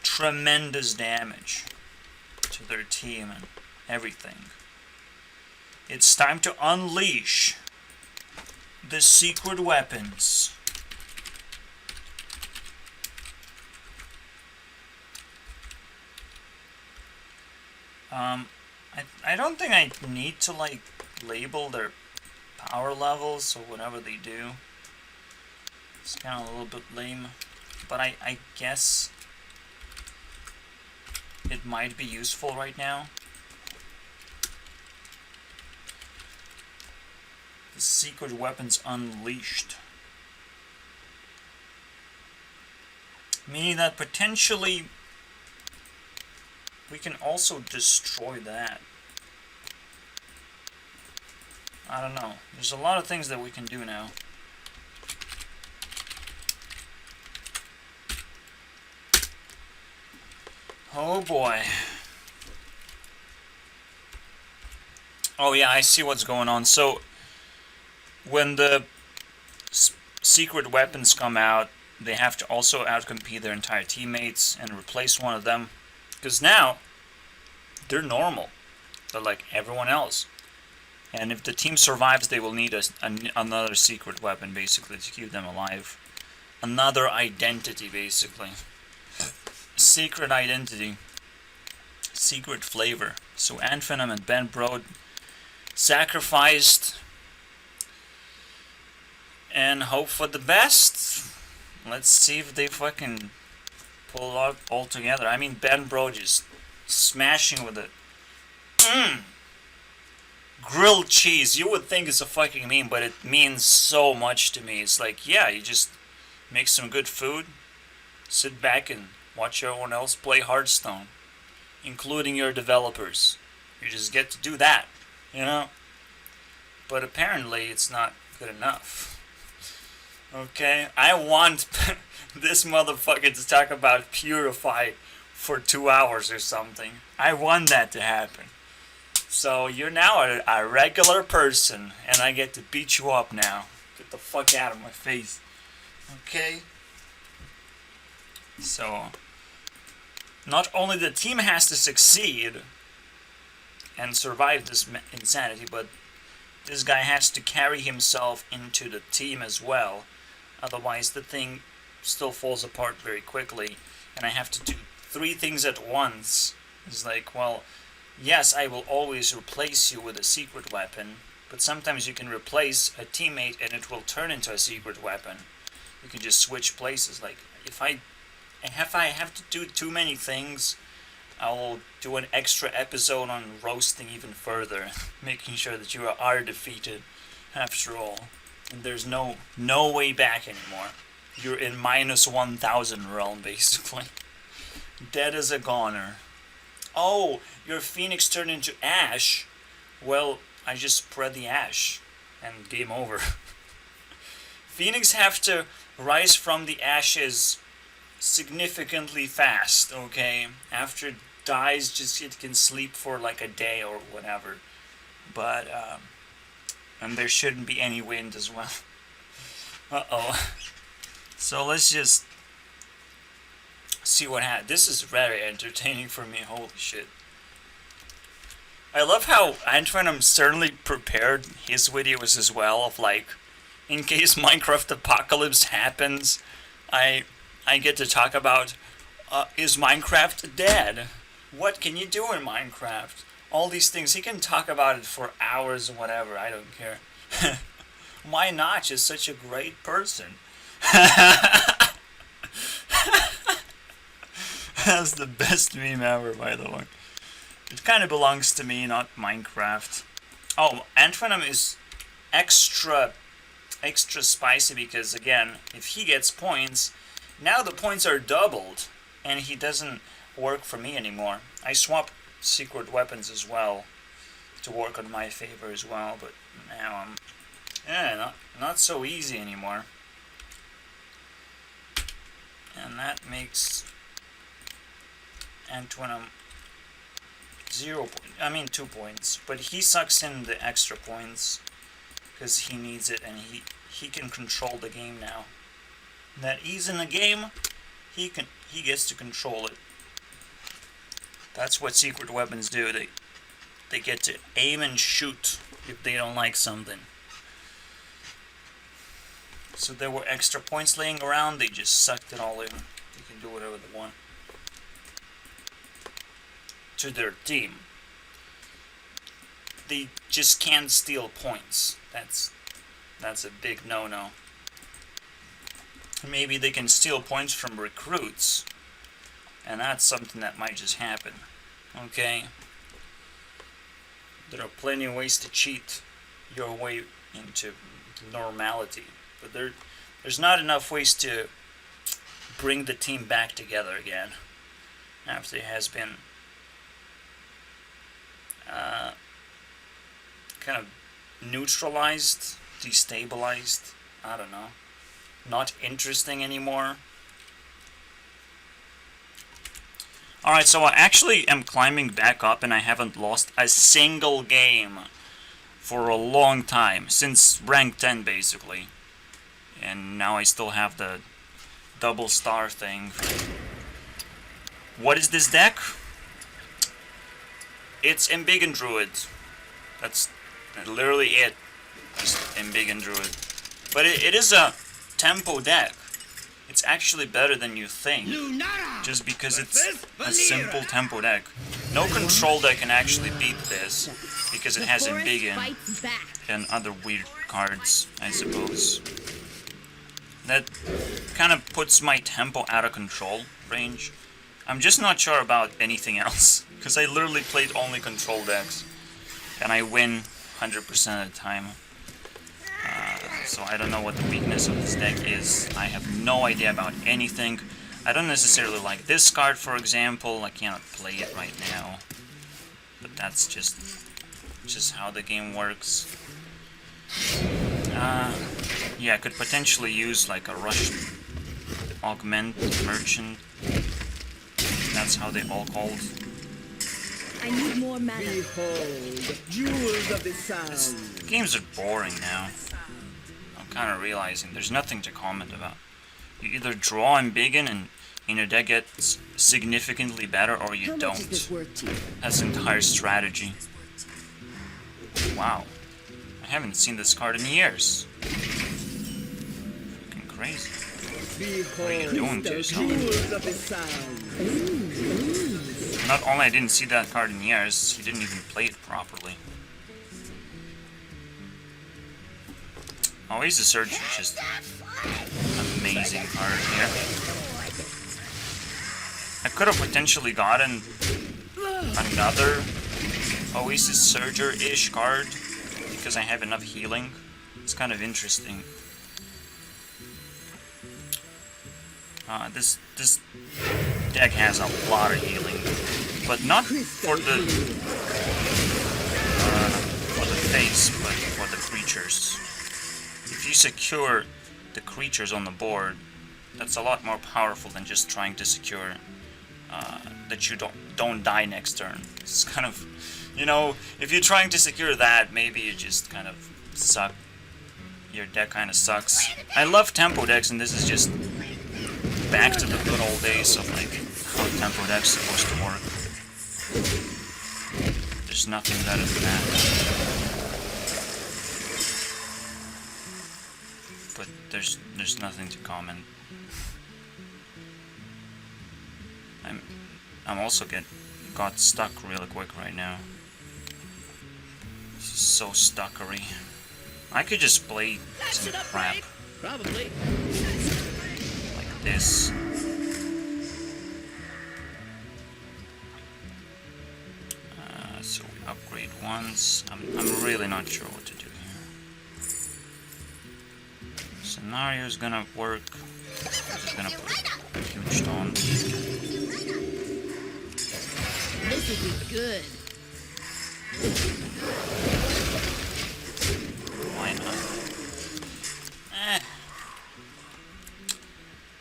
tremendous damage to their team and everything, it's time to unleash the secret weapons. I don't think I need to like label their power levels or whatever they do. It's kind of a little bit lame, but I guess it might be useful right now. The secret weapons unleashed. Meaning that potentially we can also destroy that. I don't know. There's a lot of things that we can do now. Oh boy. Oh yeah, I see what's going on. So, when the secret weapons come out, they have to also outcompete their entire teammates and replace one of them. Because now, they're normal. They're like everyone else. And if the team survives, they will need another secret weapon, basically, to keep them alive. Another identity, basically. Secret identity. Secret flavor. So Anphenom and Ben Brode sacrificed and hope for the best. Let's see if they fucking pull it all together. I mean, Ben Brode is smashing with it. grilled cheese. You would think it's a fucking meme, but it means so much to me. It's like, yeah, you just make some good food, sit back and watch everyone else play Hearthstone, including your developers. You just get to do that, you know? But apparently it's not good enough. Okay? I want this motherfucker to talk about Purify for 2 hours or something. I want that to happen. So you're now a regular person, and I get to beat you up now. Get the fuck out of my face. Okay? So, not only the team has to succeed and survive this insanity, but this guy has to carry himself into the team as well. Otherwise, the thing still falls apart very quickly, and I have to do 3 things at once. It's like, well, yes, I will always replace you with a secret weapon, but sometimes you can replace a teammate and it will turn into a secret weapon. You can just switch places. Like, if I have to do too many things, I will do an extra episode on roasting even further, making sure that you are defeated after all. And there's no way back anymore. You're in minus 1000 realm, basically. Dead as a goner. Oh, your Phoenix turned into ash? Well, I just spread the ash, and game over. Phoenix have to rise from the ashes significantly fast, okay? After it dies, just it can sleep for like a day or whatever. But, and there shouldn't be any wind as well. Uh-oh. So let's just see what happens. This is very entertaining for me, holy shit. I love how Antwenum certainly prepared his videos as well, of like, in case Minecraft Apocalypse happens, I get to talk about, is Minecraft dead? What can you do in Minecraft? All these things. He can talk about it for hours or whatever, I don't care. My Notch is such a great person. That's the best meme ever, by the way. It kind of belongs to me, not Minecraft. Oh, Antwenum is extra spicy because, again, if he gets points, now the points are doubled, and he doesn't work for me anymore. I swap secret weapons as well to work on my favor as well, but now I'm not so easy anymore. And that makes Antwenum 2 points, but he sucks in the extra points because he needs it, and he can control the game now. That he's in the game, he gets to control it. That's what secret weapons do. They get to aim and shoot if they don't like something. So there were extra points laying around, they just sucked it all in. They can do whatever they want to their team. They just can't steal points. That's a big no-no. Maybe they can steal points from recruits, and that's something that might just happen. Okay? There are plenty of ways to cheat your way into normality, but there's not enough ways to bring the team back together again after it has been kind of neutralized, destabilized, I don't know, not interesting anymore. Alright, so I actually am climbing back up, and I haven't lost a single game for a long time, since rank 10 basically. And now I still have the double star thing. What is this deck? It's Embiggen Druid. That's literally it. Just Embiggen Druid. But it is a tempo deck. It's actually better than you think. Just because it's a simple tempo deck. No control deck can actually beat this, because it has Embiggen and other weird cards, I suppose. That kind of puts my tempo out of control range. I'm just not sure about anything else, because I literally played only control decks, and I win 100% of the time. So I don't know what the weakness of this deck is. I have no idea about anything. I don't necessarily like this card, for example. I cannot play it right now. But that's just how the game works. Yeah, I could potentially use like a Rush Augment Merchant. That's how they all called. I need more mana. Behold, jewels of the sound. Games are boring now. I'm kind of realizing there's nothing to comment about. You either draw and begin and your deck gets significantly better, or you don't. That's the entire strategy. Wow. I haven't seen this card in years. Freaking crazy. What are you doing to yourself? Not only I didn't see that card in years, he didn't even play it properly. Always the Surge is just amazing card here. I could have potentially gotten another Oasis Surger-ish card because I have enough healing. It's kind of interesting. This deck has a lot of healing, but not for the face, but for the creatures. If you secure the creatures on the board, that's a lot more powerful than just trying to secure that you don't die next turn. It's kind of, you know, if you're trying to secure that, maybe you just kind of suck. Your deck kind of sucks. I love tempo decks, and this is just back to the good old days of like how tempo deck's supposed to work. There's nothing better than that. But there's nothing to comment. I'm also got stuck really quick right now. This is so stuckery. I could just play some crap. Probably. Like this. So we upgrade once. I'm really not sure what to do here. Scenario's gonna work. I'm just gonna put a huge taunt. This would be good. Why not?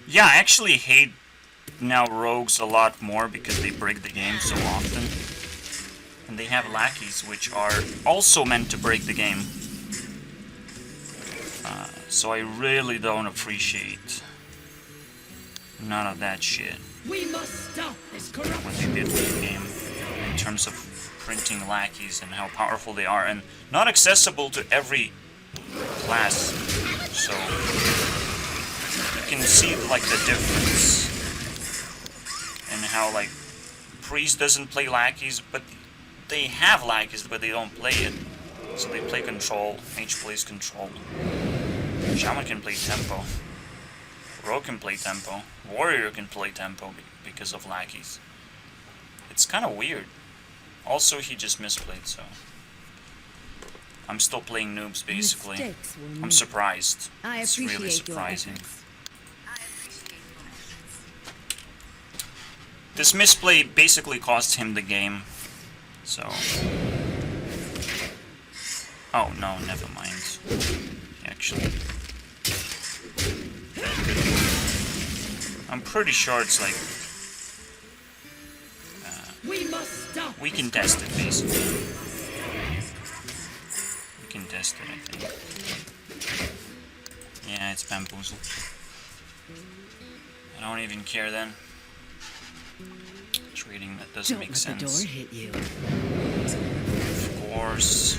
Yeah, I actually hate now rogues a lot more because they break the game so often. And they have lackeys which are also meant to break the game. So I really don't appreciate none of that shit. We must stop this corruption. What they did with the game in terms of printing lackeys and how powerful they are, and not accessible to every class. So you can see like the difference in how like Priest doesn't play lackeys, but they have lackeys, but they don't play it. So they play control. Mage plays control. Shaman can play tempo. Rogue can play tempo. Warrior can play tempo because of lackeys. It's kind of weird. Also, he just misplayed, so I'm still playing noobs basically. I'm surprised. It's really surprising. This misplay basically cost him the game. So, oh no, never mind. Actually, I'm pretty sure it's like we can test it basically. We can test it, I think. Yeah, it's bamboozled. I don't even care then. Trading that doesn't make sense. Don't let the door hit you. Of course.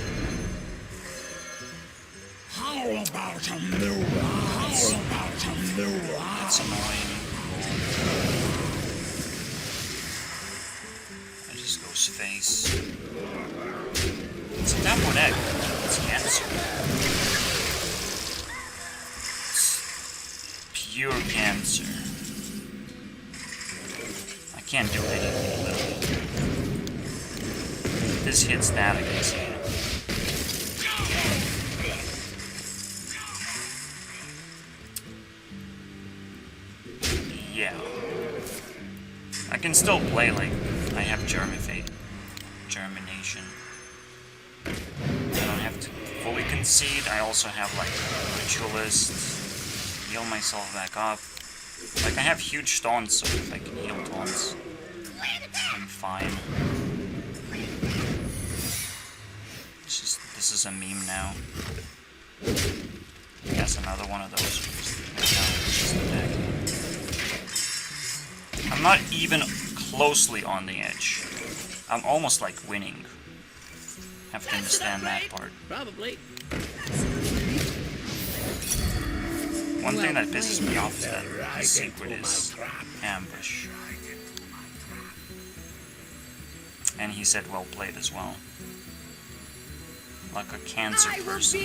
How about a new How about a new That's annoying. I just go space. It's a tempo deck. It's cancer. It's pure cancer. I can't do anything literally. If this hits that, I can see it. yeah. I can still play, like, I have Germination. I don't have to fully concede. I also have, like, Ritualist, heal myself back up. Like, I have huge taunts, so if I can heal taunts, I'm fine. This is a meme now. That's another one of those. I'm not even closely on the edge. I'm almost like winning. Have to understand that part. Probably. One thing that pisses me off is that the secret is ambush. And he said well played as well. Like a cancer person.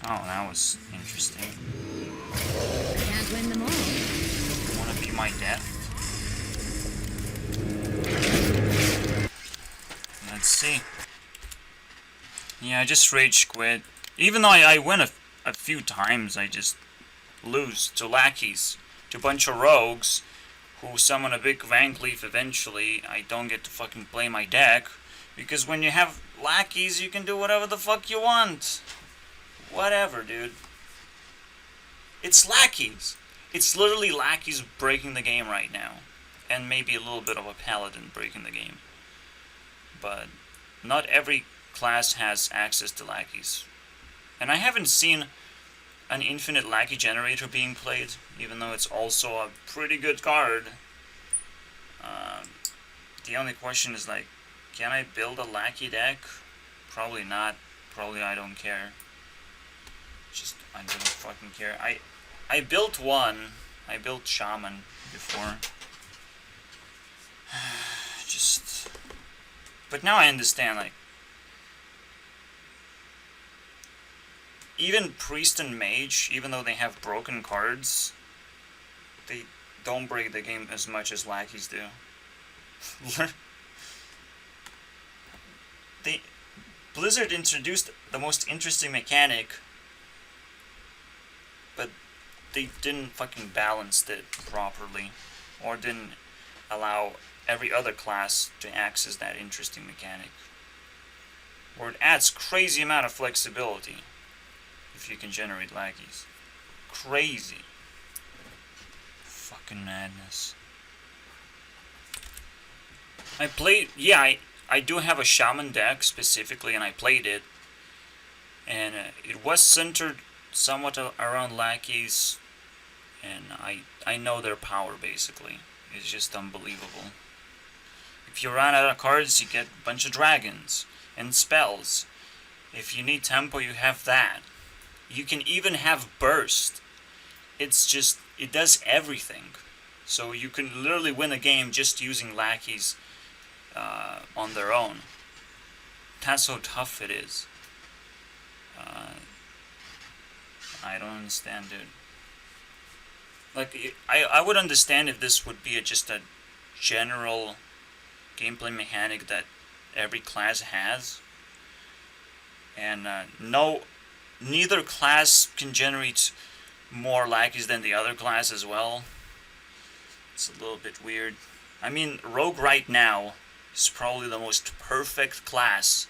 Oh, that was interesting. Can't win them all. Wanna be my death? Let's see. Yeah, I just rage quit. Even though I win a few times, I just lose to lackeys. To a bunch of rogues who summon a big Van Cleef eventually. I don't get to fucking play my deck. Because when you have lackeys, you can do whatever the fuck you want. Whatever, dude. It's lackeys. It's literally lackeys breaking the game right now. And maybe a little bit of a paladin breaking the game. But not every class has access to lackeys. And I haven't seen an infinite lackey generator being played, even though it's also a pretty good card. The only question is, like, can I build a lackey deck? Probably not. Probably I don't care. Just, I don't fucking care. I built one. I built Shaman before. Just... But now I understand, like... Even Priest and Mage, even though they have broken cards, they don't break the game as much as lackeys do. Blizzard introduced the most interesting mechanic, but they didn't fucking balance it properly, or didn't allow every other class to access that interesting mechanic. Or it adds crazy amount of flexibility if you can generate lackeys. Crazy. Fucking madness. I played, yeah, I do have a Shaman deck specifically, and I played it. And it was centered somewhat around lackeys, and I know their power basically. It's just unbelievable. If you run out of cards, you get a bunch of dragons and spells. If you need tempo, you have that. You can even have burst. It's just, it does everything. So you can literally win a game just using lackeys on their own. That's how tough it is. I don't understand, dude. Like, I would understand if this would be just a general gameplay mechanic that every class has. And neither class can generate more lackeys than the other class as well. It's a little bit weird. I mean, Rogue right now is probably the most perfect class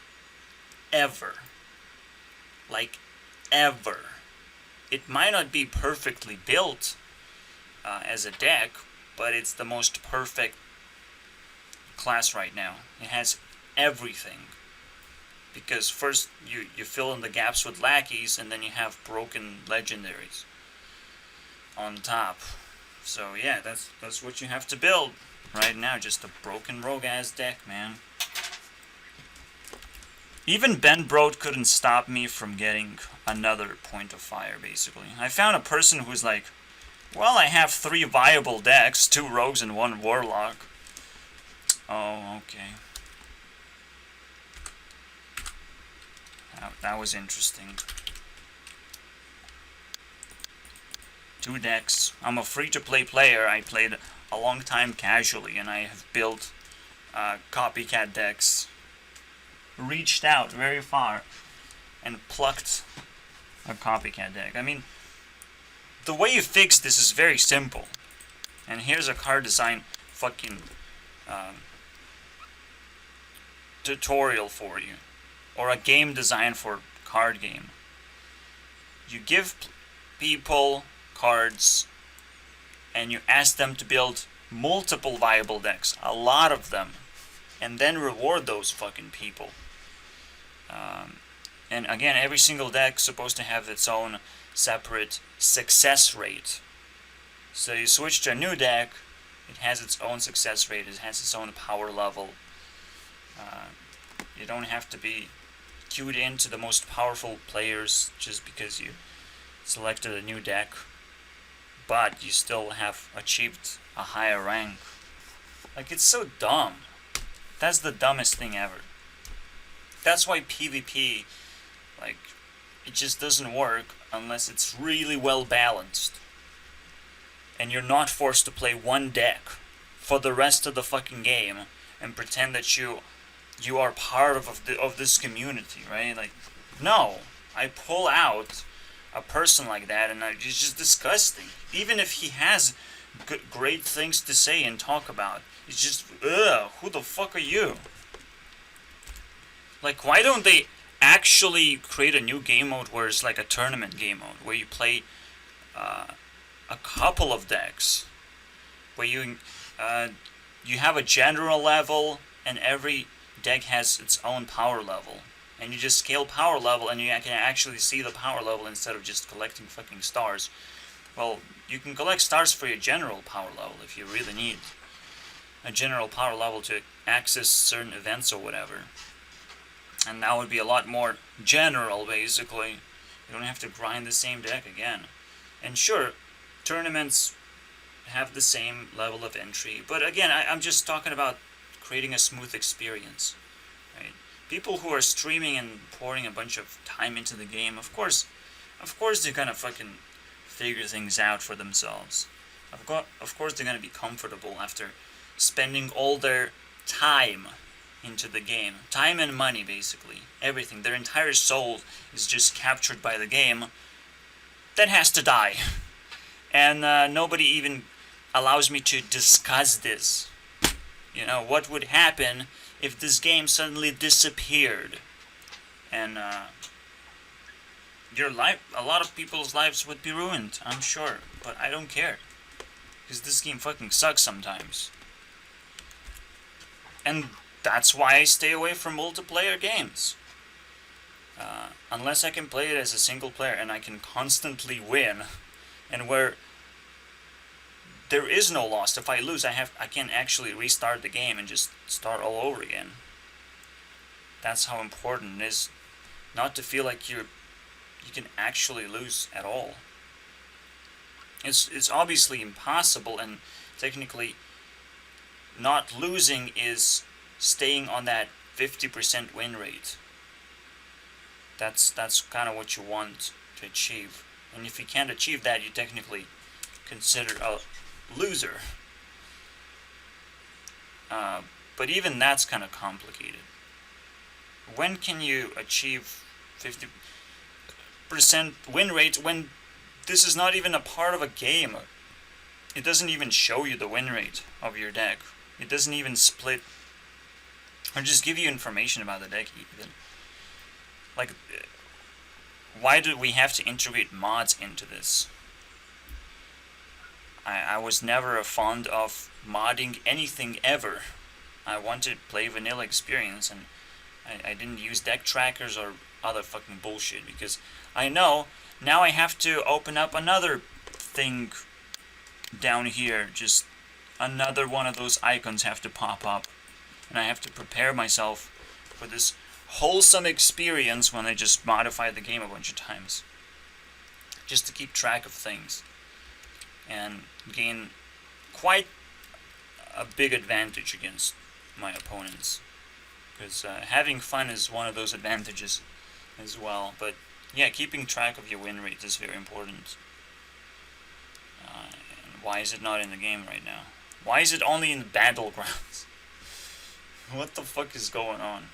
ever. Like, ever. It might not be perfectly built as a deck, but it's the most perfect class right now. It has everything. Because first you fill in the gaps with lackeys, and then you have broken legendaries on top. So yeah, that's what you have to build right now. Just a broken rogue ass deck, man. Even Ben Brode couldn't stop me from getting another point of fire, basically. I found a person who's like, well, I have 3 viable decks, 2 rogues and 1 warlock. Oh, okay. That was interesting. 2 decks. I'm a free-to-play player. I played a long time casually, and I have built copycat decks. Reached out very far and plucked a copycat deck. I mean, the way you fix this is very simple. And here's a card design fucking tutorial for you. Or a game design for card game. You give people cards and you ask them to build multiple viable decks, a lot of them, and then reward those fucking people. And again, every single deck is supposed to have its own separate success rate. So you switch to a new deck, it has its own success rate, it has its own power level. You don't have to be queued into the most powerful players just because you selected a new deck, but you still have achieved a higher rank. Like, it's so dumb. That's the dumbest thing ever. That's why PvP, like, it just doesn't work unless it's really well balanced. And you're not forced to play one deck for the rest of the fucking game and pretend that you are part of this community, right? Like, no. I pull out a person like that and it's just disgusting. Even if he has great things to say and talk about, it's just, ugh, who the fuck are you? Like, why don't they actually create a new game mode where it's like a tournament game mode, where you play a couple of decks, where you have a general level and every deck has its own power level, and you just scale power level and you can actually see the power level instead of just collecting fucking stars. Well, you can collect stars for your general power level if you really need a general power level to access certain events or whatever. And that would be a lot more general, basically. You don't have to grind the same deck again. And sure, tournaments have the same level of entry, but again, I'm just talking about creating a smooth experience, right? People who are streaming and pouring a bunch of time into the game, of course they're gonna fucking figure things out for themselves. Of course they're gonna be comfortable after spending all their time into the game. Time and money, basically. Everything. Their entire soul is just captured by the game. That has to die. And nobody even allows me to discuss this. You know, what would happen if this game suddenly disappeared? And a lot of people's lives would be ruined, I'm sure. But I don't care. Because this game fucking sucks sometimes. And that's why I stay away from multiplayer games. Unless I can play it as a single player and I can constantly win, and where there is no loss. If I lose, I can actually restart the game and just start all over again. That's how important it is not to feel like you can actually lose at all. It's obviously impossible, and technically not losing is staying on that 50% win rate. That's kind of what you want to achieve. And if you can't achieve that, you technically consider a loser. But even that's kind of complicated. When can you achieve 50% win rate when this is not even a part of a game? It doesn't even show you the win rate of your deck. It doesn't even split or just give you information about the deck even. Like, why do we have to integrate mods into this? I was never fond of modding anything ever. I wanted to play vanilla experience, and I didn't use deck trackers or other fucking bullshit, because I know now I have to open up another thing down here. Just another one of those icons have to pop up, and I have to prepare myself for this wholesome experience when I just modify the game a bunch of times, just to keep track of things and gain quite a big advantage against my opponents, because having fun is one of those advantages as well. But yeah, keeping track of your win rate is very important. And why is it not in the game right now? Why is it only in the battlegrounds? What the fuck is going on?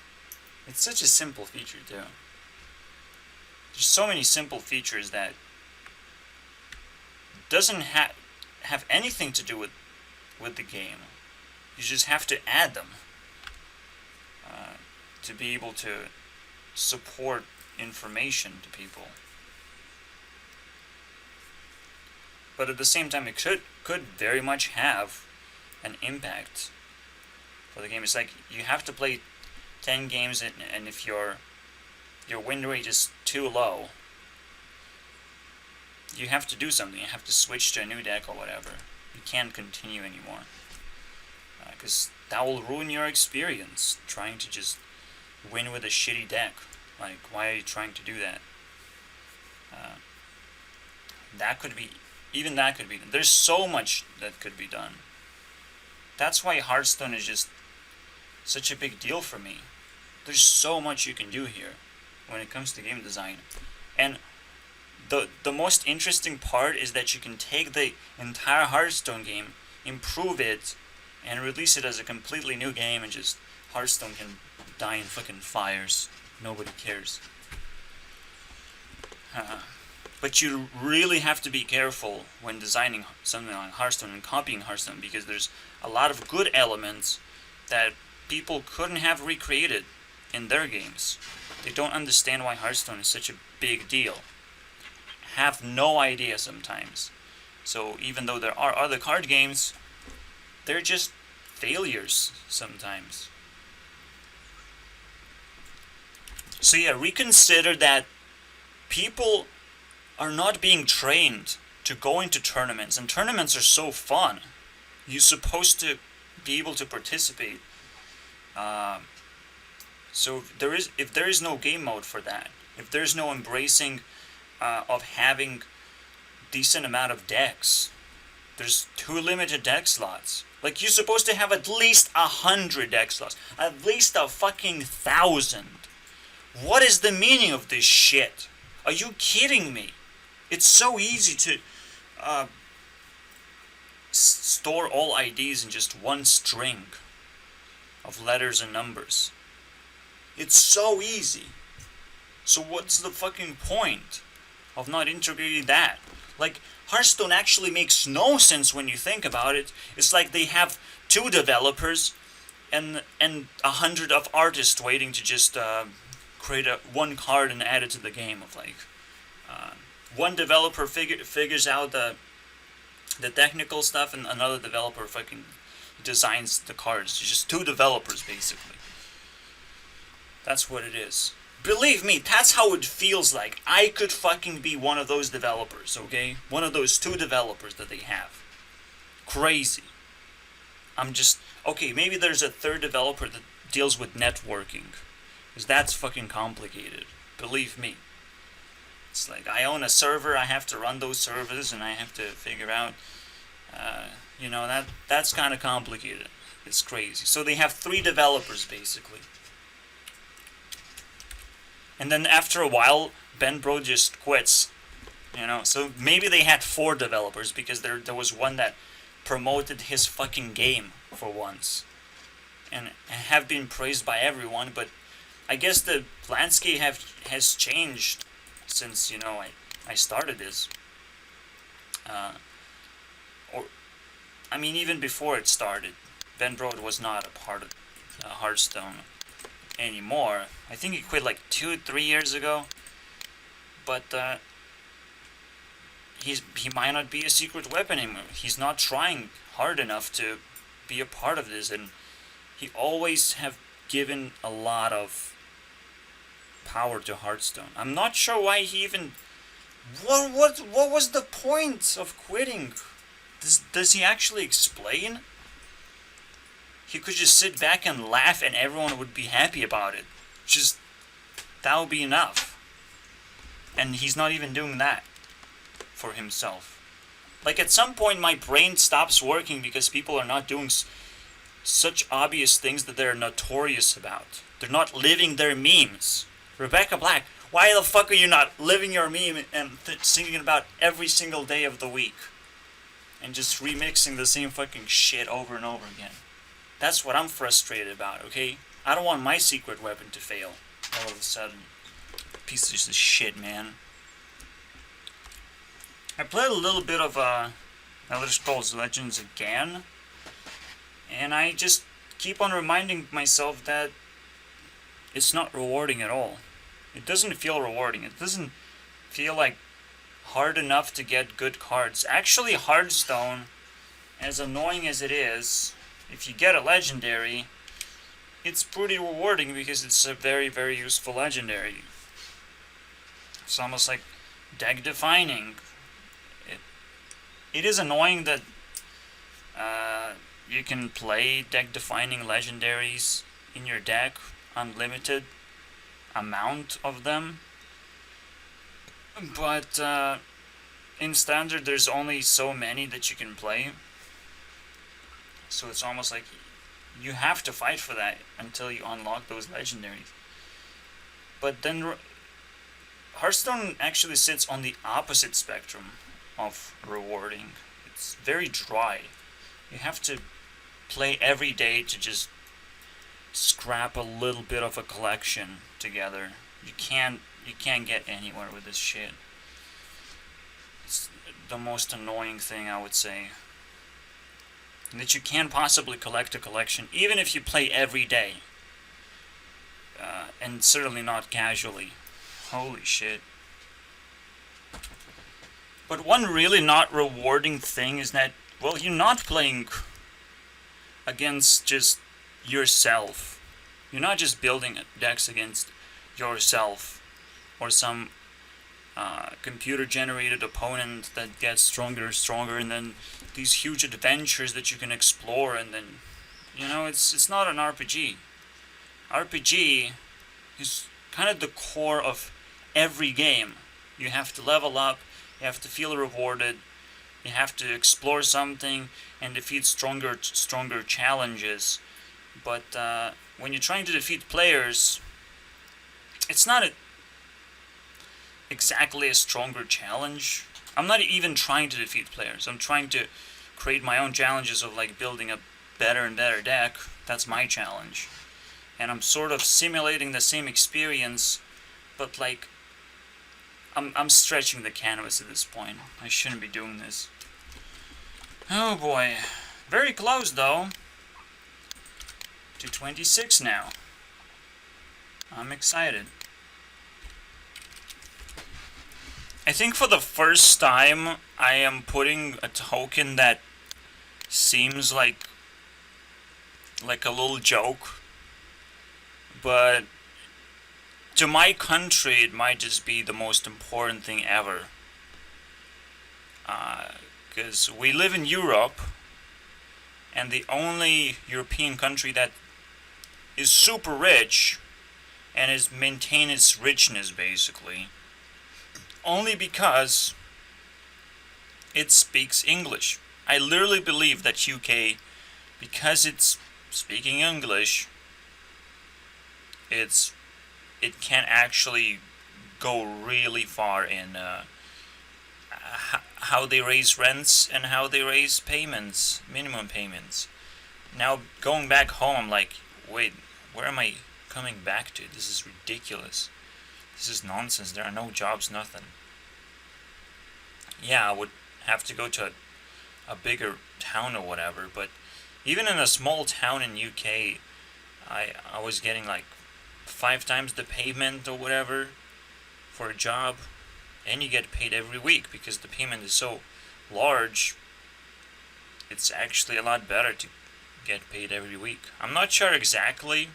It's such a simple feature too. There's so many simple features that doesn't have anything to do with the game. You just have to add them to be able to support information to people. But at the same time, it could very much have an impact for the game. It's like you have to play 10 games, and if your win rate is too low, you have to do something. You have to switch to a new deck or whatever. You can't continue anymore, because that will ruin your experience trying to just win with a shitty deck. Like, why are you trying to do that? That could be done. There's so much that could be done. That's why Hearthstone is just such a big deal for me. There's so much you can do here when it comes to game design. And the most interesting part is that you can take the entire Hearthstone game, improve it, and release it as a completely new game, and just Hearthstone can die in fucking fires. Nobody cares. But you really have to be careful when designing something like Hearthstone and copying Hearthstone, because there's a lot of good elements that people couldn't have recreated in their games. They don't understand why Hearthstone is such a big deal. Have no idea sometimes. So even though there are other card games, they're just failures sometimes. So yeah, reconsider that people are not being trained to go into tournaments, and tournaments are so fun. You're supposed to be able to participate. So if there is no game mode for that, if there's no embracing of having decent amount of decks, there's too limited deck slots. Like, you're supposed to have at least 100 deck slots, at least 1,000. What is the meaning of this shit? Are you kidding me? It's so easy to store all IDs in just one string of letters and numbers. It's so easy. So what's the fucking point of not integrating that? Like, Hearthstone actually makes no sense when you think about it. It's like they have 2 developers and 100 of artists waiting to just create one card and add it to the game. Of like, one developer figures out the technical stuff, and another developer fucking designs the cards. It's just 2 developers basically. That's what it is. Believe me, that's how it feels like. I could fucking be one of those developers, okay? One of those 2 developers that they have. Crazy. I'm just... Okay, maybe there's a 3rd developer that deals with networking, because that's fucking complicated. Believe me. It's like, I own a server, I have to run those servers, and I have to figure out... that's kind of complicated. It's crazy. So they have 3 developers, basically. And then after a while, Ben Bro just quits. So maybe they had 4 developers, because there was one that promoted his fucking game for once. And have been praised by everyone, but I guess the landscape has changed since, I started this. Even before it started, Ben Bro was not a part of Hearthstone anymore. I think he quit like 2-3 years ago, but he might not be a secret weapon anymore. He's not trying hard enough to be a part of this, and he always have given a lot of power to Hearthstone. I'm not sure why he even... What was the point of quitting? Does he actually explain? He could just sit back and laugh and everyone would be happy about it. That would be enough. And he's not even doing that for himself. Like, at some point my brain stops working because people are not doing such obvious things that they're notorious about. They're not living their memes. Rebecca Black, why the fuck are you not living your meme and singing about every single day of the week? And just remixing the same fucking shit over and over again. That's what I'm frustrated about, okay? I don't want my secret weapon to fail all of a sudden. pieces of shit, man. I played a little bit of Elder Scrolls Legends again, and I just keep on reminding myself that it's not rewarding at all. It doesn't feel rewarding. It doesn't feel like hard enough to get good cards. Actually, Hearthstone, as annoying as it is, if you get a legendary, it's pretty rewarding because it's a very, very useful legendary. It's almost like deck defining. It is annoying that you can play deck defining legendaries in your deck, unlimited amount of them. But in standard, there's only so many that you can play. So it's almost like you have to fight for that until you unlock those legendaries. But then Hearthstone actually sits on the opposite spectrum of rewarding. It's very dry. You have to play every day to just scrap a little bit of a collection together. You can't get anywhere with this shit. It's the most annoying thing, I would say. That you can't possibly collect a collection, even if you play every day. And certainly not casually. Holy shit. But one really not rewarding thing is that, well, you're not playing against just yourself. You're not just building decks against yourself or some computer-generated opponent that gets stronger and stronger, and then these huge adventures that you can explore, and then, you know, it's not an RPG. RPG is kind of the core of every game. You have to level up, you have to feel rewarded, you have to explore something and defeat stronger challenges. But when you're trying to defeat players, it's not exactly a stronger challenge. I'm not even trying to defeat players. I'm trying to create my own challenges of like building a better and better deck. That's my challenge. And I'm sort of simulating the same experience, but like I'm stretching the canvas at this point. I shouldn't be doing this. Oh boy. Very close though. To 26 now. I'm excited. I think for the first time I am putting a token that seems like a little joke, but to my country it might just be the most important thing ever. Because we live in Europe, and the only European country that is super rich and is maintain its richness basically only because it speaks English. I literally believe that UK, because it's speaking English, it can actually go really far in how they raise rents and how they raise payments, minimum payments. Now going back home, I'm like, wait, where am I coming back to? This is ridiculous. This is nonsense. There are no jobs, nothing. Yeah, I would have to go to a bigger town or whatever, but even in a small town in UK, I was getting like 5 times the payment or whatever for a job, and you get paid every week because the payment is so large. It's actually a lot better to get paid every week. I'm not sure exactly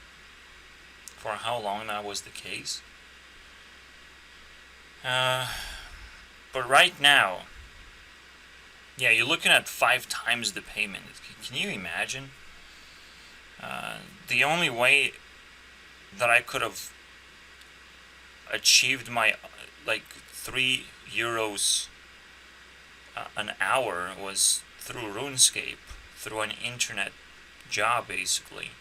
for how long that was the case. But right now, yeah, you're looking at 5 times the payment. Can you imagine? The only way that I could have achieved my like €3 an hour was through RuneScape, through an internet job basically.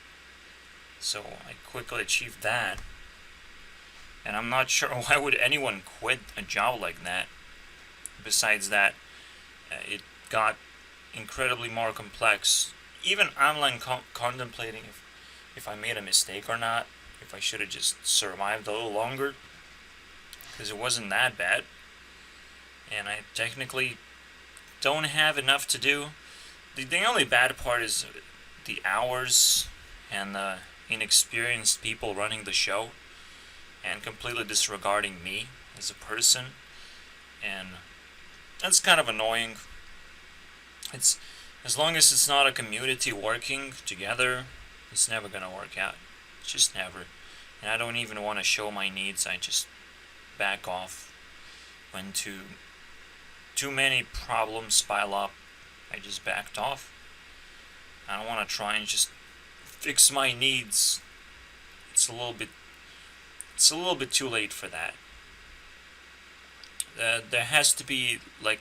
So I quickly achieved that. And I'm not sure why would anyone quit a job like that. Besides that, it got incredibly more complex. Even online contemplating if I made a mistake or not, if I should have just survived a little longer. because it wasn't that bad, and I technically don't have enough to do. The only bad part is the hours and the inexperienced people running the show and completely disregarding me as a person, and that's kind of annoying. It's as long as it's not a community working together, it's never gonna work out. Just never. And I don't even want to show my needs. I just back off when too many problems pile up. I just backed off. I don't want to try and just fix my needs. It's a little bit too late for that. There has to be like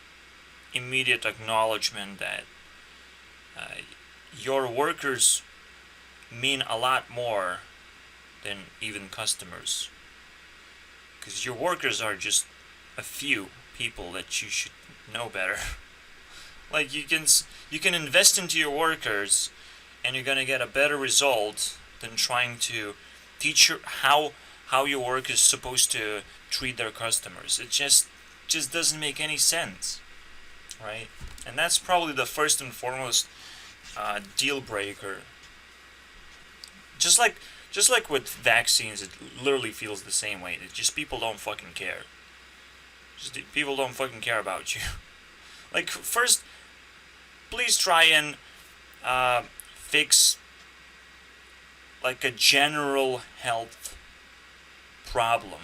immediate acknowledgement that your workers mean a lot more than even customers, because your workers are just a few people that you should know better. Like you can invest into your workers, and you're gonna get a better result than trying to teach how your work is supposed to treat their customers. It just doesn't make any sense, right? And that's probably the first and foremost deal breaker. Just like with vaccines, it literally feels the same way. It just people don't fucking care. Just people don't fucking care about you. Like first, please try and fix like a general health problem.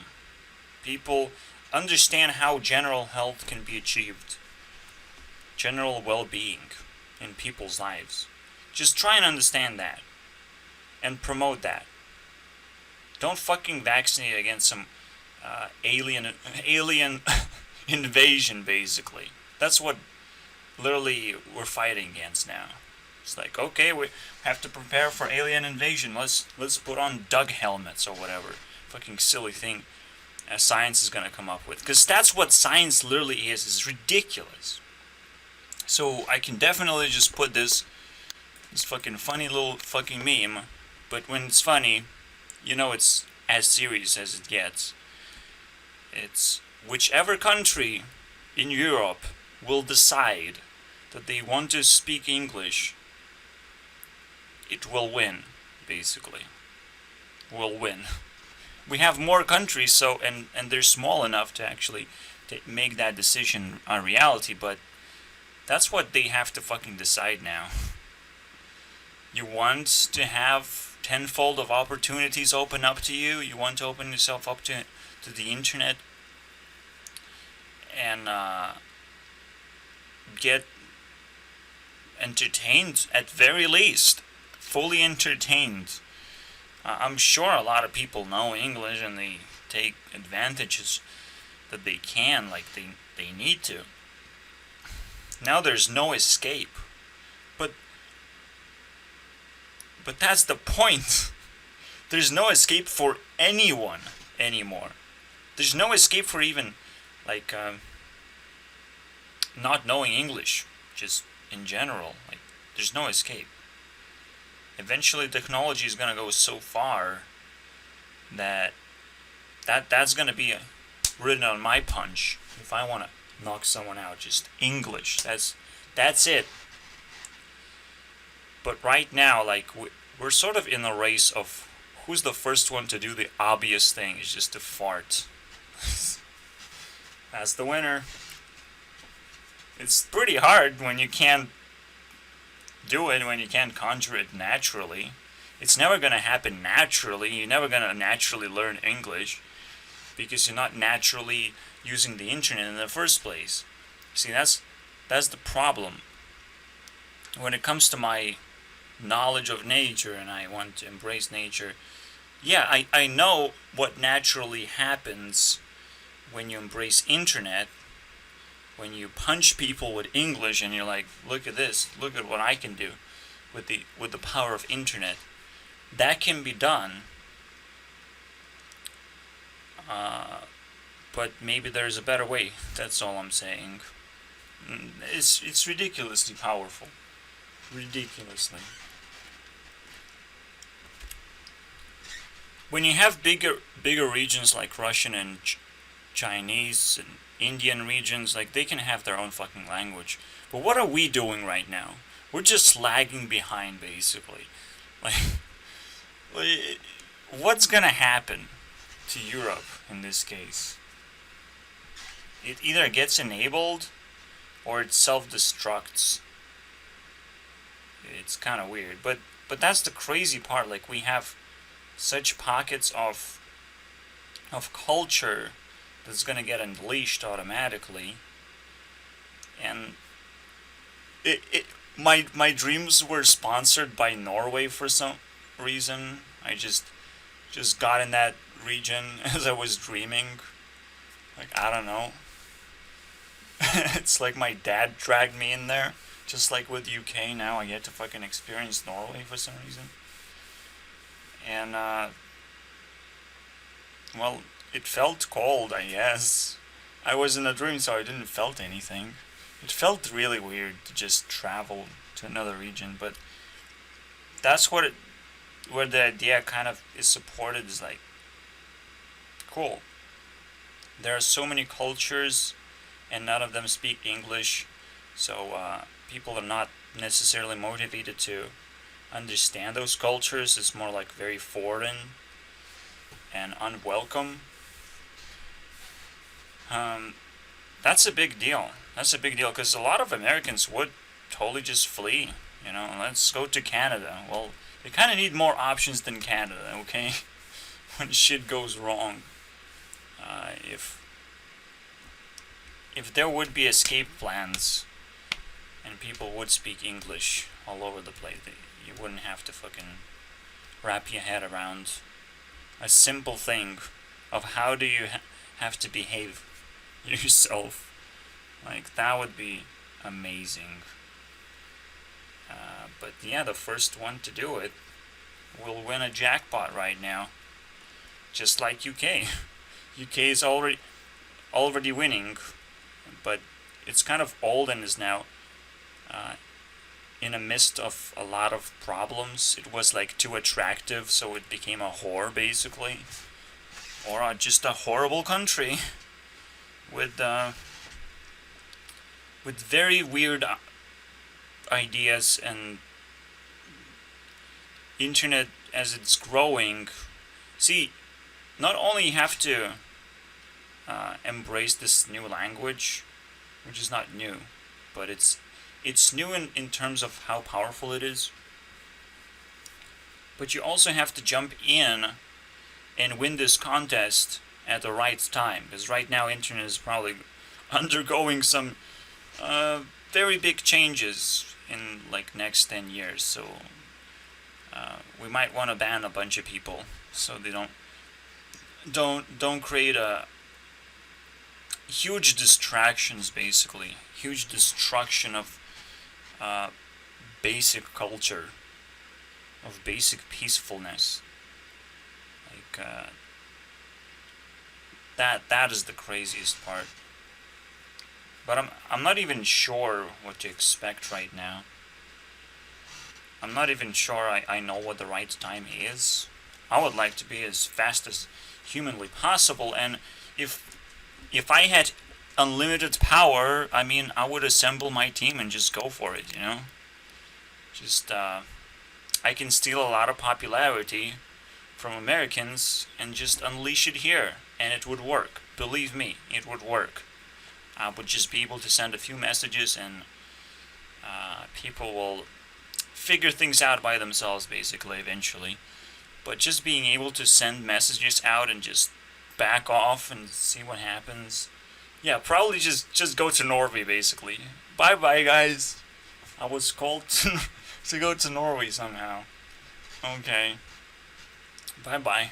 People understand how general health can be achieved. General well-being in people's lives. Just try and understand that. And promote that. Don't fucking vaccinate against some alien invasion, basically. That's what literally we're fighting against now. It's like, okay, we have to prepare for alien invasion. Let's put on Doug helmets or whatever. Fucking silly thing science is gonna come up with. Because that's what science literally is. It's ridiculous. So I can definitely just put this fucking funny little fucking meme, but when it's funny, you know it's as serious as it gets. It's whichever country in Europe will decide that they want to speak English, it will win, basically. Will win. We have more countries, so and they're small enough to actually make that decision a reality, but that's what they have to fucking decide now. You want to have tenfold of opportunities open up to you? You want to open yourself up to the internet and get entertained at very least, fully entertained. I'm sure a lot of people know English and they take advantages that they can, like they need to. Now there's no escape. But that's the point. There's no escape for anyone anymore. There's no escape for even like not knowing English, just in general. Like there's no escape. Eventually technology is gonna go so far that's gonna be written on my punch if I wanna knock someone out. Just English. That's it. But right now, like we're sort of in a race of who's the first one to do the obvious thing, is just to fart. That's the winner. It's pretty hard when you can't do it, when you can't conjure it naturally. It's never going to happen naturally. You're never going to naturally learn English because you're not naturally using the internet in the first place. See, that's the problem. When it comes to my knowledge of nature and I want to embrace nature, yeah, I know what naturally happens when you embrace internet, when you punch people with English and you're like, look at this, look at what I can do with the power of internet. That can be done, but maybe there's a better way. That's all I'm saying. It's ridiculously powerful. Ridiculously. When you have bigger regions like Russian and Chinese and Indian regions, like, they can have their own fucking language. But what are we doing right now? We're just lagging behind, basically. Like, what's gonna happen to Europe in this case? It either gets enabled or it self-destructs. It's kind of weird, but that's the crazy part. Like, we have such pockets of culture that's gonna get unleashed automatically, and my dreams were sponsored by Norway for some reason. I just got in that region as I was dreaming. Like, I don't know. It's like my dad dragged me in there. Just like with UK now, I get to fucking experience Norway for some reason. And, well, it felt cold, I guess. I was in a dream, so I didn't felt anything. It felt really weird to just travel to another region, but that's where the idea kind of is supported, is like, cool. There are so many cultures, and none of them speak English, so people are not necessarily motivated to understand those cultures. It's more like very foreign and unwelcome. That's a big deal. That's a big deal, because a lot of Americans would totally just flee. You know, let's go to Canada. Well, they kind of need more options than Canada, okay? When shit goes wrong. If there would be escape plans and people would speak English all over the place, you wouldn't have to fucking wrap your head around a simple thing of how do you have to behave yourself. Like, that would be amazing. But yeah, the first one to do it will win a jackpot right now. Just like UK. UK is already winning, but it's kind of old and is now in the midst of a lot of problems. It was like too attractive, so it became a whore, basically. Or just a horrible country with very weird ideas, and internet as it's growing. See, not only you have to embrace this new language, which is not new, but it's new in terms of how powerful it is, but you also have to jump in and win this contest at the right time, because right now internet is probably undergoing some very big changes in like next 10 years, so we might want to ban a bunch of people so they don't create a huge distractions, basically huge destruction of basic culture, of basic peacefulness. Like that is the craziest part. But I'm not even sure what to expect right now. I'm not even sure I know what the right time is. I would like to be as fast as humanly possible, and if I had unlimited power, I mean, I would assemble my team and just go for it, you know? Just, I can steal a lot of popularity from Americans and just unleash it here, and it would work. Believe me, it would work. I would just be able to send a few messages, and people will figure things out by themselves, basically, eventually. But just being able to send messages out and just back off and see what happens. Yeah, probably just go to Norway, basically. Bye-bye, guys. I was called to go to Norway somehow. Okay. Bye-bye.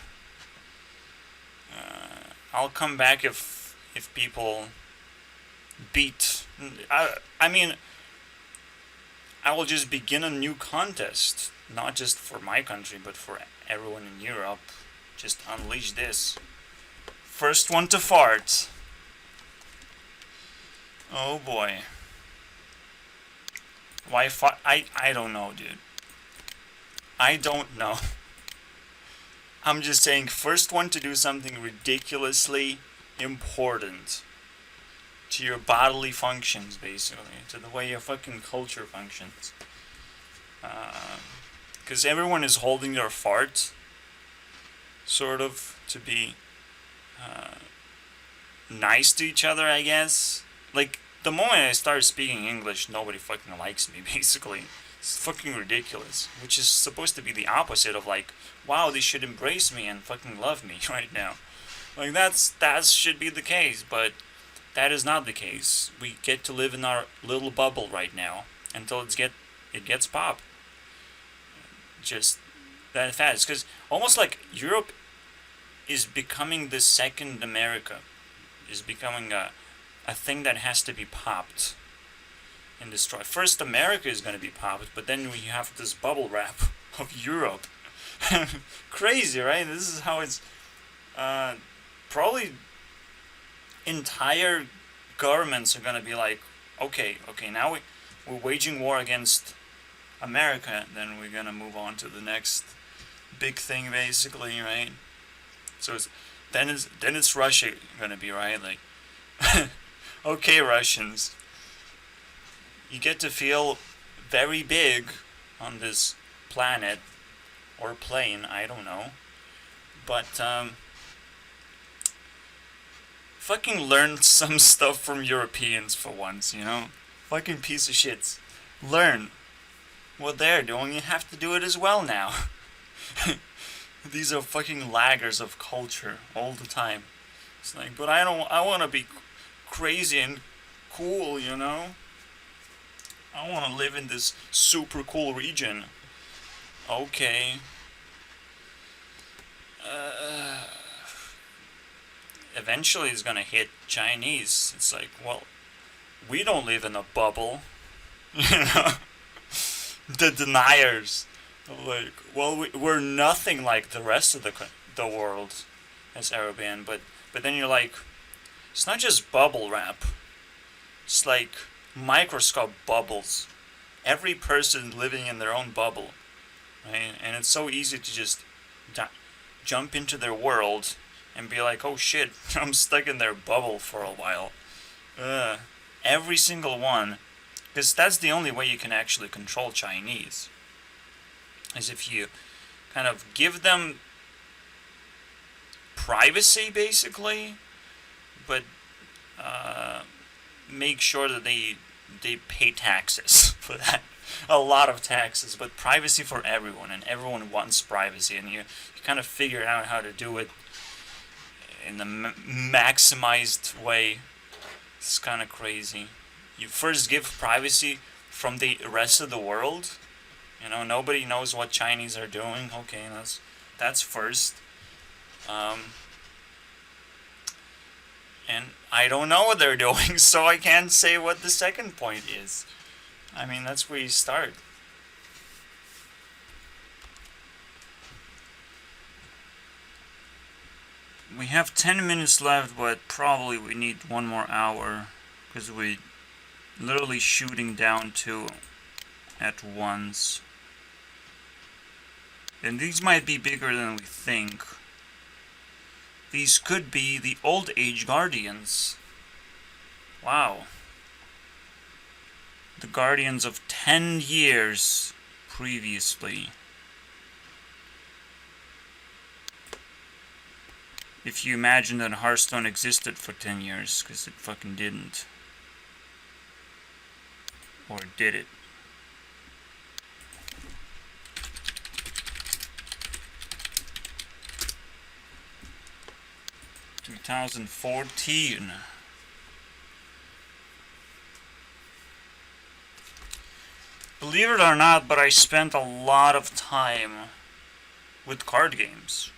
I'll come back if people beat... I mean, I will just begin a new contest. Not just for my country, but for everyone in Europe. Just unleash this. First one to fart. Oh boy. Why fart? I don't know, dude. I don't know. I'm just saying, first one to do something ridiculously important to your bodily functions, basically, to the way your fucking culture functions. Because everyone is holding their fart, sort of, to be nice to each other, I guess. Like, the moment I start speaking English, nobody fucking likes me, basically. It's fucking ridiculous. Which is supposed to be the opposite of, like, wow, they should embrace me and fucking love me right now. Like, that should be the case, but that is not the case. We get to live in our little bubble right now until it gets popped. Just that fast, because almost like Europe is becoming the second America, is becoming a thing that has to be popped and destroyed. First, America is going to be popped, but then we have this bubble wrap of Europe. Crazy, right? This is how it's probably entire governments are going to be like, okay, now we're waging war against America, then we're going to move on to the next big thing, basically, right? So then it's Russia going to be, right? Like, okay, Russians, you get to feel very big on this planet or plane, I don't know, but fucking learn some stuff from Europeans for once, you know? Fucking piece of shits. Learn what they're doing. You have to do it as well now. These are fucking laggers of culture all the time. It's like, but I want to be crazy and cool, you know? I want to live in this super cool region. Okay. Eventually it's gonna hit Chinese. It's like, well, we don't live in a bubble. You know? The deniers. Like, well, we're nothing like the rest of the world as Arabian, but then you're like, it's not just bubble wrap. It's like microscope bubbles. Every person living in their own bubble, right? And it's so easy to just jump into their world and be like, oh shit, I'm stuck in their bubble for a while. Every single one, because that's the only way you can actually control Chinese, is if you kind of give them privacy, basically, but make sure that they pay taxes for that. A lot of taxes, but privacy for everyone, and everyone wants privacy, and you kind of figure out how to do it in the maximized way. It's kind of crazy. You first give privacy from the rest of the world. You know, nobody knows what Chinese are doing. Okay, that's first. And I don't know what they're doing, so I can't say what the second point is. I mean, that's where you start. We have 10 minutes left, but probably we need one more hour, because we're literally shooting down 2 at once. And these might be bigger than we think. These could be the Old Age Guardians. Wow. The Guardians of 10 years previously. If you imagine that Hearthstone existed for 10 years, because it fucking didn't. Or did it? In 2014. Believe it or not, but I spent a lot of time with card games.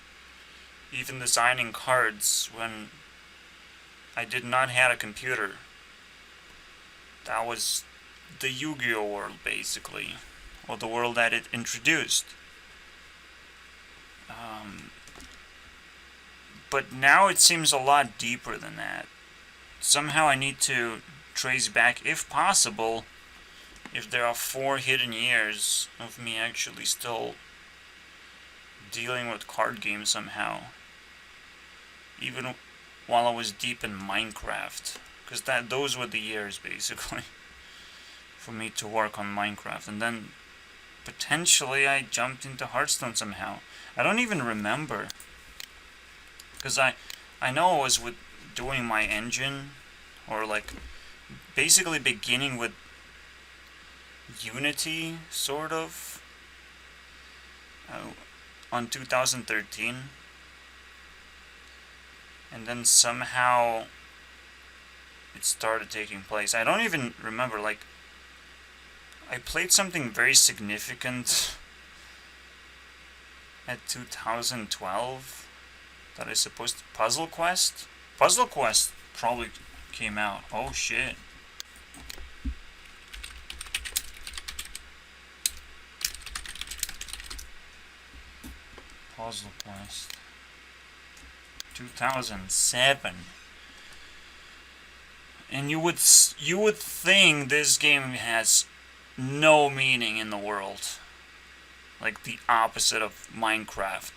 Even designing cards when I did not have a computer. That was the Yu-Gi-Oh world, basically. Or the world that it introduced. But now it seems a lot deeper than that. Somehow I need to trace back, if possible, if there are 4 hidden years of me actually still dealing with card games somehow. Even while I was deep in Minecraft, because those were the years basically for me to work on Minecraft, and then potentially I jumped into Hearthstone somehow. I don't even remember, because I know I was with doing my engine, or like basically beginning with Unity, sort of, on 2013, and then somehow it started taking place. I don't even remember, like, I played something very significant at 2012 that I supposed to... Puzzle Quest? Puzzle Quest probably came out. Oh shit. Puzzle Quest 2007. And you would think this game has no meaning in the world, like the opposite of Minecraft,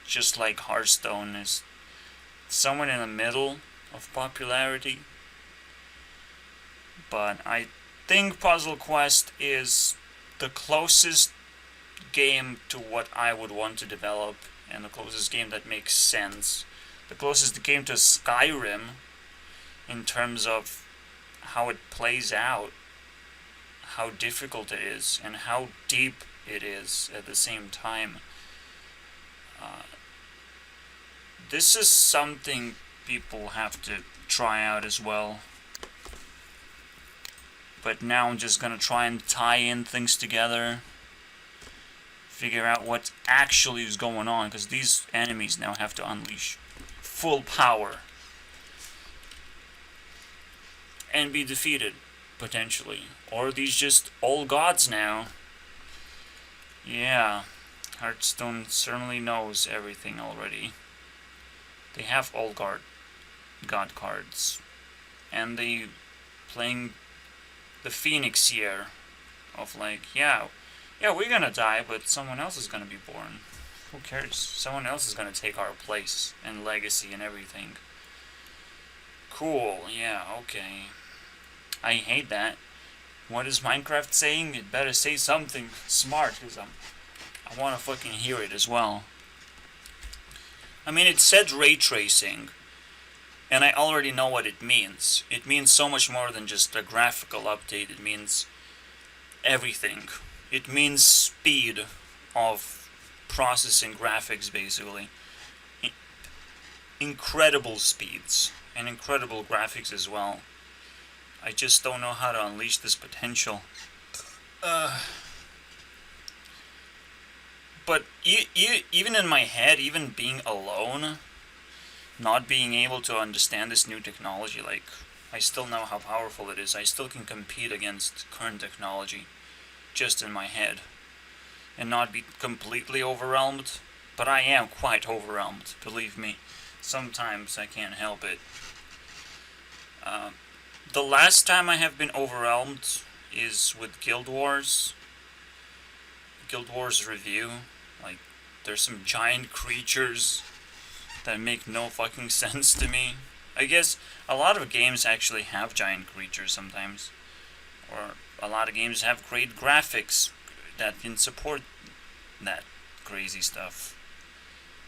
just like Hearthstone is somewhere in the middle of popularity. But I think Puzzle Quest is the closest game to what I would want to develop, and the closest game that makes sense, the closest game to Skyrim in terms of how it plays out, how difficult it is, and how deep it is at the same time. This is something people have to try out as well. But now I'm just gonna try and tie in things together, figure out what actually is going on, because these enemies now have to unleash full power and be defeated, potentially. Or are these just all gods now? Yeah, Hearthstone certainly knows everything already. They have all god cards, and they playing the Phoenix year of like, yeah, we're gonna die, but someone else is gonna be born. Who cares? Someone else is gonna take our place and legacy and everything. Cool, yeah, okay. I hate that. What is Minecraft saying? It better say something smart, because I want to fucking hear it as well. I mean, it said ray tracing, and I already know what it means. It means so much more than just a graphical update. It means everything. It means speed of processing graphics, basically. Incredible speeds, and incredible graphics as well. I just don't know how to unleash this potential. But even in my head, even being alone, not being able to understand this new technology, like, I still know how powerful it is. I still can compete against current technology, just in my head, and not be completely overwhelmed. But I am quite overwhelmed, believe me. Sometimes I can't help it. The last time I have been overwhelmed is with Guild Wars. Guild Wars review. Like, there's some giant creatures that make no fucking sense to me. I guess a lot of games actually have giant creatures sometimes. Or a lot of games have great graphics that can support that crazy stuff.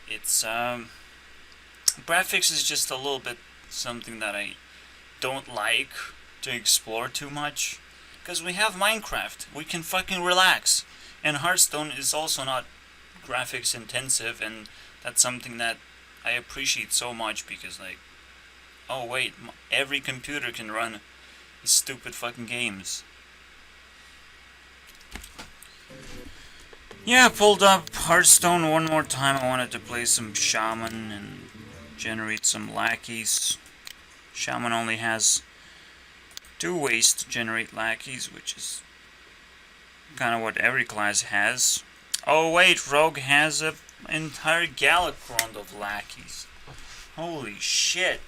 It's, graphics is just a little bit something that I don't like to explore too much, because we have Minecraft. We can fucking relax, and Hearthstone is also not graphics intensive, and that's something that I appreciate so much, because, like, oh wait, every computer can run these stupid fucking games. Yeah, pulled up Hearthstone one more time. I wanted to play some Shaman and generate some lackeys. Shaman only has 2 ways to generate lackeys, which is kind of what every class has. Oh wait, Rogue has an entire Galakrond of lackeys. Holy shit.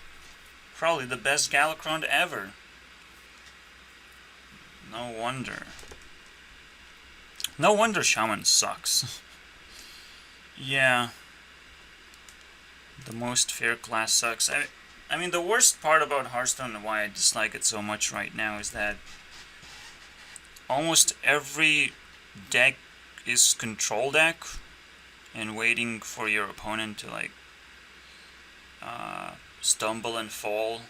Probably the best Galakrond ever. No wonder. No wonder Shaman sucks. Yeah. The most fair class sucks. I mean, the worst part about Hearthstone and why I dislike it so much right now is that almost every deck is control deck and waiting for your opponent to like stumble and fall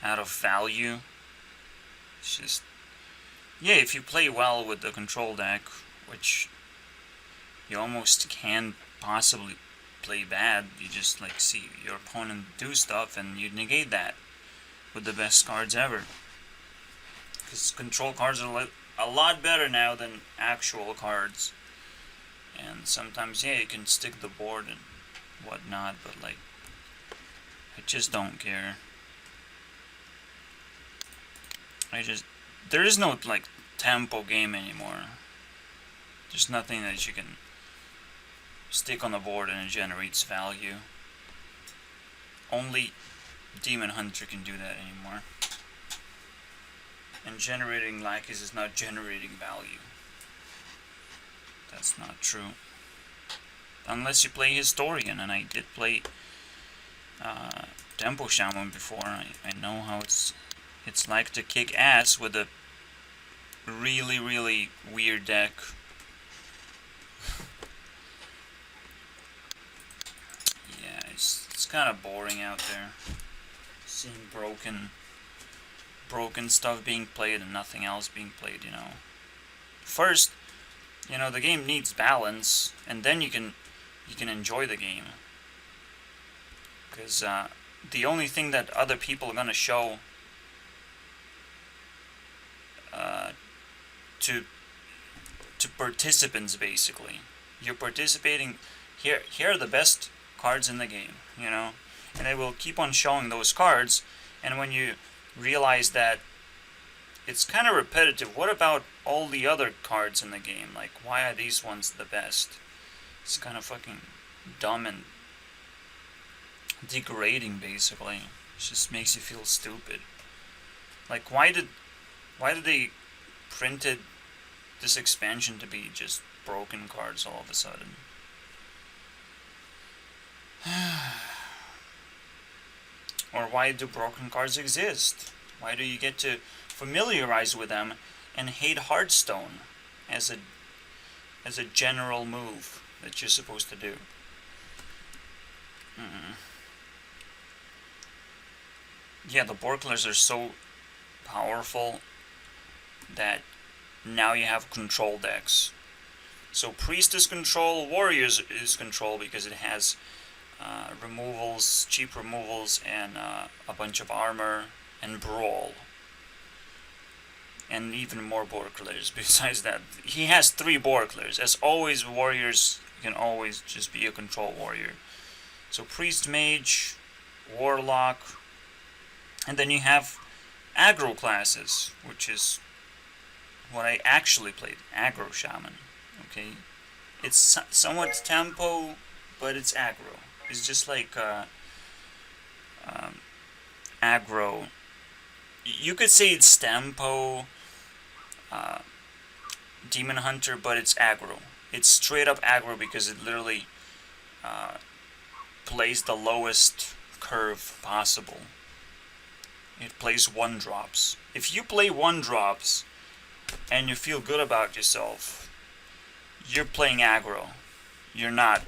out of value. It's just, yeah, if you play well with the control deck, which you almost can't possibly play bad, you just like see your opponent do stuff and you negate that with the best cards ever. Because control cards are a lot better now than actual cards. And sometimes, yeah, you can stick the board and whatnot, but like, I just don't care. There is no like tempo game anymore. There's nothing that you can stick on the board and it generates value. Only Demon Hunter can do that anymore. And generating lackeys is not generating value. That's not true. Unless you play Historian, and I did play Tempo Shaman before. I know how it's like to kick ass with a really, really weird deck. Yeah, it's kind of boring out there. Seeing broken stuff being played and nothing else being played, you know. First, you know, the game needs balance, and then you can enjoy the game. Because the only thing that other people are gonna show to participants, basically, you're participating. Here are the best cards in the game, you know, and they will keep on showing those cards. And when you realize that it's kind of repetitive, what about all the other cards in the game? Like, why are these ones the best? It's kind of fucking dumb and degrading, basically. It just makes you feel stupid. Like, why did they printed this expansion to be just broken cards all of a sudden? Or why do broken cards exist? Why do you get to familiarize with them and hate Hearthstone as a general move that you're supposed to do? Yeah, the Borklers are so powerful that now you have control decks. So Priest is control, Warriors is control because it has removals, cheap removals, and a bunch of armor, and Brawl. And even more Borklers besides that. He has 3 Borklers. As always, Warriors can always just be a control warrior. So Priest, Mage, Warlock, and then you have aggro classes, which is what I actually played, aggro shaman. Okay, it's somewhat tempo, but it's aggro. It's just like aggro. You could say it's tempo, Demon Hunter, but it's aggro. It's straight up aggro because it literally plays the lowest curve possible. It plays 1-drops. If you play 1-drops and you feel good about yourself, you're playing aggro. You're not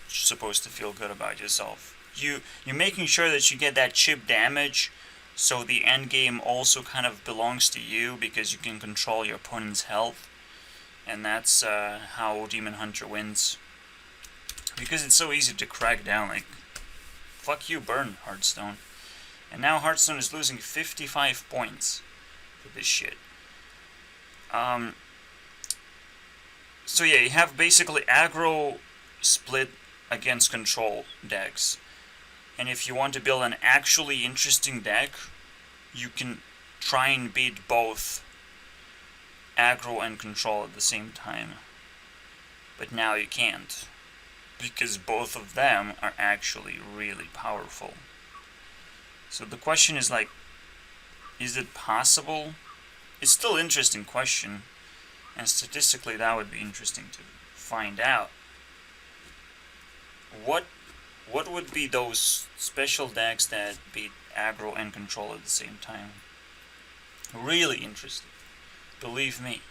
supposed to feel good about yourself. You're making sure that you get that chip damage, so the end game also kind of belongs to you because you can control your opponent's health, and that's how Demon Hunter wins. Because it's so easy to crack down. Like, fuck you, burn Hearthstone. And now Hearthstone is losing 55 points for this shit. So yeah, you have basically aggro split against control decks. And if you want to build an actually interesting deck, you can try and beat both aggro and control at the same time. But now you can't, because both of them are actually really powerful. So the question is like, is it possible? It's still an interesting question, and statistically that would be interesting to find out. What what would be those special decks that beat aggro and control at the same time? Really interesting. Believe me.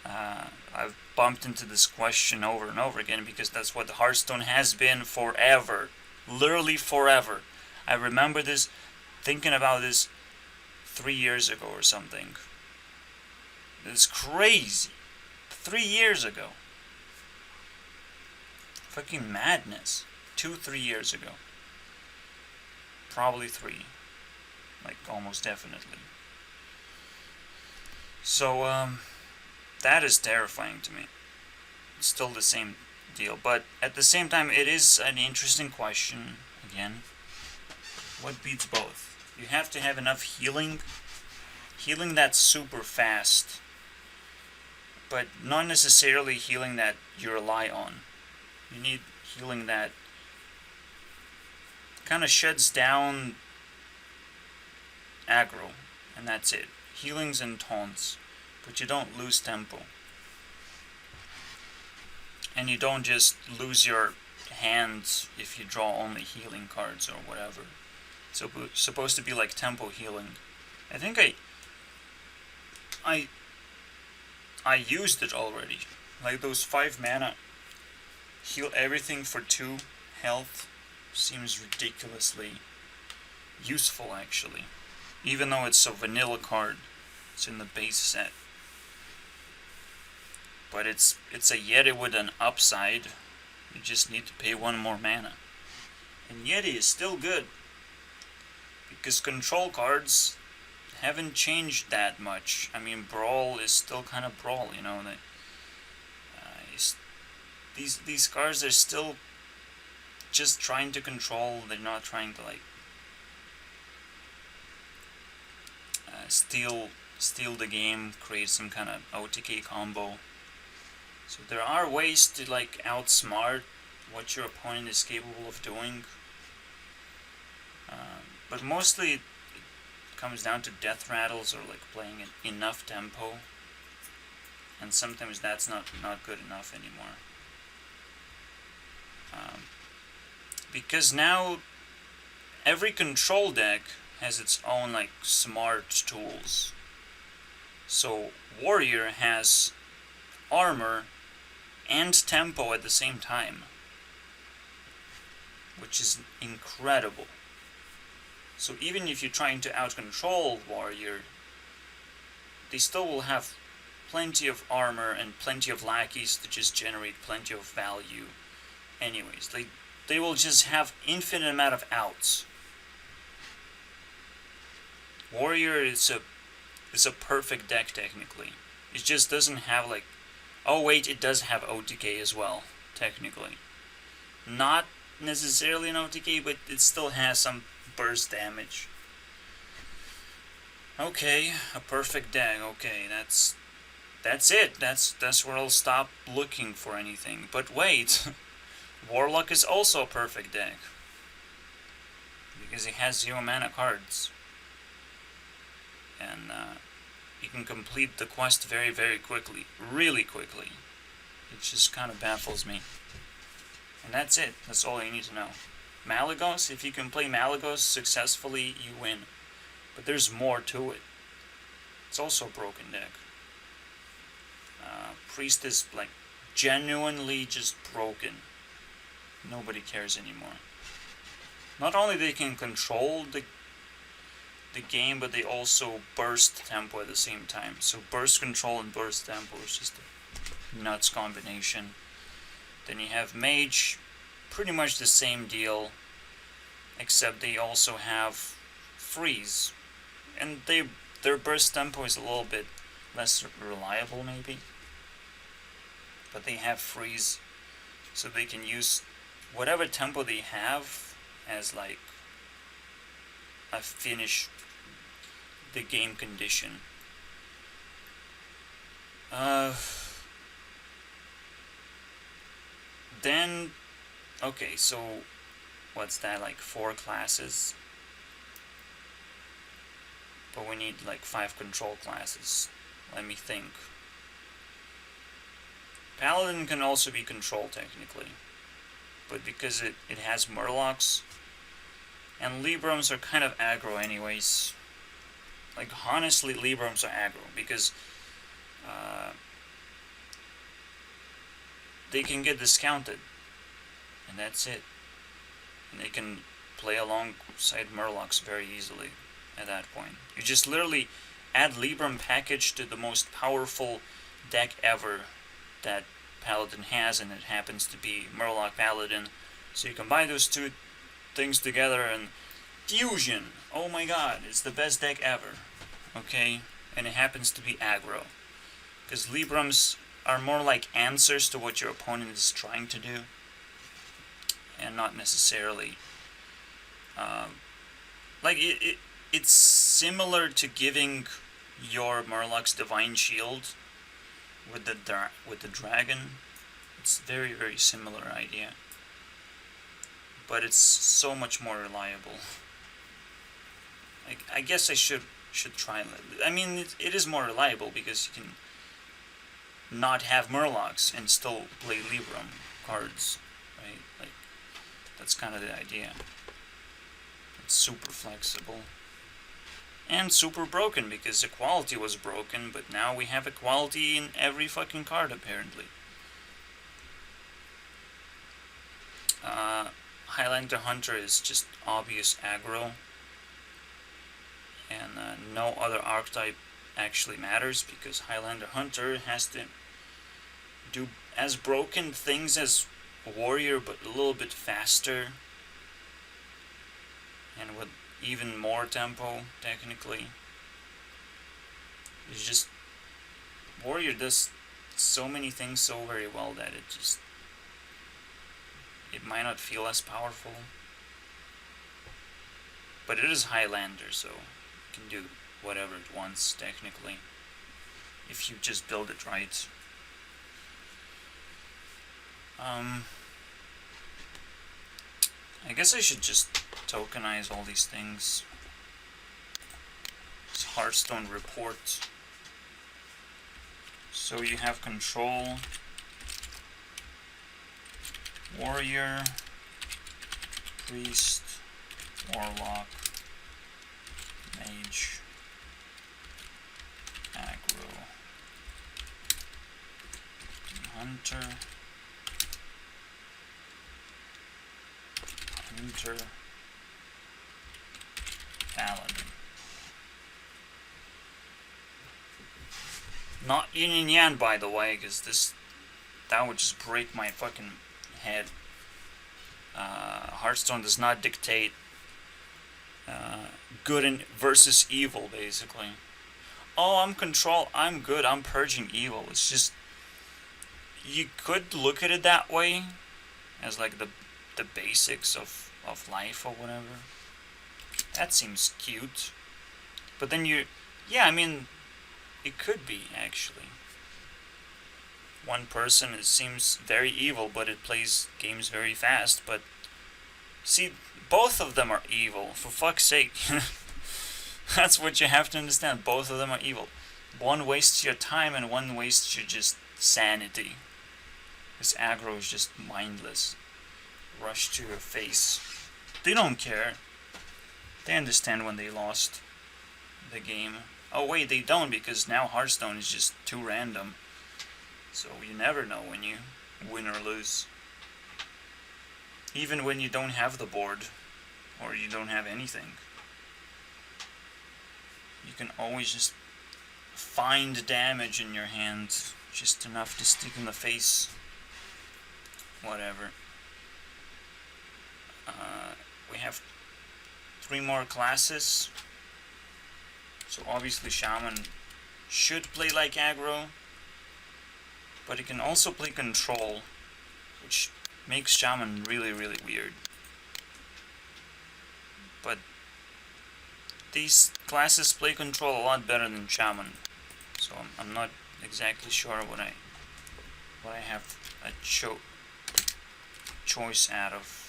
I've bumped into this question over and over again because that's what Hearthstone has been forever. Literally forever. I remember this, thinking about this 3 years ago or something. It's crazy. 3 years ago. Fucking madness. 2-3 years ago. Probably 3. Like, almost definitely. So, that is terrifying to me. It's still the same deal. But at the same time, it is an interesting question. Again, what beats both? You have to have enough healing. Healing that's super fast. But not necessarily healing that you rely on. You need healing that kind of shuts down aggro. And that's it. Healings and taunts. But you don't lose tempo. And you don't just lose your hands if you draw only healing cards or whatever. It's supposed to be like tempo healing. I think I used it already. Like those 5 mana heal everything for 2 health seems ridiculously useful actually. Even though it's a vanilla card. It's in the base set. But it's a Yeti with an upside. You just need to pay 1 more mana. And Yeti is still good. Because control cards haven't changed that much. I mean, Brawl is still kind of Brawl, you know. These cards are still just trying to control. They're not trying to, like, steal the game, create some kind of OTK combo. So there are ways to like outsmart what your opponent is capable of doing. But mostly it comes down to death rattles or like playing at enough tempo. And sometimes that's not good enough anymore. Because now every control deck has its own like smart tools. So Warrior has armor and tempo at the same time, which is incredible. So even if you're trying to out-control Warrior, they still will have plenty of armor and plenty of lackeys to just generate plenty of value. Anyways, they will just have infinite amount of outs. Warrior is a perfect deck technically. It just doesn't have like, oh wait, it does have OTK as well, technically. Not necessarily an OTK, but it still has some burst damage. Okay, a perfect deck. Okay, that's it. That's where I'll stop looking for anything. But wait, Warlock is also a perfect deck because it has 0 mana cards, and you can complete the quest very, very quickly, really quickly. It just kind of baffles me. And that's it. That's all you need to know. Malygos, if you can play Malygos successfully, you win. But there's more to it. It's also a broken deck. Priest is like genuinely just broken. Nobody cares anymore. Not only they can control the game, but they also burst tempo at the same time. So burst control and burst tempo is just a nuts combination. Then you have Mage, pretty much the same deal, except they also have freeze, and their burst tempo is a little bit less reliable maybe, but they have freeze, so they can use whatever tempo they have as like a finish the game condition. Then, okay, so what's that, like 4 classes? But we need like 5 control classes. Let me think. Paladin can also be control technically. but because it has Murlocs, and Librams are kind of aggro anyways. Like, honestly, Librams are aggro, because they can get discounted, and that's it. And they can play alongside Murlocs very easily at that point. You just literally add Libram package to the most powerful deck ever that Paladin has, and it happens to be Murloc Paladin. So you combine those two things together and fusion! Oh my god, it's the best deck ever. Okay? And it happens to be aggro. Because Librams are more like answers to what your opponent is trying to do, and not necessarily like it's similar to giving your Murloc's Divine Shield with the dragon. It's very, very similar idea, but it's so much more reliable. I guess I should try it. I mean, it is more reliable because you can not have Murlocs and still play Libram cards, right? Like, that's kind of the idea. It's super flexible. And super broken, because equality was broken, but now we have equality in every fucking card, apparently. Highlander Hunter is just obvious aggro. And no other archetype actually matters, because Highlander Hunter has to do as broken things as Warrior, but a little bit faster, and with even more tempo, technically. It's just, Warrior does so many things so very well that it might not feel as powerful, but it is Highlander, so it can do whatever it wants, technically, if you just build it right. I guess I should just tokenize all these things. It's Hearthstone report. So you have control, warrior, priest, warlock, mage, aggro, hunter, paladin. Not yin and yang, by the way, because that would just break my fucking head. Hearthstone does not dictate good and versus evil, basically. Oh, I'm control, I'm good, I'm purging evil. It's just, you could look at it that way, as like the basics of life or whatever. That seems cute. But then yeah, I mean, it could be, actually. One person, it seems very evil, but it plays games very fast. But see, both of them are evil, for fuck's sake. That's what you have to understand. Both of them are evil. One wastes your time and one wastes your just sanity. This aggro is just mindless. Rush to your face. They don't care. They understand when they lost the game. Oh wait, they don't, because now Hearthstone is just too random. So you never know when you win or lose. Even when you don't have the board, or you don't have anything. You can always just find damage in your hand, just enough to stick in the face. Whatever. We have 3 more classes. So obviously Shaman should play like aggro, but it can also play control, which makes Shaman really, really weird. But these classes play control a lot better than Shaman, so I'm not exactly sure what I have a choice out of.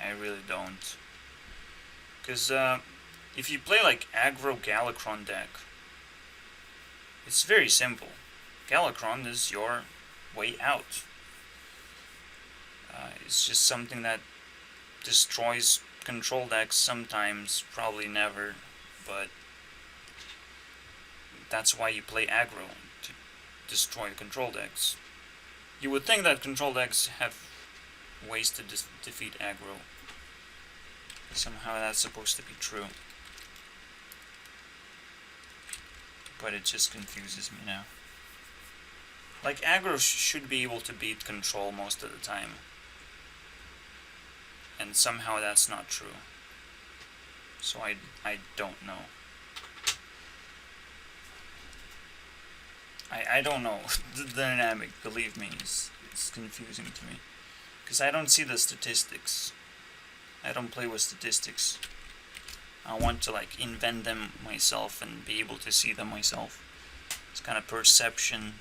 I really don't. Because if you play like aggro Galakron deck, it's very simple. Galakron is your way out. It's just something that destroys control decks sometimes, probably never, but that's why you play aggro, to destroy control decks. You would think that control decks have ways to defeat aggro. Somehow that's supposed to be true. But it just confuses me now. Like, aggro should be able to beat control most of the time. And somehow that's not true. So I don't know. I don't know. The dynamic, believe me, is confusing to me. Because I don't see the statistics. I don't play with statistics. I want to like invent them myself and be able to see them myself. It's kind of perception.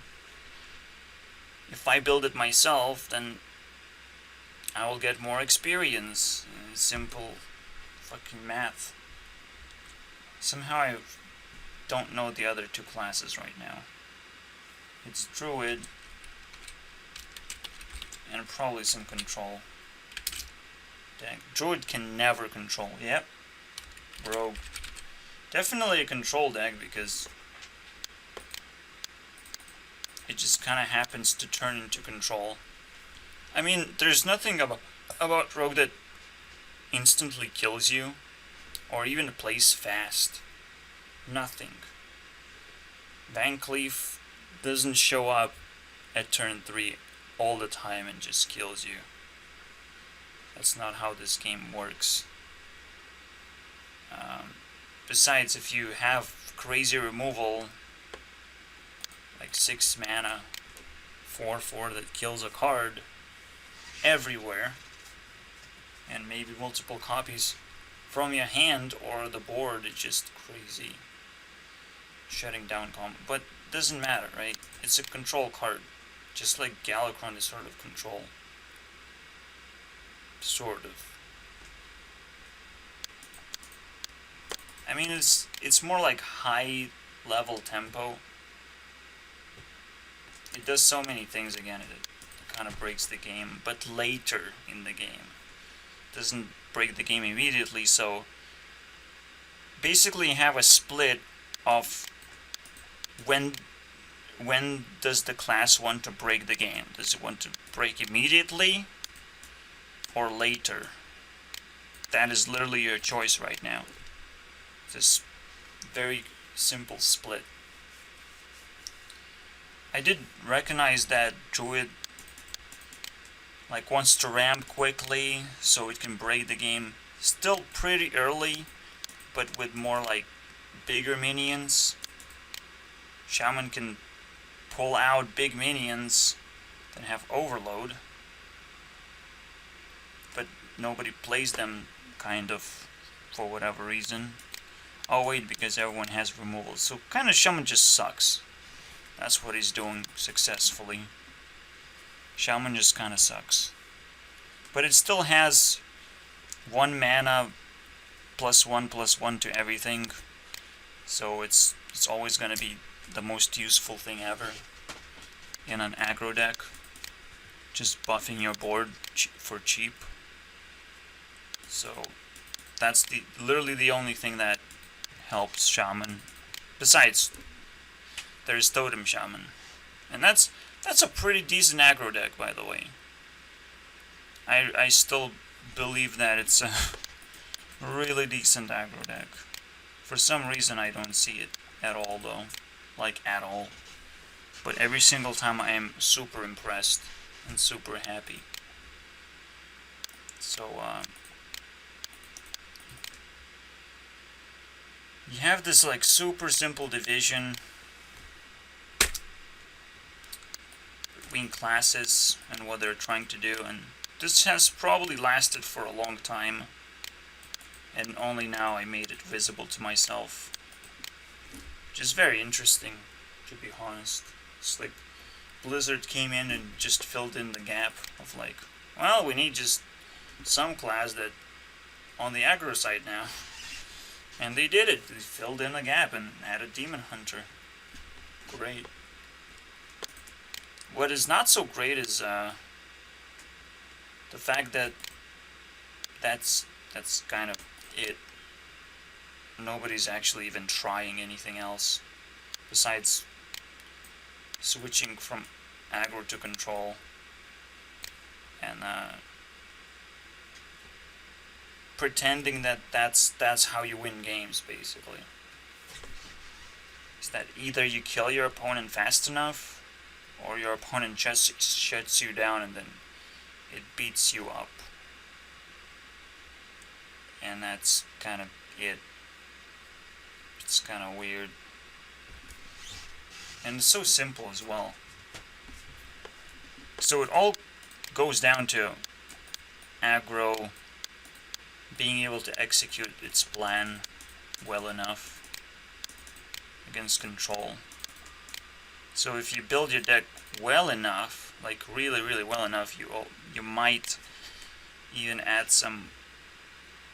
If I build it myself, then I will get more experience. Simple fucking math. Somehow I don't know the other two classes right now. It's Druid and probably some control deck. Druid can never control. Yep. Rogue. Definitely a control deck because it just kind of happens to turn into control. I mean, there's nothing about Rogue that instantly kills you or even plays fast. Nothing. Van Cleef doesn't show up at turn 3 all the time and just kills you. That's not how this game works. Besides, if you have crazy removal, like 6 mana, 4/4 that kills a card everywhere, and maybe multiple copies from your hand or the board, it's just crazy. Shutting down combo. But doesn't matter, right? It's a control card. Just like Galakrond is sort of control. Sort of. I mean, it's more like high level tempo. It does so many things again, it kind of breaks the game, but later in the game. It doesn't break the game immediately, so basically you have a split of when does the class want to break the game? Does it want to break immediately or later? That is literally your choice right now. This very simple split. I did recognize that Druid like wants to ramp quickly so it can break the game still pretty early, but with more like bigger minions. Shaman can pull out big minions that have overload, but nobody plays them, kind of, for whatever reason. Oh wait, because everyone has removal. So kind of Shaman just sucks. That's what he's doing successfully. Shaman just kind of sucks. But it still has 1 mana +1/+1 to everything. So it's always going to be the most useful thing ever in an aggro deck. Just buffing your board for cheap. So that's literally the only thing that helps Shaman. Besides, there's Totem Shaman. And that's a pretty decent aggro deck, by the way. I still believe that it's a really decent aggro deck. For some reason I don't see it at all though. Like at all. But every single time I am super impressed and super happy. So you have this like super simple division between classes and what they're trying to do, and this has probably lasted for a long time, and only now I made it visible to myself. Which is very interesting, to be honest. It's like Blizzard came in and just filled in the gap of like, well, we need just some class that on the aggro side now. And they did it. They filled in the gap and added Demon Hunter. Great. What is not so great is the the fact that that's kind of it. Nobody's actually even trying anything else besides switching from aggro to control and pretending that that's how you win games, basically. Is that either you kill your opponent fast enough, or your opponent just shuts you down and then it beats you up. And that's kind of it. It's kind of weird. And it's so simple as well. So it all goes down to aggro being able to execute its plan well enough against control. So if you build your deck well enough, like really, really well enough, you might even add some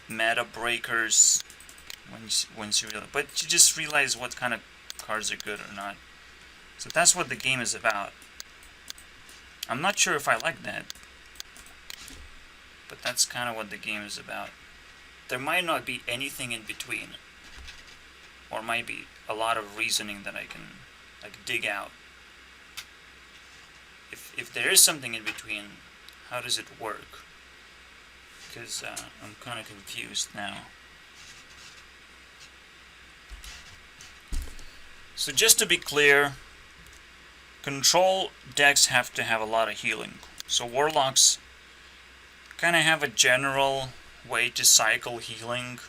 meta breakers once you realize, but you just realize what kind of cards are good or not. So that's what the game is about. I'm not sure if I like that, but that's kind of what the game is about. There might not be anything in between, or might be a lot of reasoning that I can like dig out. If there is something in between, how does it work? Because I'm kind of confused now. So just to be clear, control decks have to have a lot of healing. So warlocks kind of have a general way to cycle healing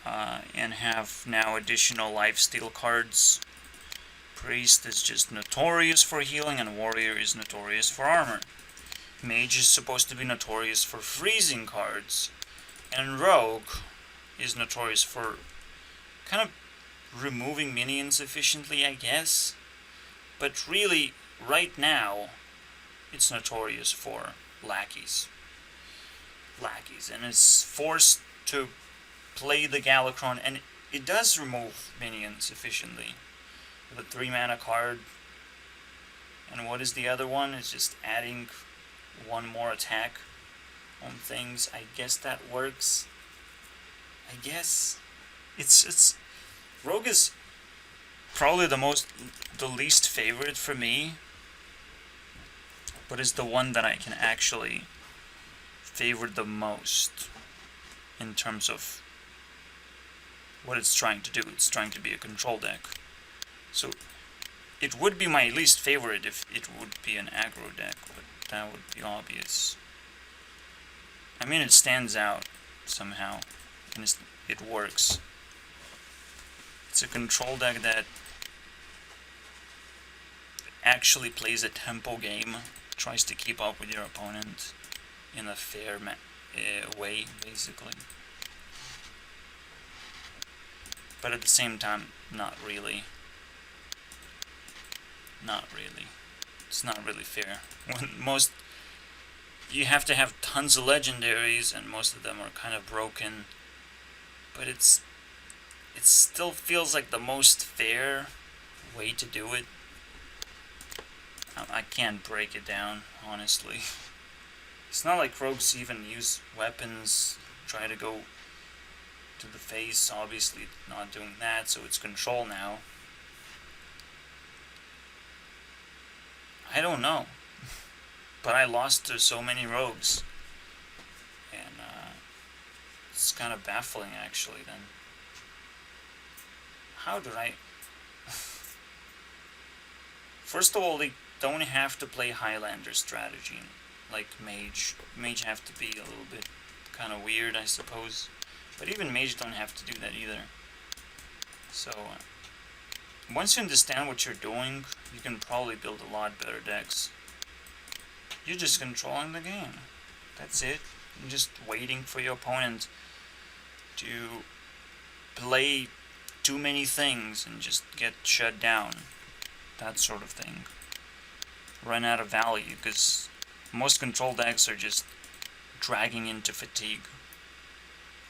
and have now additional lifesteal cards. Priest is just notorious for healing, and warrior is notorious for armor. Mage is supposed to be notorious for freezing cards, and rogue is notorious for kind of removing minions efficiently, I guess. But really, right now, it's notorious for lackeys. And it's forced to play the Galakron, and it does remove minions efficiently with a 3-mana card. And what is the other one? It's just adding one more attack on things. I guess that works. I guess it's Rogue is probably the least favorite for me, but is the one that I can actually favor the most in terms of what it's trying to do. It's trying to be a control deck. So it would be my least favorite if it would be an aggro deck, but that would be obvious. I mean, it stands out somehow, and it works. It's a control deck that actually plays a tempo game, tries to keep up with your opponent in a fair way, basically. But at the same time, not really. Not really. It's not really fair. You have to have tons of legendaries, and most of them are kind of broken. But it still feels like the most fair way to do it. I can't break it down, honestly. It's not like rogues even use weapons, try to go to the face, obviously not doing that, so it's control now. I don't know, but I lost to so many rogues, and it's kind of baffling actually then. How did I... First of all, they don't have to play Highlander strategy like Mage. Mage have to be a little bit kind of weird, I suppose. But even Mage don't have to do that either. So, once you understand what you're doing, you can probably build a lot better decks. You're just controlling the game. That's it. You're just waiting for your opponent to play too many things and just get shut down. That sort of thing. Run out of value, because most control decks are just dragging into fatigue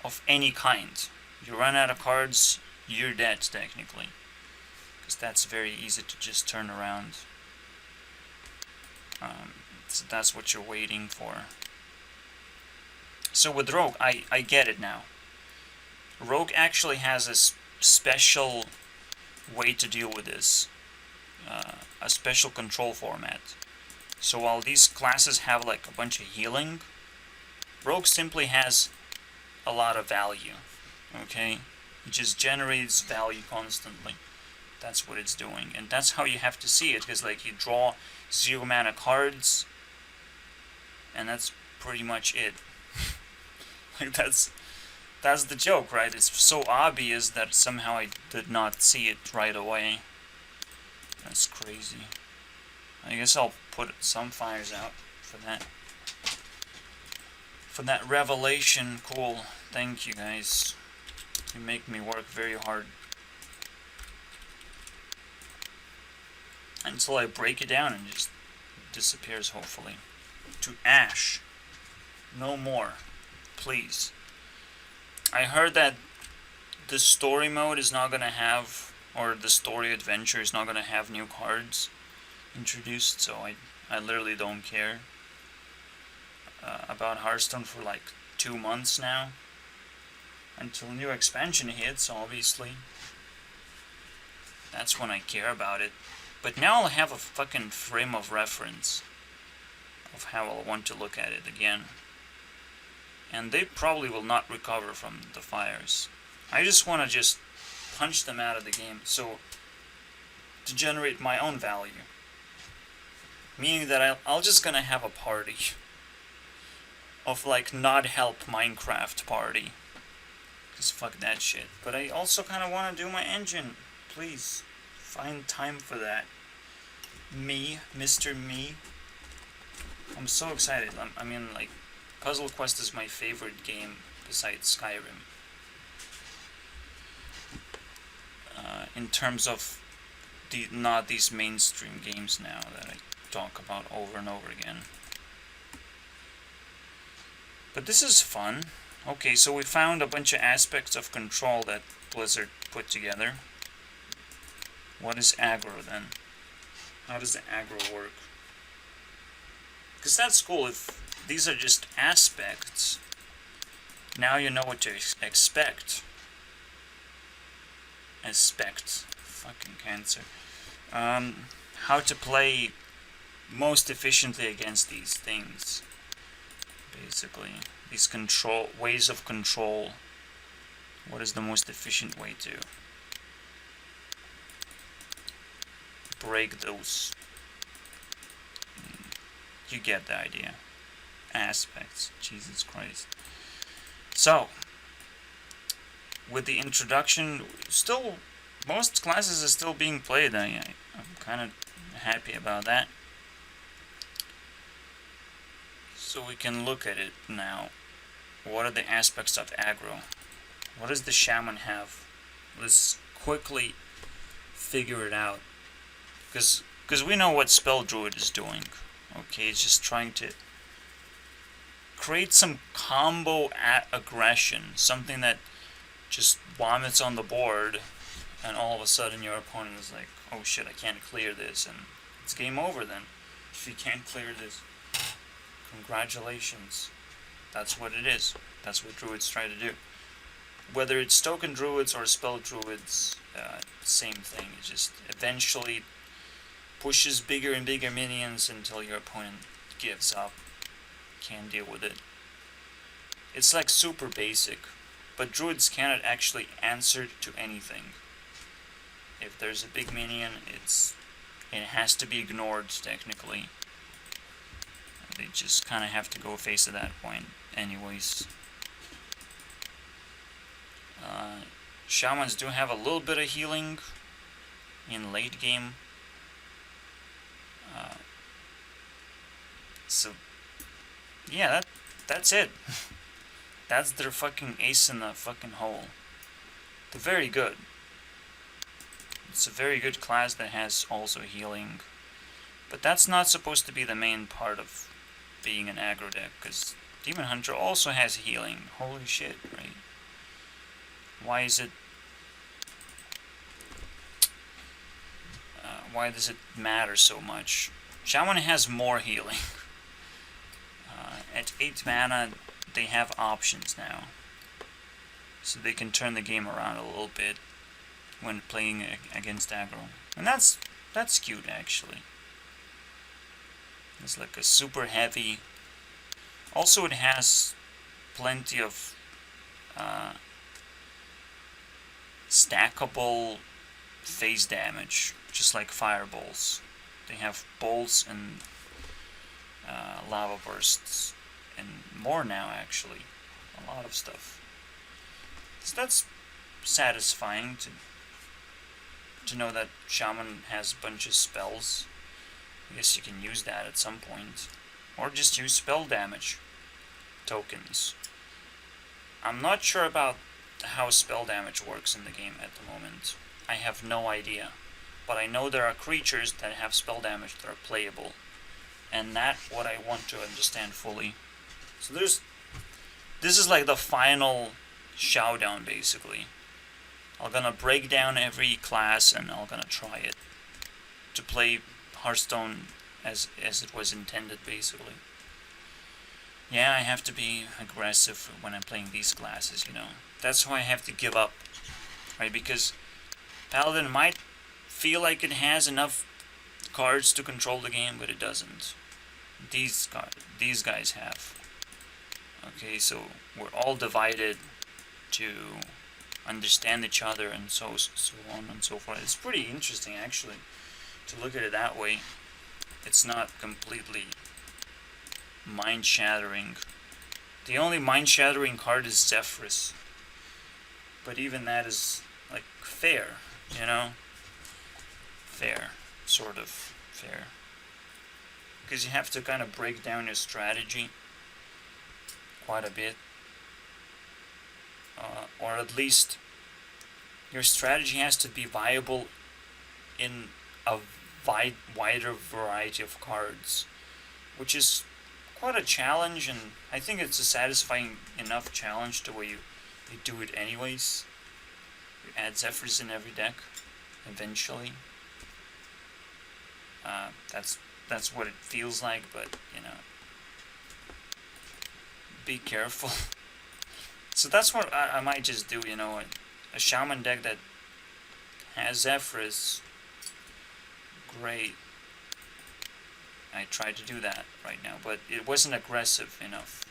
of any kind. You run out of cards, you're dead technically, because that's very easy to just turn around. So that's what you're waiting for. So with Rogue, I get it now. Rogue actually has a special way to deal with this. A special control format. So while these classes have like a bunch of healing, Rogue simply has a lot of value. Okay? It just generates value constantly. That's what it's doing. And that's how you have to see it, because like you draw 0 mana cards, and that's pretty much it. Like that's the joke, right? It's so obvious that somehow I did not see it right away. That's crazy. I guess I'll put some fires out for that. For that revelation. Cool. Thank you guys. You make me work very hard. Until I break it down and just disappears, hopefully. To ash. No more. Please. I heard that the story mode is not gonna have, or the story adventure is not gonna have new cards introduced, so I literally don't care about Hearthstone for like 2 months now. Until new expansion hits, obviously. That's when I care about it. But now I'll have a fucking frame of reference of how I'll want to look at it again. And they probably will not recover from the fires. I just want to just punch them out of the game, so to generate my own value. Meaning that I'll just gonna have a party of like not help Minecraft party. Cause fuck that shit. But I also kind of want to do my engine. Please find time for that. Me, Mr. Me. I'm so excited. I mean, like, Puzzle Quest is my favorite game besides Skyrim. In terms of not these mainstream games now that I talk about over and over again. But this is fun. Okay, so we found a bunch of aspects of control that Blizzard put together. What is aggro then? How does the aggro work? Because that's cool. If these are just aspects, now you know what to expect. Fucking cancer. How to play most efficiently against these things. Basically, these ways of control. What is the most efficient way to break those? You get the idea. Aspects. Jesus Christ. So, with the introduction, still, most classes are still being played. I'm kind of happy about that. So we can look at it now. What are the aspects of aggro? What does the shaman have? Let's quickly figure it out. Because we know what Spell Druid is doing. Okay, it's just trying to create some combo aggression. Something that just vomits on the board, and all of a sudden your opponent is like, oh shit, I can't clear this, and it's game over then. If you can't clear this, congratulations. That's what it is. That's what druids try to do. Whether it's token druids or spell druids, same thing. It just eventually pushes bigger and bigger minions until your opponent gives up. Can't deal with it. It's like super basic, but druids cannot actually answer to anything. If there's a big minion, it has to be ignored technically. They just kind of have to go face at that point anyways. Shamans do have a little bit of healing in late game. So yeah, that's it. That's their fucking ace in the fucking hole. They're very good. It's a very good class that has also healing. But that's not supposed to be the main part of being an aggro deck, because Demon Hunter also has healing. Holy shit, right? Why is it... why does it matter so much? Shaman has more healing. at 8 mana, they have options now. So they can turn the game around a little bit when playing against aggro. And that's cute, actually. It's like a super heavy. Also, it has plenty of stackable phase damage, just like fireballs. They have bolts and lava bursts, and more now, actually. A lot of stuff. So that's satisfying to know that Shaman has a bunch of spells. I guess you can use that at some point. Or just use spell damage tokens. I'm not sure about how spell damage works in the game at the moment. I have no idea. But I know there are creatures that have spell damage that are playable. And that's what I want to understand fully. So this is like the final showdown, basically. I'm gonna break down every class and I'm gonna try it to play Hearthstone as it was intended, basically. Yeah, I have to be aggressive when I'm playing these classes, you know. That's why I have to give up, right? Because Paladin might feel like it has enough cards to control the game, but it doesn't. These guys have. Okay, so we're all divided to understand each other and so on and so forth. It's pretty interesting, actually, to look at it that way. It's not completely mind-shattering. The only mind-shattering card is Zephyrus, but even that is like fair, you know? Fair, sort of fair, because you have to kind of break down your strategy quite a bit. Or at least your strategy has to be viable in a wider variety of cards, which is quite a challenge, and I think it's a satisfying enough challenge to where you do it anyways. You add Zephyrs in every deck, eventually. That's what it feels like, but, you know, be careful. So that's what I might just do, you know, a Shaman deck that has Zephyrs. Great. I tried to do that right now, but it wasn't aggressive enough.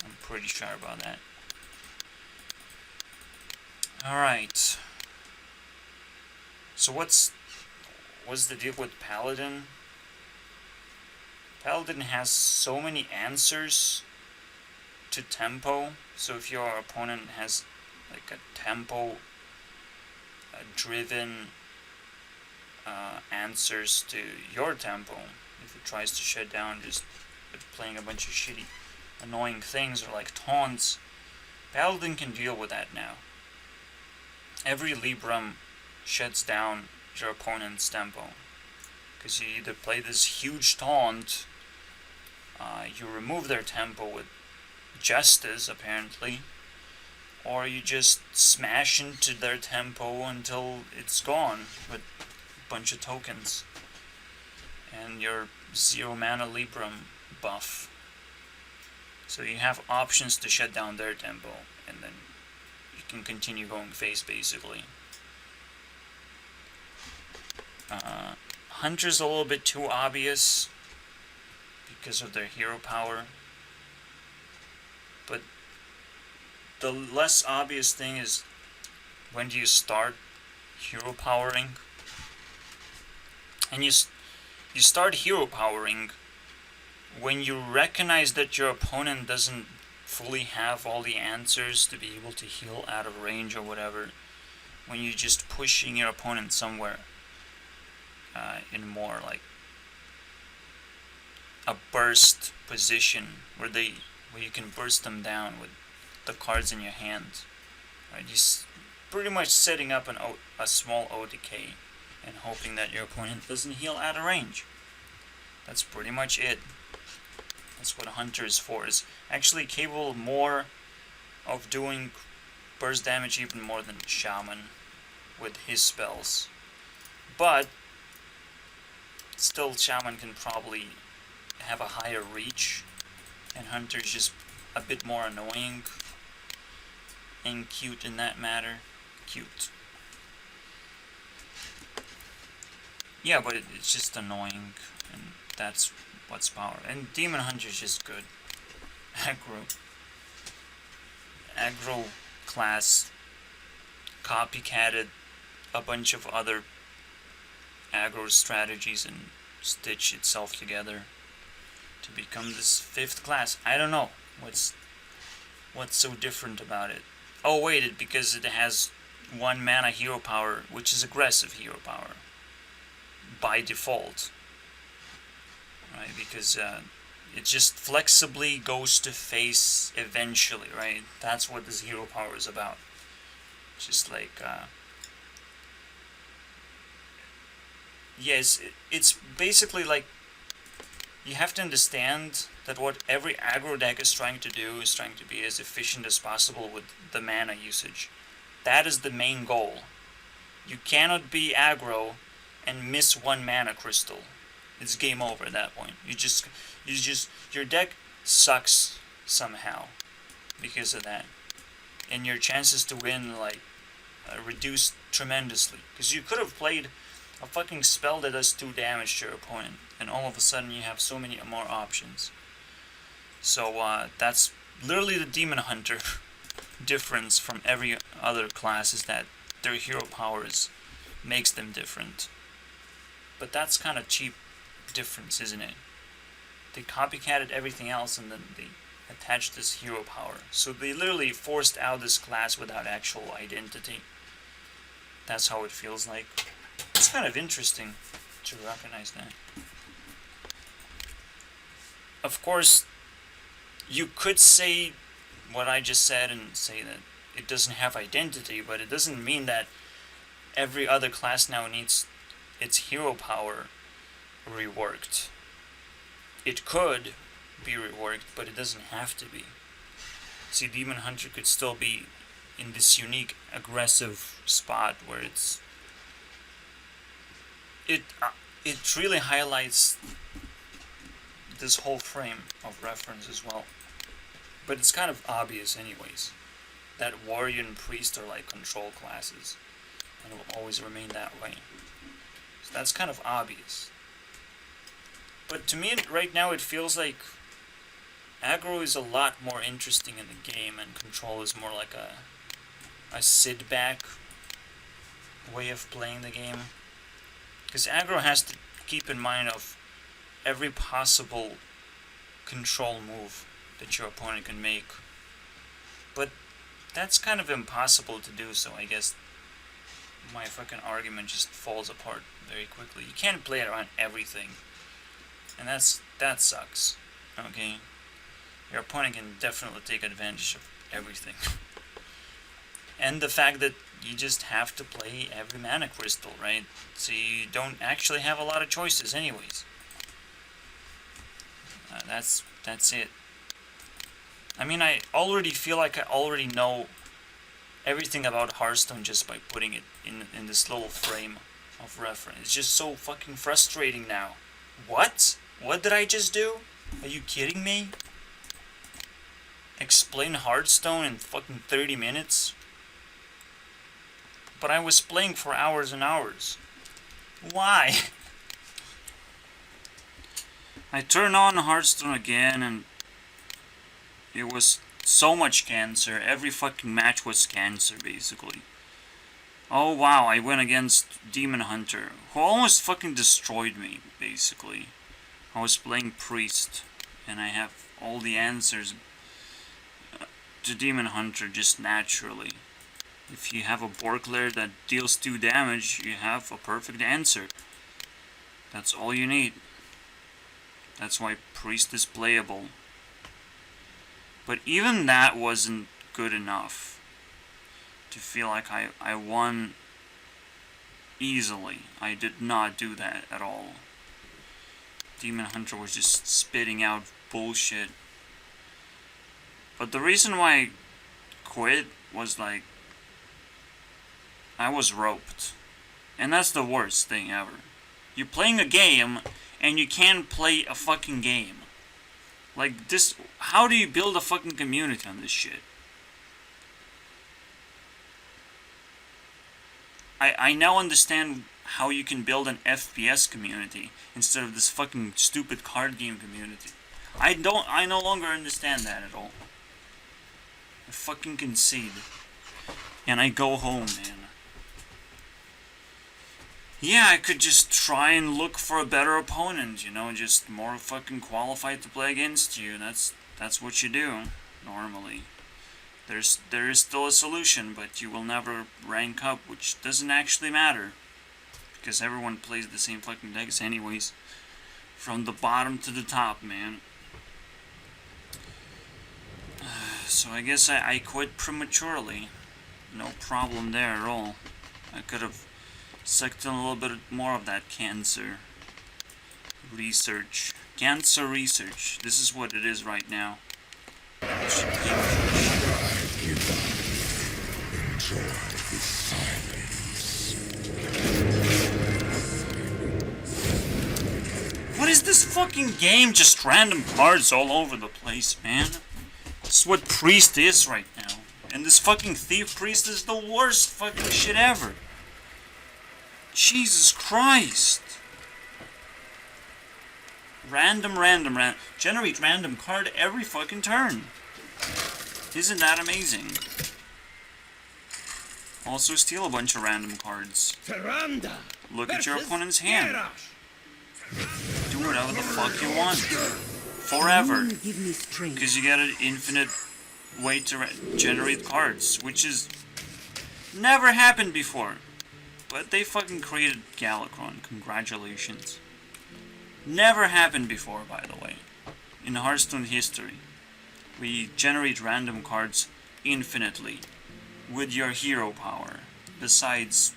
I'm pretty sure about that. Alright. So what's the deal with Paladin? Paladin has so many answers to tempo. So if your opponent has like a tempo driven answers to your tempo, if it tries to shut down just with playing a bunch of shitty annoying things or like taunts, Paladin can deal with that now. Every Libram shuts down your opponent's tempo, because you either play this huge taunt, you remove their tempo with Justice, apparently, or you just smash into their tempo until it's gone with a bunch of tokens and your 0 mana Libram buff. So you have options to shut down their tempo, and then you can continue going phase, basically. Hunter's a little bit too obvious because of their hero power. But the less obvious thing is, when do you start hero powering? And you start hero powering when you recognize that your opponent doesn't fully have all the answers to be able to heal out of range or whatever. When you're just pushing your opponent somewhere in more like a burst position where you can burst them down with the cards in your hand, right? You're pretty much setting up a small OTK and hoping that your opponent doesn't heal out of range. That's pretty much it. That's what a hunter is for. Is actually capable more of doing burst damage even more than Shaman with his spells. But still, Shaman can probably have a higher reach And Hunter's just a bit more annoying and cute in that matter. Cute. Yeah, but it's just annoying, and that's what's power. And Demon Hunter's just good. Aggro. Aggro class copycatted a bunch of other aggro strategies and stitched itself together to become this 5th class. I don't know what's so different about it. Oh wait, because it has 1 mana hero power, which is aggressive hero power by default, right? Because it just flexibly goes to face eventually, right? That's what this hero power is about. Just like yes, it's basically like, you have to understand that what every aggro deck is trying to do is trying to be as efficient as possible with the mana usage. That is the main goal. You cannot be aggro and miss 1 mana crystal. It's game over at that point. Your deck sucks somehow because of that. And your chances to win, like, reduced tremendously. Because you could have played a fucking spell that does 2 damage to your opponent, and all of a sudden you have so many more options. So that's literally the Demon Hunter difference from every other class, is that their hero powers makes them different. But that's kind of cheap difference, isn't it? They copycatted everything else and then they attached this hero power. So they literally forced out this class without actual identity. That's how it feels like. It's kind of interesting to recognize that. Of course, you could say what I just said and say that it doesn't have identity, but it doesn't mean that every other class now needs its hero power reworked. It could be reworked, but it doesn't have to be. See, Demon Hunter could still be in this unique aggressive spot where it really highlights this whole frame of reference as well. But it's kind of obvious anyways that warrior and priest are like control classes and will always remain that way. So that's kind of obvious. But to me right now it feels like aggro is a lot more interesting in the game and control is more like a sit back way of playing the game. Because aggro has to keep in mind of every possible control move that your opponent can make. But that's kind of impossible to do, so I guess my fucking argument just falls apart very quickly. You can't play around everything. And that sucks. Okay? Your opponent can definitely take advantage of everything. And the fact that you just have to play every mana crystal, right? So you don't actually have a lot of choices anyways. That's it. I mean, I already feel like I already know everything about Hearthstone just by putting it in this little frame of reference. It's just so fucking frustrating now. What? What did I just do? Are you kidding me? Explain Hearthstone in fucking 30 minutes? But I was playing for hours and hours. Why? I turned on Hearthstone again and it was so much cancer. Every fucking match was cancer, basically. Oh wow, I went against Demon Hunter, who almost fucking destroyed me, basically. I was playing Priest, and I have all the answers to Demon Hunter just naturally. If you have a Borkler that deals 2 damage, you have a perfect answer. That's all you need. That's why Priest is playable. But even that wasn't good enough to feel like I won easily. I did not do that at all. Demon Hunter was just spitting out bullshit. But the reason why I quit was like, I was roped. And that's the worst thing ever. You're playing a game, and you can't play a fucking game. Like, this... How do you build a fucking community on this shit? I now understand how you can build an FPS community instead of this fucking stupid card game community. I no longer understand that at all. I fucking concede. And I go home, man. Yeah, I could just try and look for a better opponent, you know, just more fucking qualified to play against you. That's what you do, normally. There is still a solution, but you will never rank up, which doesn't actually matter. Because everyone plays the same fucking decks anyways. From the bottom to the top, man. So I guess I quit prematurely. No problem there at all. I could have sucked in a little bit more of that cancer research. Cancer research. This is what it is right now. What is this fucking game? Just random cards all over the place, man. This is what Priest is right now. And this fucking Thief Priest is the worst fucking shit ever. Jesus Christ. Random. Generate random card every fucking turn. Isn't that amazing? Also steal a bunch of random cards. Look at your opponent's hand. Do whatever the fuck you want. Forever. Because you get an infinite way to generate cards, which is never happened before. But they fucking created Galakrond. Congratulations. Never happened before, by the way. In Hearthstone history. We generate random cards infinitely. With your hero power. Besides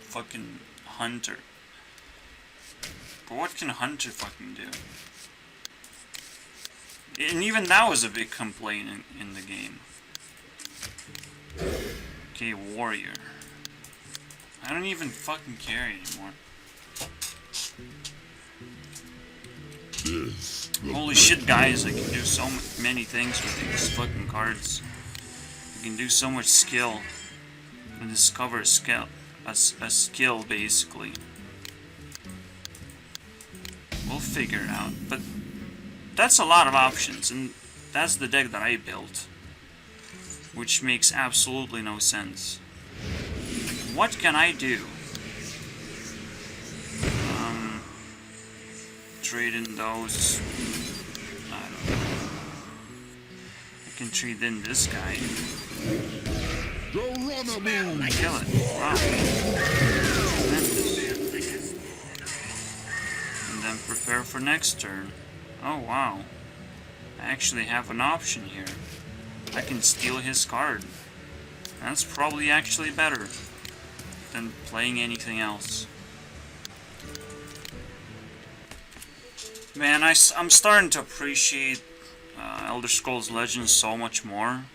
fucking Hunter. But what can Hunter fucking do? And even that was a big complaint in the game. Okay, Warrior. I don't even fucking care anymore. Holy shit, guys, I can do so many things with these fucking cards. I can do so much skill. And discover a skill, basically. We'll figure it out. But that's a lot of options, and that's the deck that I built. Which makes absolutely no sense. What can I do? Trade in those. I don't know. I can trade in this guy. Kill it. Wow. And then prepare for next turn. Oh wow. I actually have an option here. I can steal his card. That's probably actually better than playing anything else. Man, I'm starting to appreciate Elder Scrolls Legends so much more.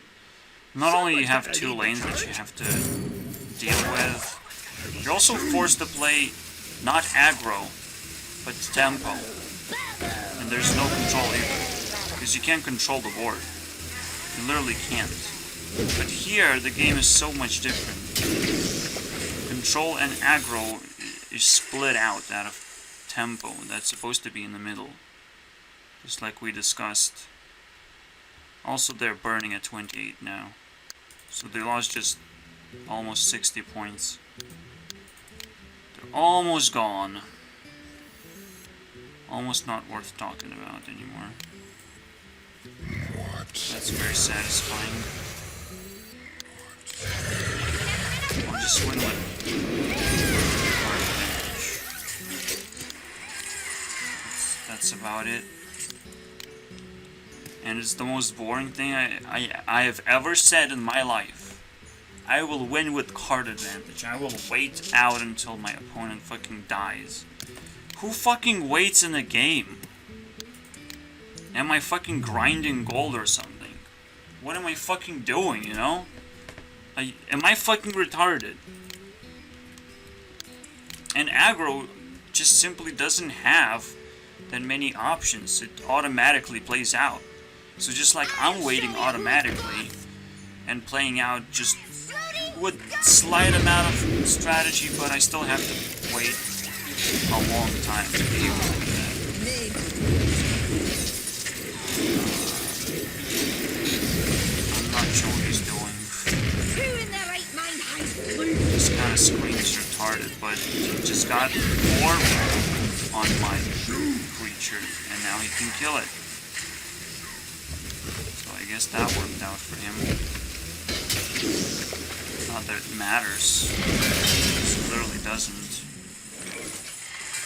Not only you have two lanes that you have to deal with, you're also forced to play not aggro, but tempo. And there's no control either, because you can't control the board. You literally can't. But here, the game is so much different. Control and aggro is split out of tempo that's supposed to be in the middle, just like we discussed. Also, they're burning at 28 now, so they lost just almost 60 points. They're almost gone. Almost not worth talking about anymore. That's very satisfying. I'll just win with that's about it. And it's the most boring thing I have ever said in my life. I will win with card advantage. I will wait out until my opponent fucking dies. Who fucking waits in the game? Am I fucking grinding gold or something? What am I fucking doing, you know? Am I fucking retarded? And aggro just simply doesn't have that many options. It automatically plays out. So just like I'm waiting automatically and playing out just with slight amount of strategy, but I still have to wait a long time to be able to do that. I'm not sure what he's doing. This kind of screams retarded, but he just got more on my creature, and now he can kill it. So I guess that worked out for him. Not that it matters. It literally doesn't.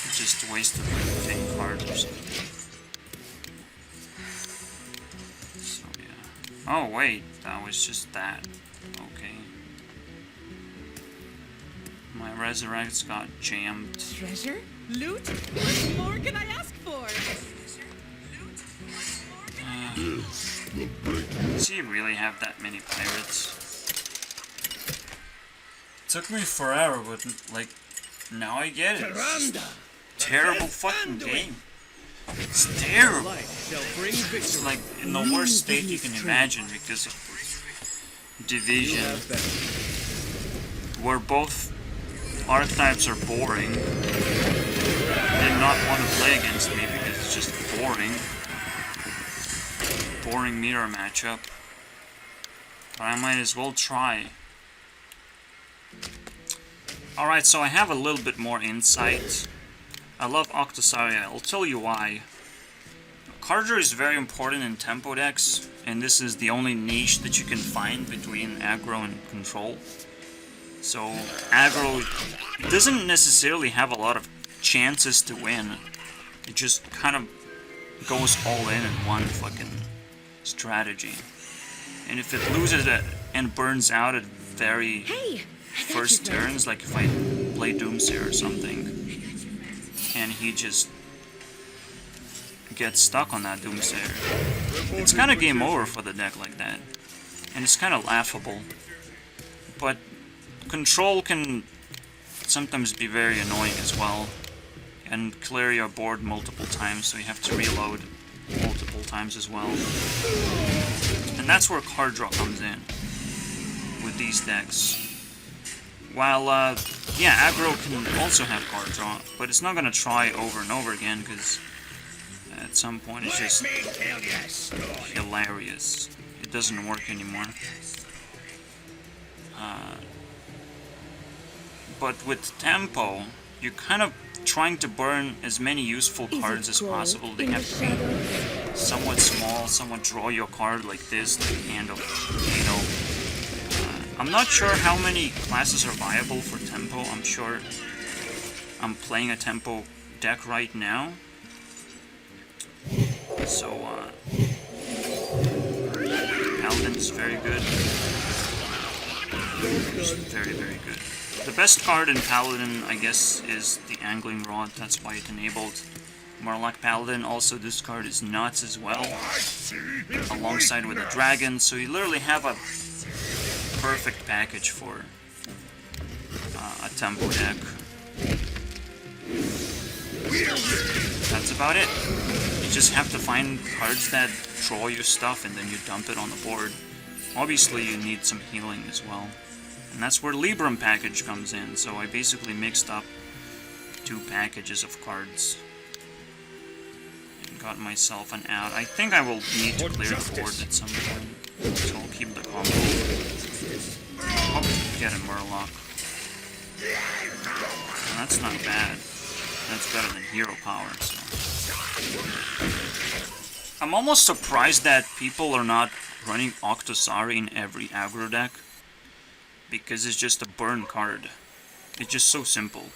It just wasted like 10 cards or something. So yeah. Oh wait, that was just that. Okay. My resurrects got jammed. Treasure? Loot? What more can I ask for? Does he really have that many pirates? Took me forever, but like, now I get it. It's terrible fucking game. It's terrible. It's like in the worst state you can imagine because of division, where both archetypes are boring. I did not want to play against me because it's just boring. Boring mirror matchup. But I might as well try. Alright, so I have a little bit more insight. I love Octosaria. I'll tell you why. Card draw is very important in tempo decks, and this is the only niche that you can find between aggro and control. So aggro doesn't necessarily have a lot of chances to win. It just kind of goes all in one fucking strategy. And if it loses it and burns out at very first turns, like if I play Doomsayer or something, and he just gets stuck on that Doomsayer, it's kind of game over for the deck like that. And it's kind of laughable. But control can sometimes be very annoying as well, and clear your board multiple times, so you have to reload multiple times as well. And that's where card draw comes in with these decks. While, yeah, aggro can also have card draw, but it's not going to try over and over again, because at some point it's just hilarious. It doesn't work anymore. But with tempo, you're kind of trying to burn as many useful cards as possible. They have to be somewhat small, somewhat draw your card like this, like Hand of I'm not sure how many classes are viable for tempo. I'm sure I'm playing a tempo deck right now. So, Paladin is very good. It's very, very good. The best card in Paladin, I guess, is the Angling Rod. That's why it enabled Murloc Paladin. Also, this card is nuts as well, alongside with the Dragon. So you literally have a perfect package for a tempo deck. That's about it. You just have to find cards that draw your stuff and then you dump it on the board. Obviously, you need some healing as well. And that's where Libram package comes in. So I basically mixed up 2 packages of cards and got myself an out. I think I will need to clear the board at some point, so I'll keep the combo. I'll get a Murloc. And that's not bad. That's better than Hero Power. So. I'm almost surprised that people are not running Octosari in every aggro deck, because it's just a burn card. It's just so simple.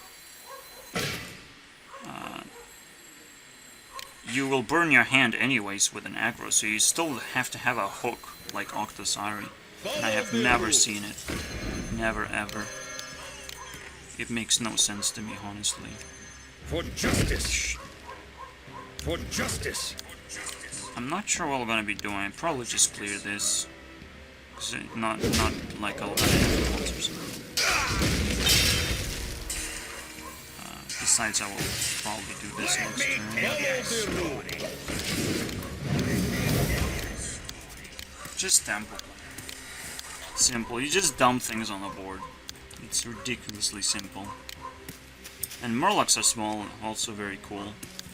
You will burn your hand anyways with an aggro, so you still have to have a hook like Octosari. And I have never seen it. Never ever. It makes no sense to me, honestly. For justice! For justice! I'm not sure what I'm gonna be doing. I'll probably just clear this. Not like a lot of ones or something. Besides, I will probably do this next turn. Just temple. Simple. You just dump things on the board. It's ridiculously simple. And Murlocs are small, also very cool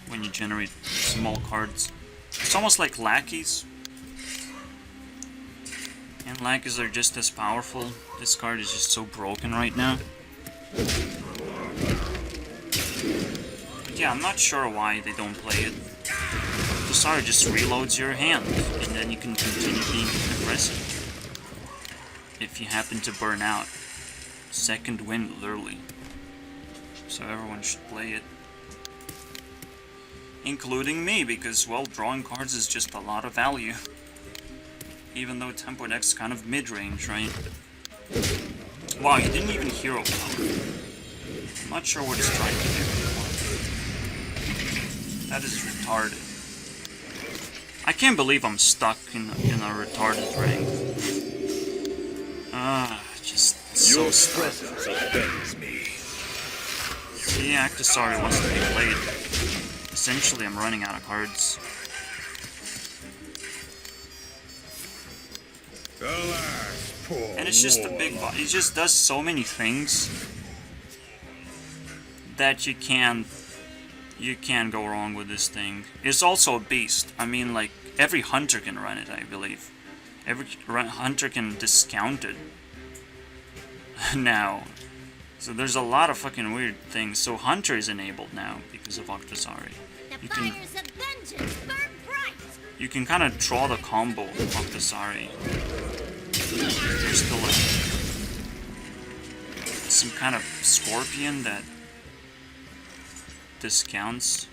when you generate small cards. It's almost like lackeys. And lackeys are just as powerful. This card is just so broken right now. But yeah, I'm not sure why they don't play it. Sorry, just reloads your hand, and then you can continue being aggressive. If you happen to burn out. Second win, literally. So everyone should play it. Including me, because, well, drawing cards is just a lot of value. Even though Tempo Deck's kind of mid-range, right? Wow, you didn't even hero power. I'm not sure what it's trying to do. That is retarded. I can't believe I'm stuck in a retarded rank. Just so stuck. See, Actisari wants to be played. Essentially, I'm running out of cards. And it's just a big bot. He just does so many things that you can't go wrong with this thing. It's also a beast. I mean, like, every hunter can run it, I believe. Every hunter can discount it now. So there's a lot of fucking weird things. So Hunter is enabled now because of Octosari. You can kind of draw the combo of Octosari. There's still like some kind of scorpion that discounts.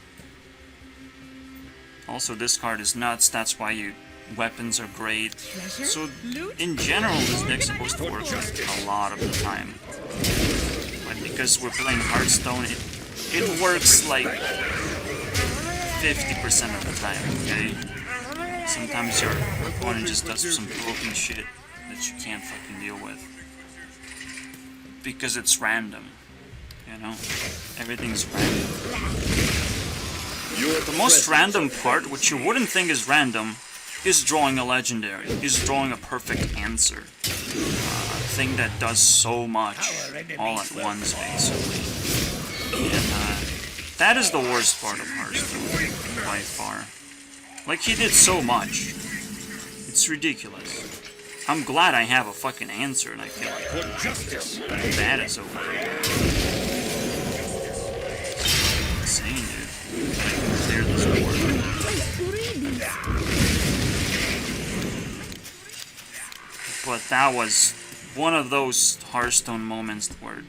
Also, this card is nuts. That's why weapons are great. So in general, this deck's supposed to work a lot of the time. But because we're playing Hearthstone, it works like 50% of the time, okay? Sometimes your opponent just does some broken shit that you can't fucking deal with. Because it's random, you know? Everything's random. The most random part, which you wouldn't think is random, is drawing a legendary, is drawing a perfect answer. A thing that does so much all at once, basically. And that is the worst part of Hearthstone, by far. Like, he did so much. It's ridiculous. I'm glad I have a fucking answer, and I feel like that is over. Insane, dude. I can clear this board. But that was one of those Hearthstone moments where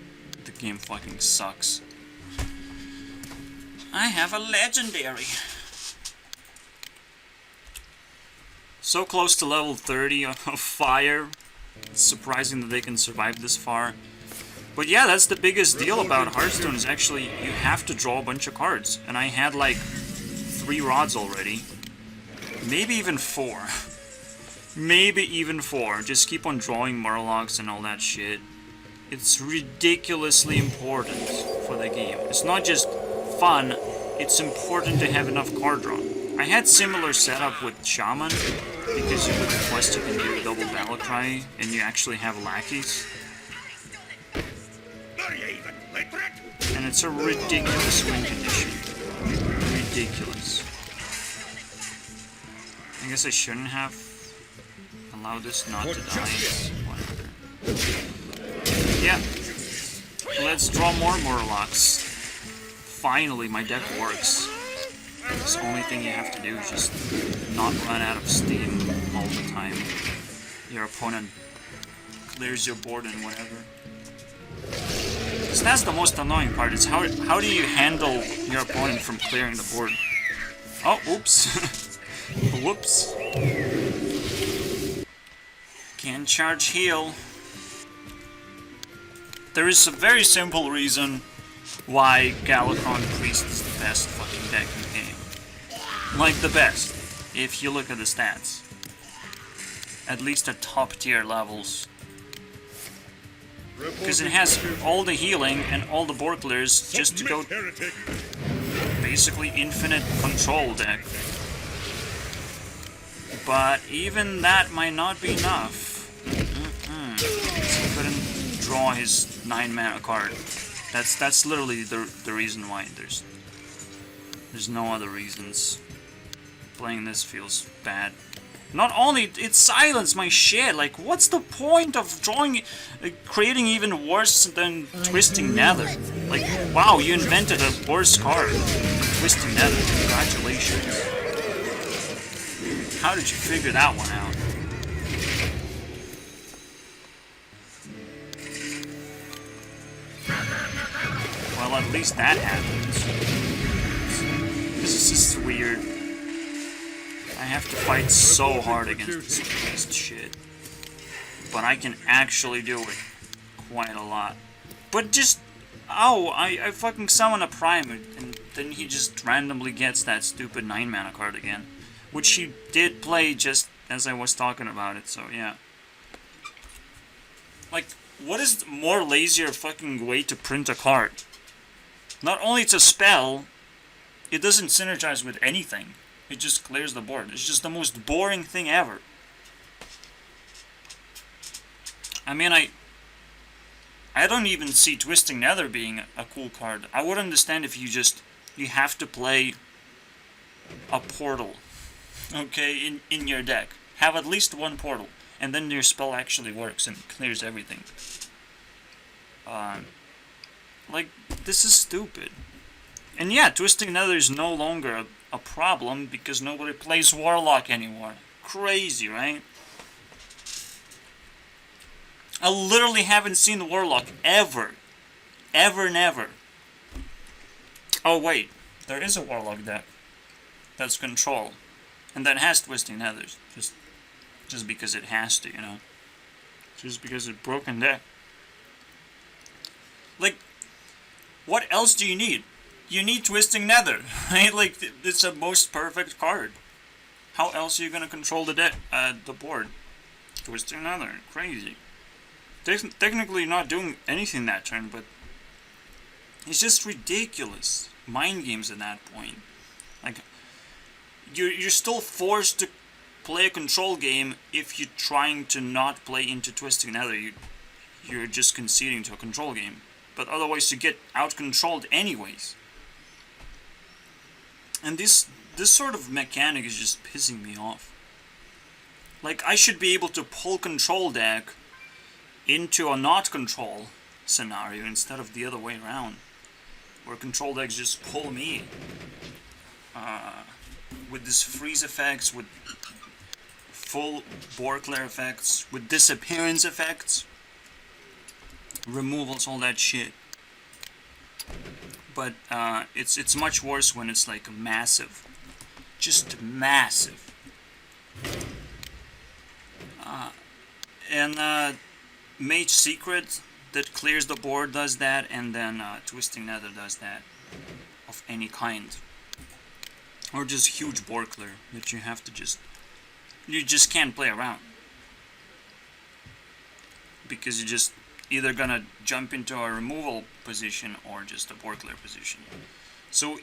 the game fucking sucks. I have a legendary. So close to level 30 of fire. It's surprising that they can survive this far. But yeah, that's the biggest deal about Hearthstone, is actually you have to draw a bunch of cards. And I had like 3 rods already. Maybe even 4. Maybe even 4. Just keep on drawing Murlocs and all that shit. It's ridiculously important for the game. It's not just fun, it's important to have enough card draw. I had similar setup with Shaman, because you with Quest you can do a double battle cry, and you actually have lackeys. And it's a ridiculous win condition. Ridiculous. I guess I shouldn't have allowed this not to die. Whatever. Yeah. Let's draw more Murlocs. Finally, my deck works. The only thing you have to do is just not run out of steam all the time. Your opponent clears your board and whatever. So that's the most annoying part, is how do you handle your opponent from clearing the board? Oh, oops. Whoops. Can't charge heal. There is a very simple reason why Galakron Priest is the best fucking deck in the game. Like, the best, if you look at the stats. At least at top tier levels. because it has all the healing and all the Borklers just to go Heretic. basically infinite control deck. But even that might not be enough. He couldn't draw his 9-mana card. That's literally the reason why. There's no other reasons. Playing this feels bad. Not only it silenced my shit. Like, what's the point of drawing, creating even worse than Twisting Nether? Like, wow, you invented a worse card. Twisting Nether. Congratulations. How did you figure that one out? Well, at least that happens. This is just weird. I have to fight so hard against this shit. But I can actually do it quite a lot. But just... Oh, I fucking summon a Prime, and then he just randomly gets that stupid 9-mana card again. Which he did play just as I was talking about it, so yeah. Like, what is more lazier fucking way to print a card? Not only it's a spell, it doesn't synergize with anything. It just clears the board. It's just the most boring thing ever. I mean, I don't even see Twisting Nether being a cool card. I would understand if you have to play a portal. Okay, in your deck. Have at least one portal. And then your spell actually works and clears everything. Like, this is stupid. And yeah, Twisting Nether is no longer a problem because nobody plays Warlock anymore. Crazy, right? I literally haven't seen Warlock ever. Ever, never. Oh wait, there is a Warlock deck. That's Control. And that has Twisting Nethers. Just because it has to, you know. Just because it's broken deck. Like, what else do you need? You need Twisting Nether, right? Like, it's a most perfect card. How else are you gonna control the board? Twisting Nether, crazy. Technically not doing anything that turn, but it's just ridiculous. Mind games at that point. Like, you're still forced to play a control game if you're trying to not play into Twisting Nether. You're just conceding to a control game. But otherwise you get out-controlled anyways. And this sort of mechanic is just pissing me off. Like, I should be able to pull control deck into a not control scenario instead of the other way around. Where control decks just pull me. With this freeze effects, with full Borkler effects, with disappearance effects, removals, all that shit. But it's much worse when it's like massive, just massive. And Mage Secret that clears the board does that, and then Twisting Nether does that of any kind. Or just huge Borkler that you have to you just can't play around. Because you're just either gonna jump into a removal position or just a Borkler position. So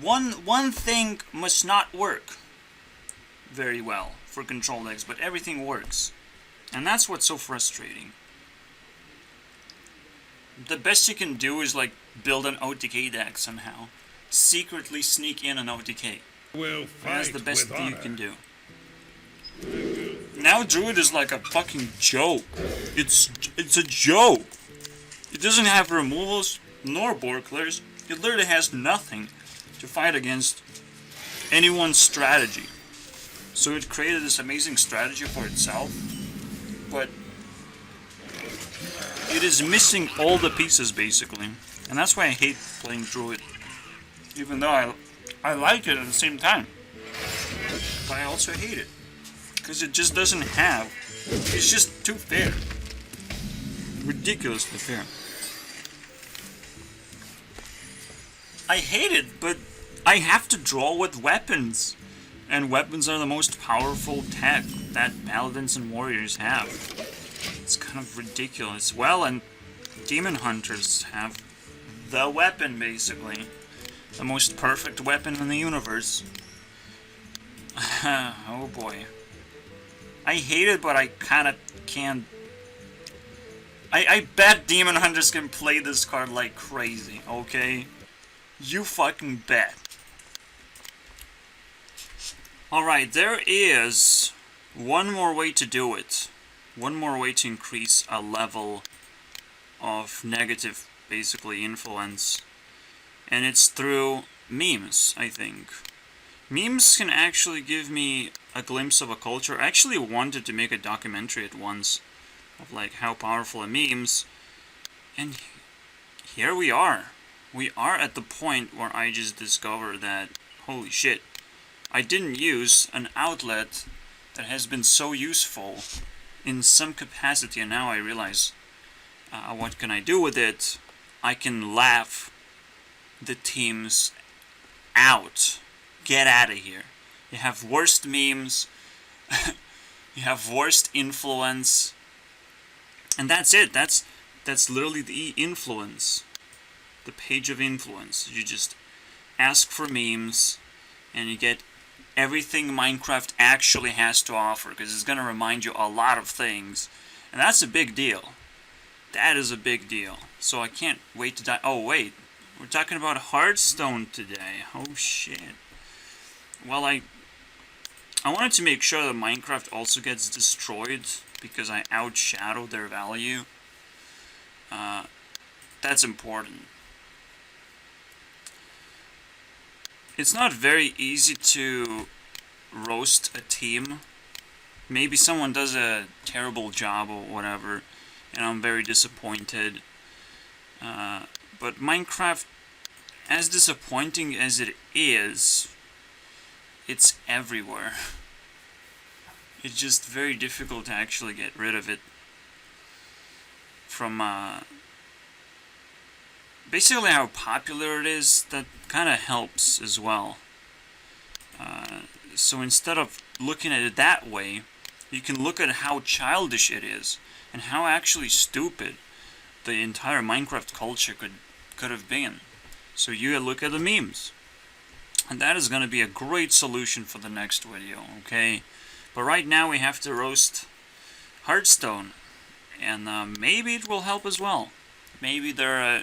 one thing must not work very well for control decks, but everything works. And that's what's so frustrating. The best you can do is like build an OTK deck somehow. Secretly sneak in an OTK. That's the best thing you can do. Now Druid is like a fucking joke. It's a joke. It doesn't have removals nor Borklers. It literally has nothing to fight against anyone's strategy. So it created this amazing strategy for itself, but it is missing all the pieces basically. And that's why I hate playing Druid. Even though I like it at the same time. But I also hate it. Because it just doesn't have... It's just too fair. Ridiculously fair. I hate it, but I have to draw with weapons. And weapons are the most powerful tech that paladins and warriors have. It's kind of ridiculous. Well, and demon hunters have the weapon, basically. The most perfect weapon in the universe. Oh boy. I hate it, but I kind of can't. I bet demon hunters can play this card like crazy, okay? You fucking bet. Alright, there is one more way to do it. One more way to increase a level of negative, basically, influence. And it's through memes, I think. Memes can actually give me a glimpse of a culture. I actually wanted to make a documentary at once of like how powerful are memes. And here we are. We are at the point where I just discovered that, holy shit, I didn't use an outlet that has been so useful in some capacity, and now I realize what can I do with it. I can laugh the teams out. Get out of here. You have worst memes, you have worst influence, and that's it. That's literally the influence, the page of influence. You just ask for memes, and you get everything Minecraft actually has to offer, because it's going to remind you a lot of things, and that's a big deal. That is a big deal. So I can't wait to die. Oh wait, we're talking about Hearthstone today. Oh shit. Well, I wanted to make sure that Minecraft also gets destroyed, because I outshadowed their value. That's important. It's not very easy to roast a team. Maybe someone does a terrible job or whatever, and I'm very disappointed. But Minecraft, as disappointing as it is, it's everywhere. It's just very difficult to actually get rid of it from basically how popular it is. That kind of helps as well. So instead of looking at it that way, you can look at how childish it is and how actually stupid the entire Minecraft culture could have been. So you look at the memes. And that is going to be a great solution for the next video, okay? But right now we have to roast Hearthstone. And maybe it will help as well. Maybe there are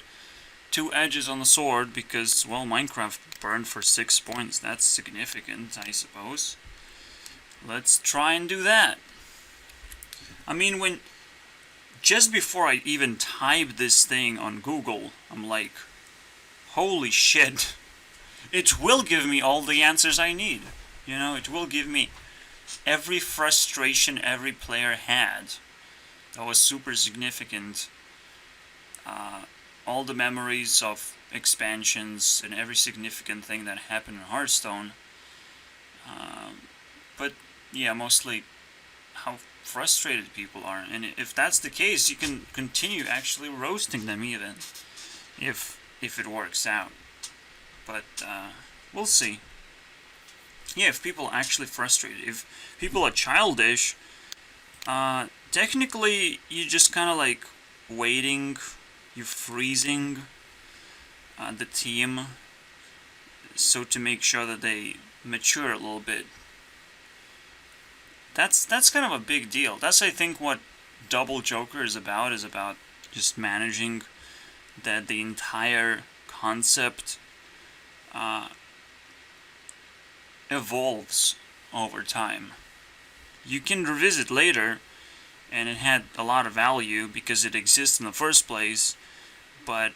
two edges on the sword, because, well, Minecraft burned for 6 points. That's significant, I suppose. Let's try and do that. I mean, just before I even type this thing on Google, I'm like, holy shit. It will give me all the answers I need. You know, it will give me every frustration every player had. That was super significant. All the memories of expansions and every significant thing that happened in Hearthstone. But yeah, mostly how frustrated people are. And if that's the case, you can continue actually roasting them even, if it works out. But we'll see. Yeah, if people are actually frustrated, if people are childish, technically you just kind of like waiting, you're freezing the team, so to make sure that they mature a little bit. That's kind of a big deal. That's, I think, what Double Joker is about just managing the entire concept evolves over time. You can revisit later, and it had a lot of value because it exists in the first place, but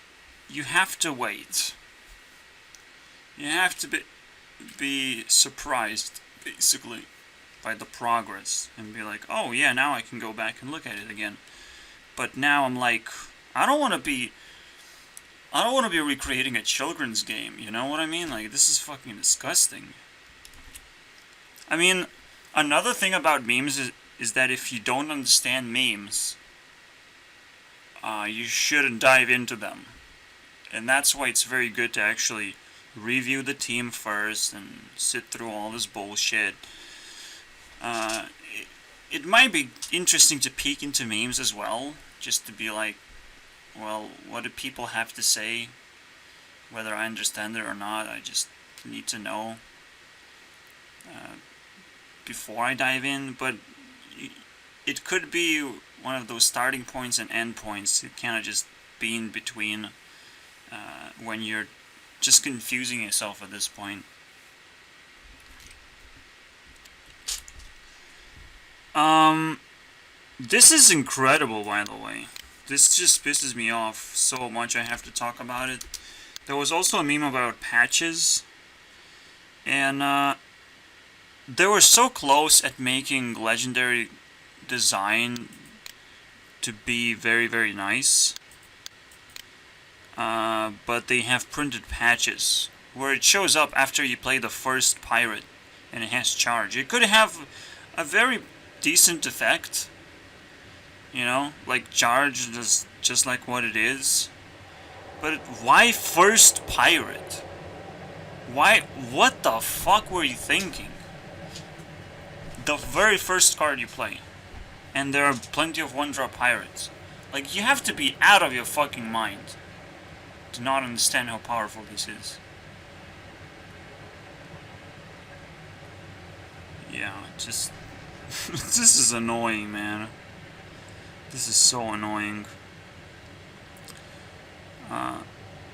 you have to wait. You have to be surprised, basically, by the progress, and be like, oh yeah, now I can go back and look at it again. But now I'm like, I don't want to be recreating a children's game, you know what I mean? Like, this is fucking disgusting. I mean, another thing about memes is that if you don't understand memes, you shouldn't dive into them. And that's why it's very good to actually review the team first and sit through all this bullshit. it might be interesting to peek into memes as well, just to be like, well, what do people have to say? Whether I understand it or not, I just need to know before I dive in. But it could be one of those starting points and end points. It kind of just be in between when you're just confusing yourself at this point. This is incredible, by the way. This just pisses me off so much I have to talk about it. There was also a meme about patches, and they were so close at making legendary design to be very, very nice. But they have printed patches where it shows up after you play the first pirate and it has charge. It could have a very decent effect, you know, like charge is just like what it is. But why first pirate? Why? What the fuck were you thinking? The very first card you play, and there are plenty of one-drop pirates. Like, you have to be out of your fucking mind to not understand how powerful this is. Yeah, just... this is annoying, man. This is so annoying.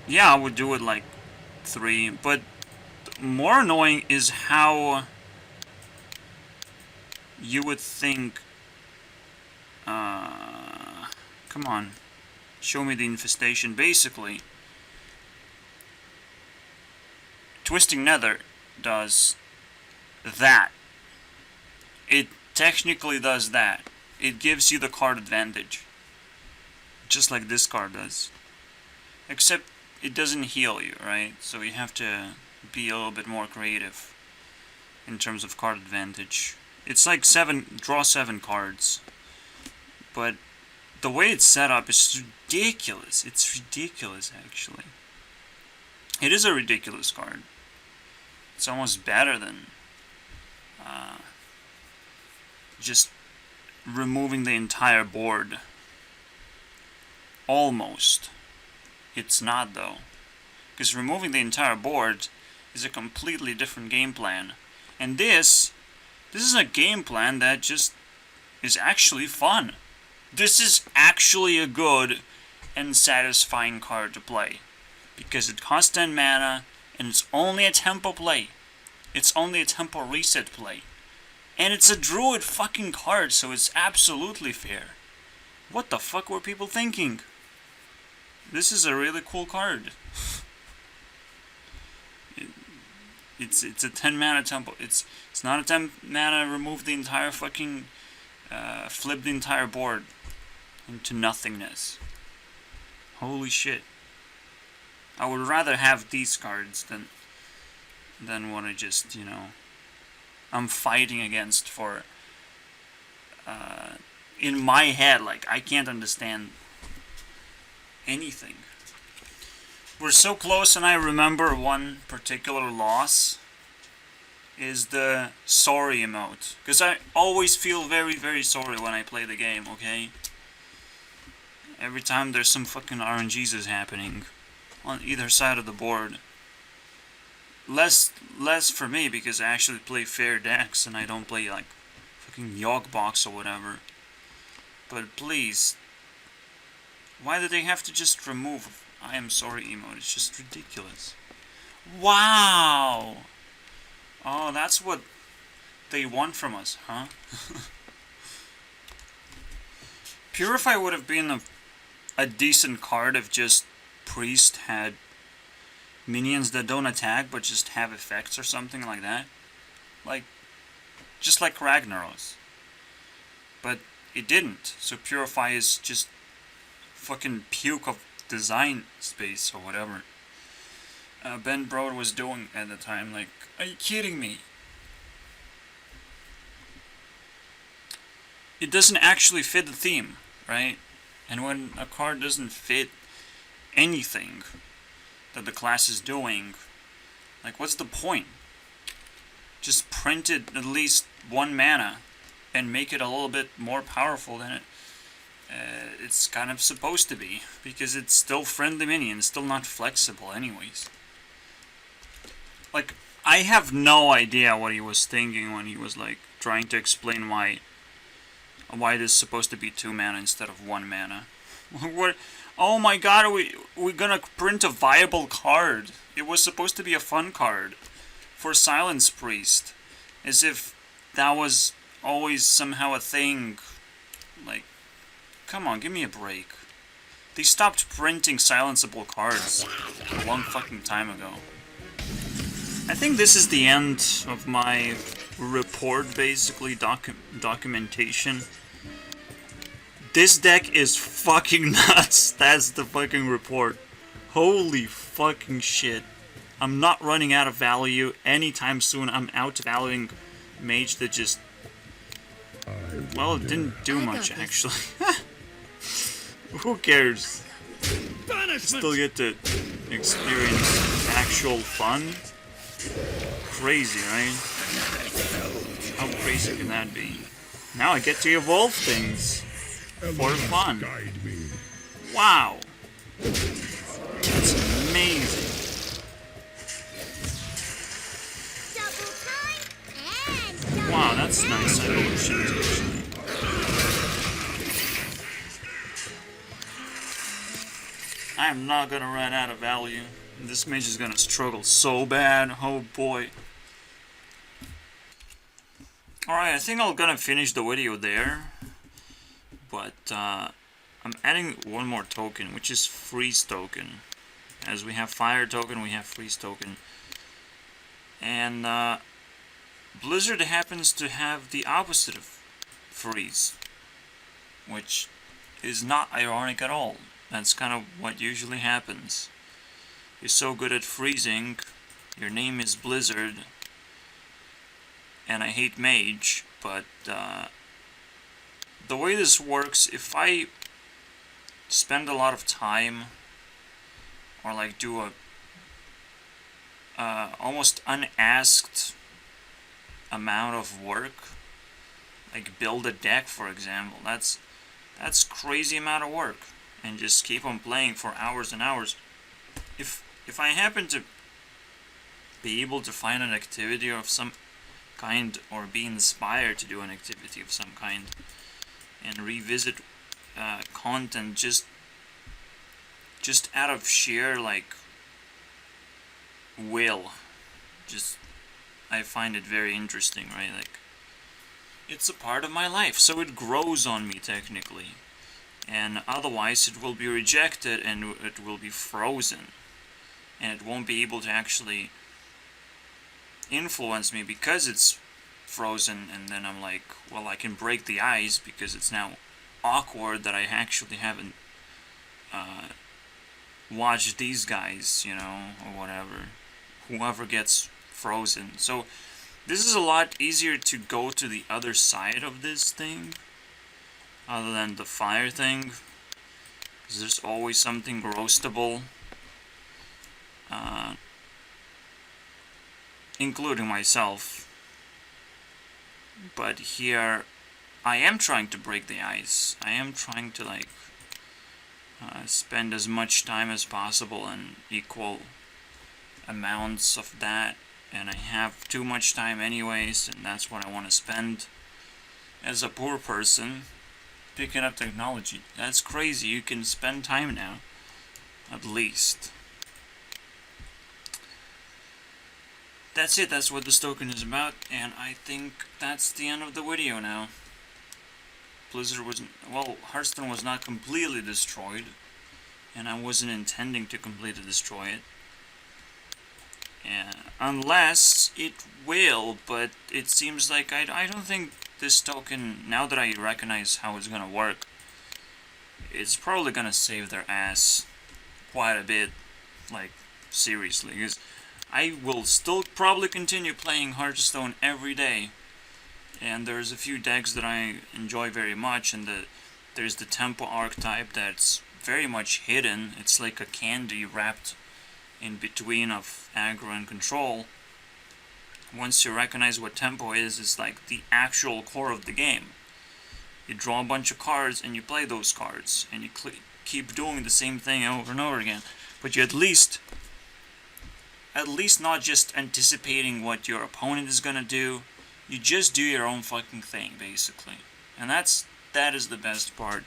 Yeah, I would do it like 3, but more annoying is how you would think... come on. Show me the infestation. Basically, Twisting Nether does that. It technically does that. It gives you the card advantage. Just like this card does. Except it doesn't heal you, right? So you have to be a little bit more creative in terms of card advantage. It's like draw 7 cards. But the way it's set up is ridiculous. It's ridiculous, actually. It is a ridiculous card. It's almost better than just removing the entire board. Almost. It's not, though. Because removing the entire board is a completely different game plan. And this is a game plan that just is actually fun. This is actually a good and satisfying card to play. Because it costs 10 mana, and it's only a tempo play. It's only a tempo reset play. And it's a druid fucking card, so it's absolutely fair. What the fuck were people thinking? This is a really cool card. It's a 10 mana tempo. It's not a 10 mana remove the entire fucking flip the entire board into nothingness. Holy shit. I would rather have these cards than what I just, you know, I'm fighting against for in my head. Like, I can't understand anything. We're so close, and I remember one particular loss is the sorry emote. Because I always feel very, very sorry when I play the game, okay? Every time there's some fucking RNGs happening on either side of the board. Less for me, because I actually play fair decks and I don't play like fucking Yogg-Box or whatever. But please, why do they have to just remove I am sorry emote? It's just ridiculous. Wow! Oh, that's what they want from us, huh? Purify would have been a decent card if just Priest had minions that don't attack but just have effects or something like that. Like, just like Ragnaros. But it didn't, so Purify is just fucking puke of design space or whatever. Ben Broad was doing at the time, like, are you kidding me? It doesn't actually fit the theme, right? And when a card doesn't fit anything that the class is doing, like, what's the point? Just print it at least 1 mana and make it a little bit more powerful than it's kind of supposed to be, because it's still friendly minion, it's still not flexible anyways. Like, I have no idea what he was thinking when he was like trying to explain why this is supposed to be 2 mana instead of 1 mana. What? Oh my god, we're gonna print a viable card. It was supposed to be a fun card for Silence Priest, as if that was always somehow a thing. Like, come on, give me a break. They stopped printing silenceable cards a long fucking time ago. I think this is the end of my report, basically, documentation. This deck is fucking nuts. That's the fucking report. Holy fucking shit. I'm not running out of value anytime soon. I'm outvaluing Mage that just... Well, it didn't do much, actually. Who cares? Still get to experience actual fun. Crazy, right? How crazy can that be? Now I get to evolve things for fun. Wow. That's amazing. Wow, that's nice evolution, actually. I'm not gonna run out of value. This mage is gonna struggle so bad. Oh boy. Alright, I think I'm gonna finish the video there. But I'm adding one more token, which is freeze token. As we have fire token, we have freeze token. And Blizzard happens to have the opposite of freeze, which is not ironic at all. That's kind of what usually happens. You're so good at freezing, your name is Blizzard, and I hate Mage, but the way this works, if I spend a lot of time, or like do a almost unasked amount of work, like build a deck, for example, that's crazy amount of work, and just keep on playing for hours and hours. If I happen to be able to find an activity of some kind, or be inspired to do an activity of some kind, and revisit content just out of sheer like will, just I find it very interesting, right? Like, it's a part of my life, so it grows on me technically, and otherwise it will be rejected and it will be frozen, and it won't be able to actually influence me because it's frozen. And then I'm like, well, I can break the ice because it's now awkward that I actually haven't watched these guys, you know, or whatever, whoever gets frozen. So this is a lot easier to go to the other side of this thing, other than the fire thing, because there's always something roastable, including myself. But here I am trying to break the ice. I am trying to like spend as much time as possible and equal amounts of that, and I have too much time anyways, and that's what I want to spend as a poor person picking up technology. That's crazy. You can spend time now, at least. That's it. That's what this token is about, and I think that's the end of the video now. Blizzard wasn't, well, Hearthstone was not completely destroyed, and I wasn't intending to completely destroy it. Unless it will, but it seems like I don't think this token, now that I recognize how it's gonna work, it's probably gonna save their ass quite a bit, like, seriously, because I will still probably continue playing Hearthstone every day, and there's a few decks that I enjoy very much, and there's the Tempo archetype that's very much hidden. It's like a candy wrapped in between of aggro and control, once you recognize what tempo is, it's like the actual core of the game. You draw a bunch of cards and you play those cards, and you keep doing the same thing over and over again. But you at least not just anticipating what your opponent is gonna do. You just do your own fucking thing, basically, and that is the best part.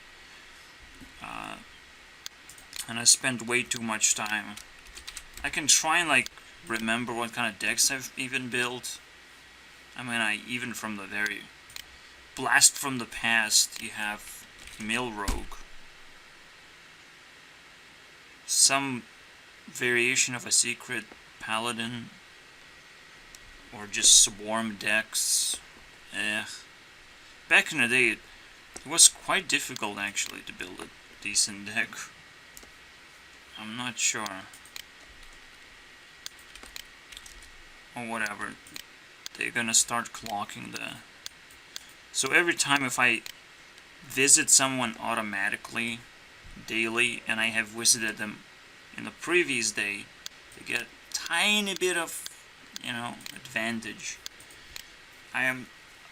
And I spend way too much time. I can try and like remember what kind of decks I've even built. I mean, even from the very blast from the past, you have Mill Rogue, some variation of a secret paladin, or just swarm decks. Back in the day, it was quite difficult actually to build a decent deck. I'm not sure. Or whatever. They're gonna start clocking the... So every time if I visit someone automatically, daily, and I have visited them in the previous day, they get a tiny bit of, advantage. I am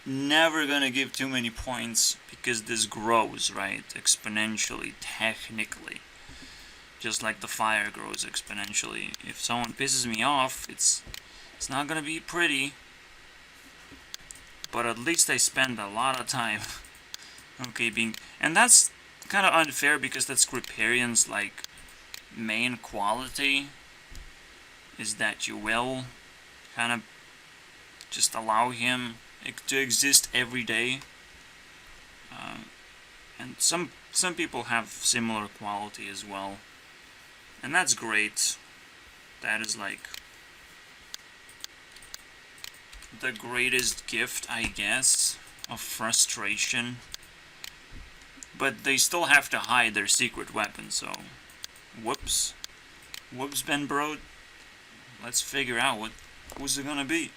never gonna give too many points because this grows, right? Exponentially, technically. Just like the fire grows exponentially. If someone pisses me off, it's not gonna be pretty. But at least I spend a lot of time. And that's kind of unfair because that's Gripparian's like main quality, is that you will kind of just allow him to exist every day. And some people have similar quality as well, and that's great. That is like the greatest gift, I guess, of frustration. But they still have to hide their secret weapon, so whoops Ben Bro. Let's figure out who's it gonna be.